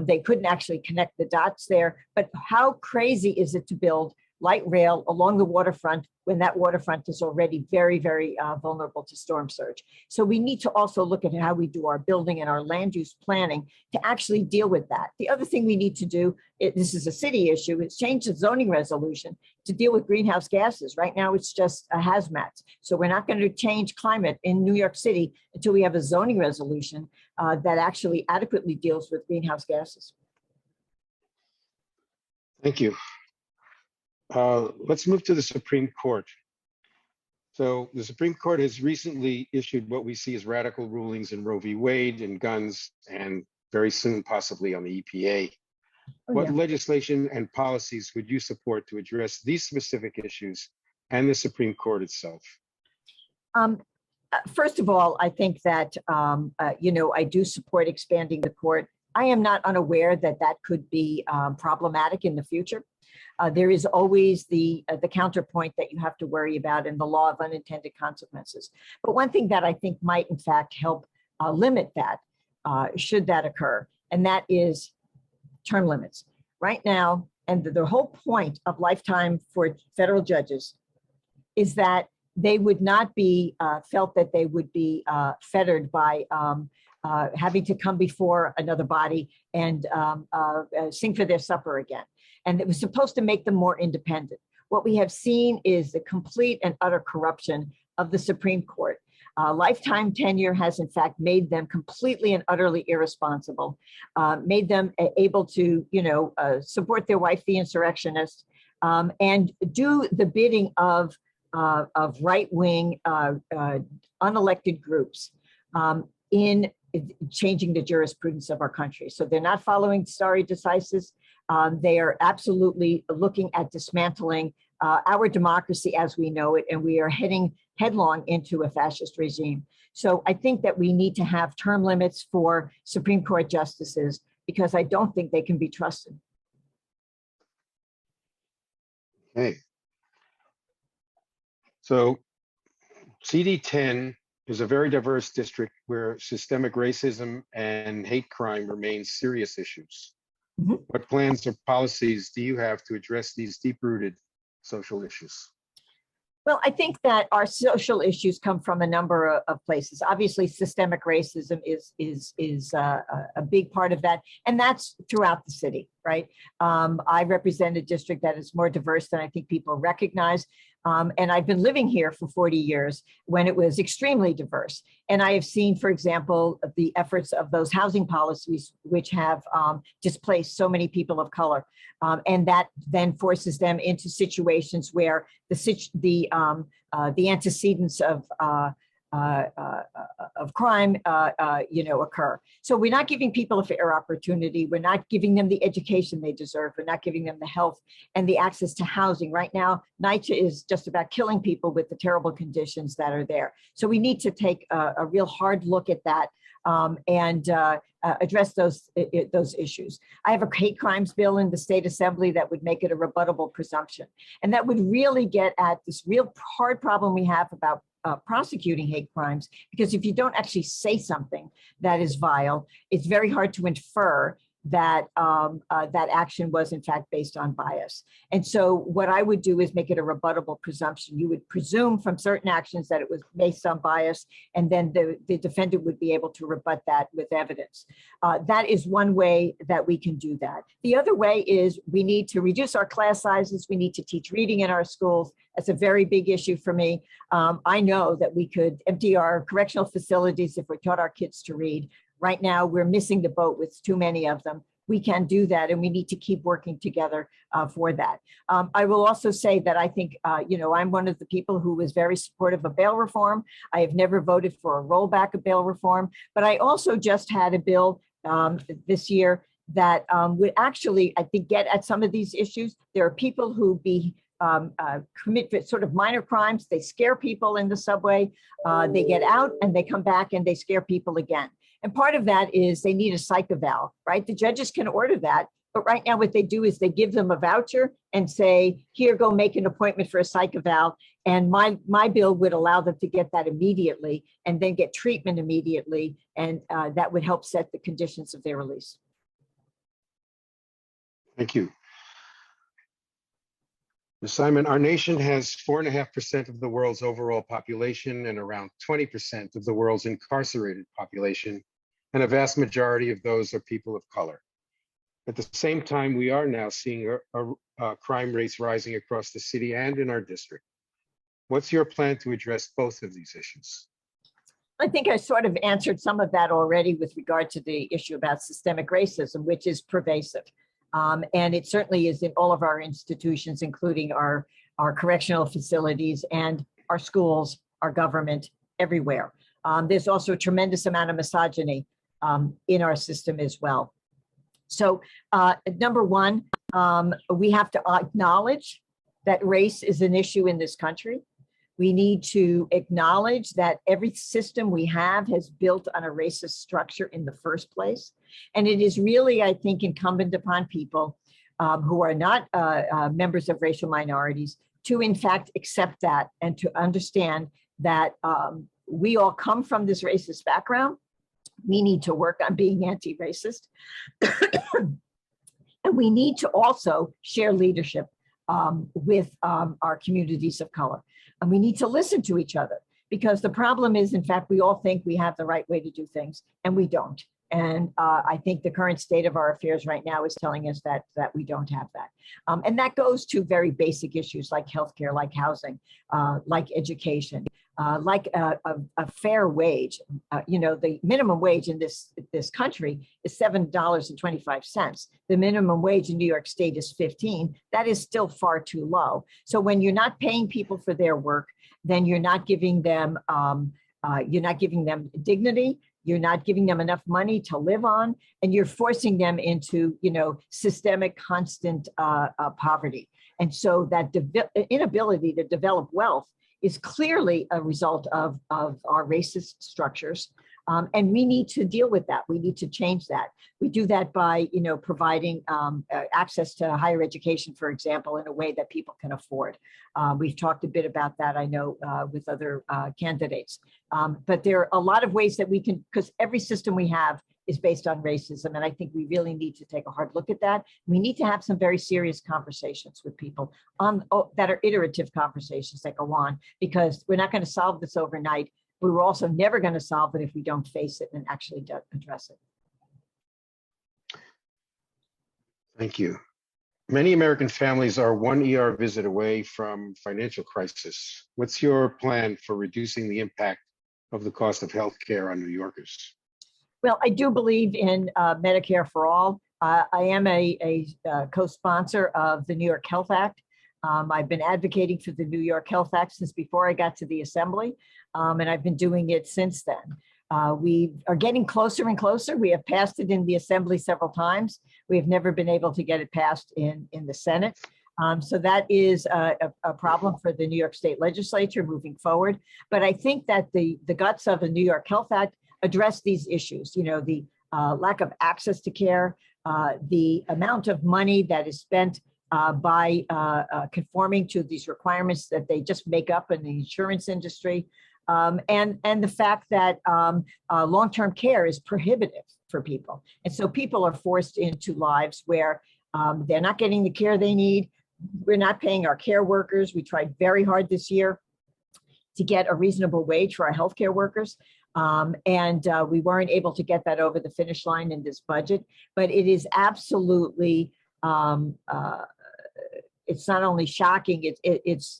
They couldn't actually connect the dots there, but how crazy is it to build light rail along the waterfront when that waterfront is already very, very vulnerable to storm surge? So we need to also look at how we do our building and our land use planning to actually deal with that. The other thing we need to do, this is a city issue, is change the zoning resolution to deal with greenhouse gases. Right now, it's just a hazmat. So we're not going to change climate in New York City until we have a zoning resolution that actually adequately deals with greenhouse gases. Thank you. Let's move to the Supreme Court. So the Supreme Court has recently issued what we see as radical rulings in Roe v. Wade and guns, and very soon possibly on the EPA. What legislation and policies would you support to address these specific issues and the Supreme Court itself? First of all, I think that, I do support expanding the court. I am not unaware that that could be problematic in the future. There is always the counterpoint that you have to worry about in the law of unintended consequences. But one thing that I think might in fact help limit that, should that occur, and that is term limits. Right now, and the whole point of lifetime for federal judges is that they would not be felt that they would be fettered by having to come before another body and sing for their supper again. And it was supposed to make them more independent. What we have seen is the complete and utter corruption of the Supreme Court. Lifetime tenure has in fact made them completely and utterly irresponsible, made them able to, support their wife, the insurrectionist, and do the bidding of right-wing unelected groups in changing the jurisprudence of our country. So they're not following stare decisis. They are absolutely looking at dismantling our democracy as we know it, and we are heading headlong into a fascist regime. So I think that we need to have term limits for Supreme Court justices because I don't think they can be trusted. Okay. So CD10 is a very diverse district where systemic racism and hate crime remain serious issues. Mhm. What plans or policies do you have to address these deep-rooted social issues? Well, I think that our social issues come from a number of places. Obviously, systemic racism is a big part of that, and that's throughout the city, right? I represent a district that is more diverse than I think people recognize. And I've been living here for 40 years when it was extremely diverse. And I have seen, for example, the efforts of those housing policies, which have displaced so many people of color. And that then forces them into situations where the antecedents of crime, occur. So we're not giving people a fair opportunity. We're not giving them the education they deserve. We're not giving them the health and the access to housing. Right now, NYCHA is just about killing people with the terrible conditions that are there. So we need to take a real hard look at that and address those issues. I have a hate crimes bill in the state assembly that would make it a rebuttable presumption. And that would really get at this real hard problem we have about prosecuting hate crimes, because if you don't actually say something that is vile, it's very hard to infer that that action was in fact based on bias. And so what I would do is make it a rebuttable presumption. You would presume from certain actions that it was based on bias, and then the defendant would be able to rebut that with evidence. That is one way that we can do that. The other way is we need to reduce our class sizes. We need to teach reading in our schools. That's a very big issue for me. I know that we could empty our correctional facilities if we taught our kids to read. Right now, we're missing the boat with too many of them. We can do that, and we need to keep working together for that. I will also say that I think, I'm one of the people who was very supportive of bail reform. I have never voted for a rollback of bail reform, but I also just had a bill this year that would actually, I think, get at some of these issues. There are people who commit sort of minor crimes. They scare people in the subway. They get out and they come back and they scare people again. And part of that is they need a psych eval, right? The judges can order that. But right now what they do is they give them a voucher and say, here, go make an appointment for a psych eval. And my bill would allow them to get that immediately and then get treatment immediately. And that would help set the conditions of their release. Thank you. Ms. Simon, our nation has 4.5% of the world's overall population and around 20% of the world's incarcerated population, and a vast majority of those are people of color. At the same time, we are now seeing crime rates rising across the city and in our district. What's your plan to address both of these issues? I think I sort of answered some of that already with regard to the issue about systemic racism, which is pervasive. And it certainly is in all of our institutions, including our correctional facilities and our schools, our government, everywhere. There's also a tremendous amount of misogyny in our system as well. So number one, we have to acknowledge that race is an issue in this country. We need to acknowledge that every system we have has built on a racist structure in the first place. And it is really, I think, incumbent upon people who are not members of racial minorities to, in fact, accept that and to understand that we all come from this racist background. We need to work on being anti-racist. And we need to also share leadership with our communities of color. And we need to listen to each other, because the problem is, in fact, we all think we have the right way to do things, and we don't. And I think the current state of our affairs right now is telling us that we don't have that. And that goes to very basic issues like healthcare, like housing, like education, like a fair wage. The minimum wage in this country is $7.25. The minimum wage in New York State is $15. That is still far too low. So when you're not paying people for their work, then you're not giving them dignity. You're not giving them enough money to live on, and you're forcing them into, systemic, constant poverty. And so that inability to develop wealth is clearly a result of our racist structures. And we need to deal with that. We need to change that. We do that by, providing access to higher education, for example, in a way that people can afford. We've talked a bit about that, I know, with other candidates. But there are a lot of ways that we can, because every system we have is based on racism. And I think we really need to take a hard look at that. We need to have some very serious conversations with people that are iterative conversations that go on, because we're not going to solve this overnight. We were also never going to solve it if we don't face it and actually address it. Thank you. Many American families are one ER visit away from financial crisis. What's your plan for reducing the impact of the cost of healthcare on New Yorkers? Well, I do believe in Medicare for all. I am a co-sponsor of the New York Health Act. I've been advocating for the New York Health Act since before I got to the Assembly, and I've been doing it since then. We are getting closer and closer. We have passed it in the Assembly several times. We have never been able to get it passed in the Senate. So that is a problem for the New York State Legislature moving forward. But I think that the guts of the New York Health Act address these issues, the lack of access to care, the amount of money that is spent by conforming to these requirements that they just make up in the insurance industry, and the fact that long-term care is prohibitive for people. And so people are forced into lives where they're not getting the care they need. We're not paying our care workers. We tried very hard this year to get a reasonable wage for our healthcare workers. And we weren't able to get that over the finish line in this budget, but it is absolutely, it's not only shocking, it's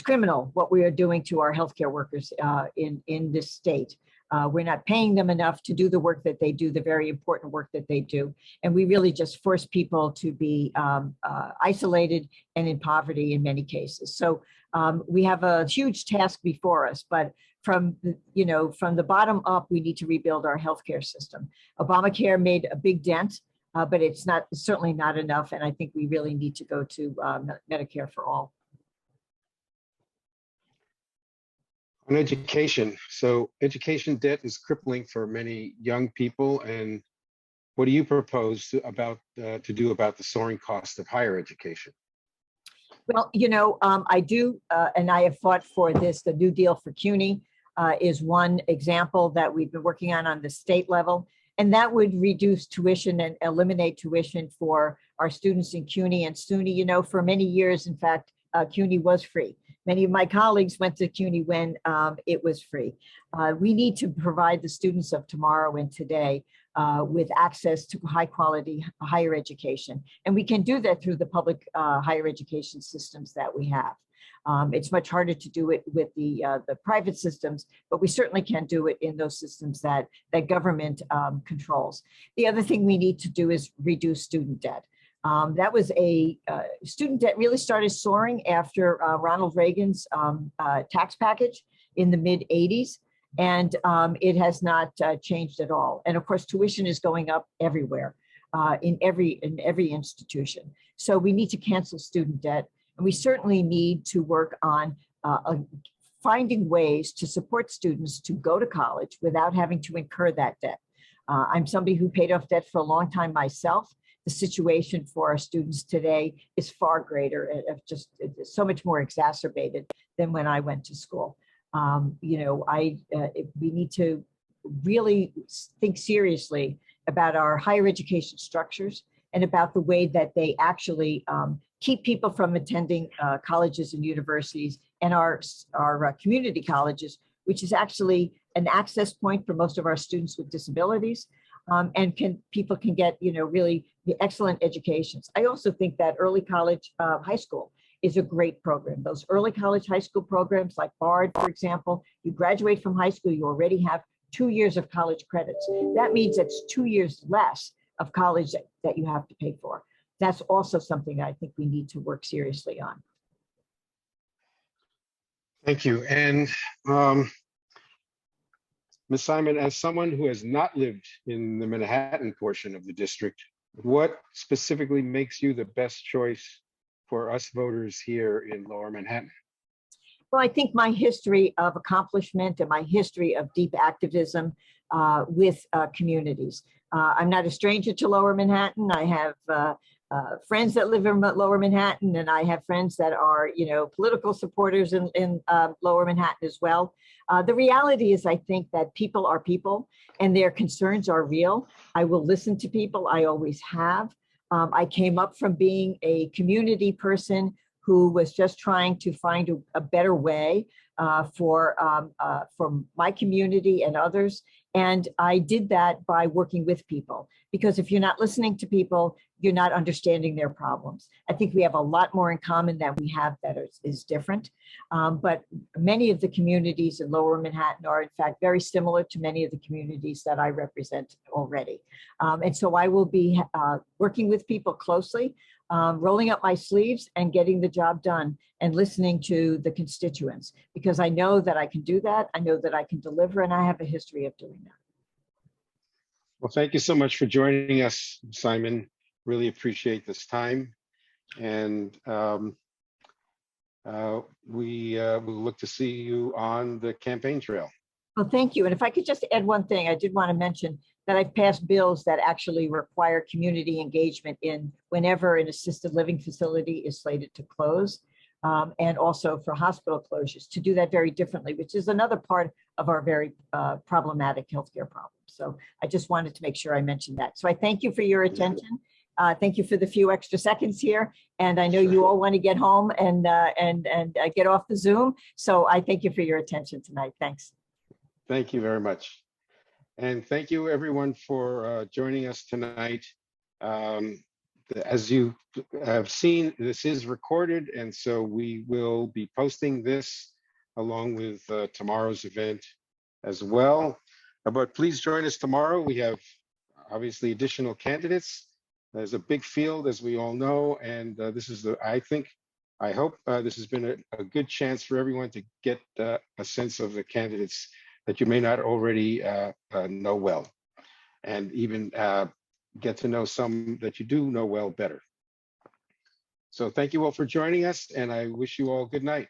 criminal what we are doing to our healthcare workers in this state. We're not paying them enough to do the work that they do, the very important work that they do. And we really just force people to be isolated and in poverty in many cases. So we have a huge task before us, but from the bottom up, we need to rebuild our healthcare system. Obamacare made a big dent, but it's certainly not enough. And I think we really need to go to Medicare for all. On education, so education debt is crippling for many young people. And what do you propose to do about the soaring cost of higher education? Well, I do, and I have fought for this. The New Deal for CUNY is one example that we've been working on the state level, and that would reduce tuition and eliminate tuition for our students in CUNY and SUNY. For many years, in fact, CUNY was free. Many of my colleagues went to CUNY when it was free. We need to provide the students of tomorrow and today with access to high quality higher education. And we can do that through the public higher education systems that we have. It's much harder to do it with the private systems, but we certainly can do it in those systems that government controls. The other thing we need to do is reduce student debt. That was student debt really started soaring after Ronald Reagan's tax package in the mid 80s. And it has not changed at all. And of course, tuition is going up everywhere in every institution. So we need to cancel student debt. And we certainly need to work on finding ways to support students to go to college without having to incur that debt. I'm somebody who paid off debt for a long time myself. The situation for our students today is far greater, it's so much more exacerbated than when I went to school. We need to really think seriously about our higher education structures and about the way that they actually keep people from attending colleges and universities and our community colleges, which is actually an access point for most of our students with disabilities. And people can get, really the excellent educations. I also think that early college, high school is a great program. Those early college high school programs like BARD, for example, you graduate from high school, you already have 2 years of college credits. That means it's 2 years less of college that you have to pay for. That's also something I think we need to work seriously on. Thank you. And Ms. Simon, as someone who has not lived in the Manhattan portion of the district, what specifically makes you the best choice for us voters here in Lower Manhattan? Well, I think my history of accomplishment and my history of deep activism with communities. I'm not a stranger to Lower Manhattan. I have friends that live in Lower Manhattan, and I have friends that are, political supporters in Lower Manhattan as well. The reality is, I think that people are people and their concerns are real. I will listen to people. I always have. I came up from being a community person who was just trying to find a better way for my community and others. And I did that by working with people, because if you're not listening to people, you're not understanding their problems. I think we have a lot more in common than we have that is different. But many of the communities in Lower Manhattan are in fact very similar to many of the communities that I represent already. And so I will be working with people closely, rolling up my sleeves and getting the job done and listening to the constituents, because I know that I can do that. I know that I can deliver, and I have a history of doing that. Well, thank you so much for joining us, Simon. Really appreciate this time. And we will look to see you on the campaign trail. Well, thank you. And if I could just add one thing, I did want to mention that I've passed bills that actually require community engagement in whenever an assisted living facility is slated to close, and also for hospital closures, to do that very differently, which is another part of our very problematic healthcare problem. So I just wanted to make sure I mentioned that. So I thank you for your attention. Thank you for the few extra seconds here. And I know you all want to get home and get off the Zoom. So I thank you for your attention tonight. Thanks. Thank you very much. And thank you everyone for joining us tonight. As you have seen, this is recorded, and so we will be posting this along with tomorrow's event as well. But please join us tomorrow. We have obviously additional candidates. There's a big field, as we all know, and this is I hope this has been a good chance for everyone to get a sense of the candidates that you may not already know well, and even get to know some that you do know well better. So thank you all for joining us, and I wish you all good night.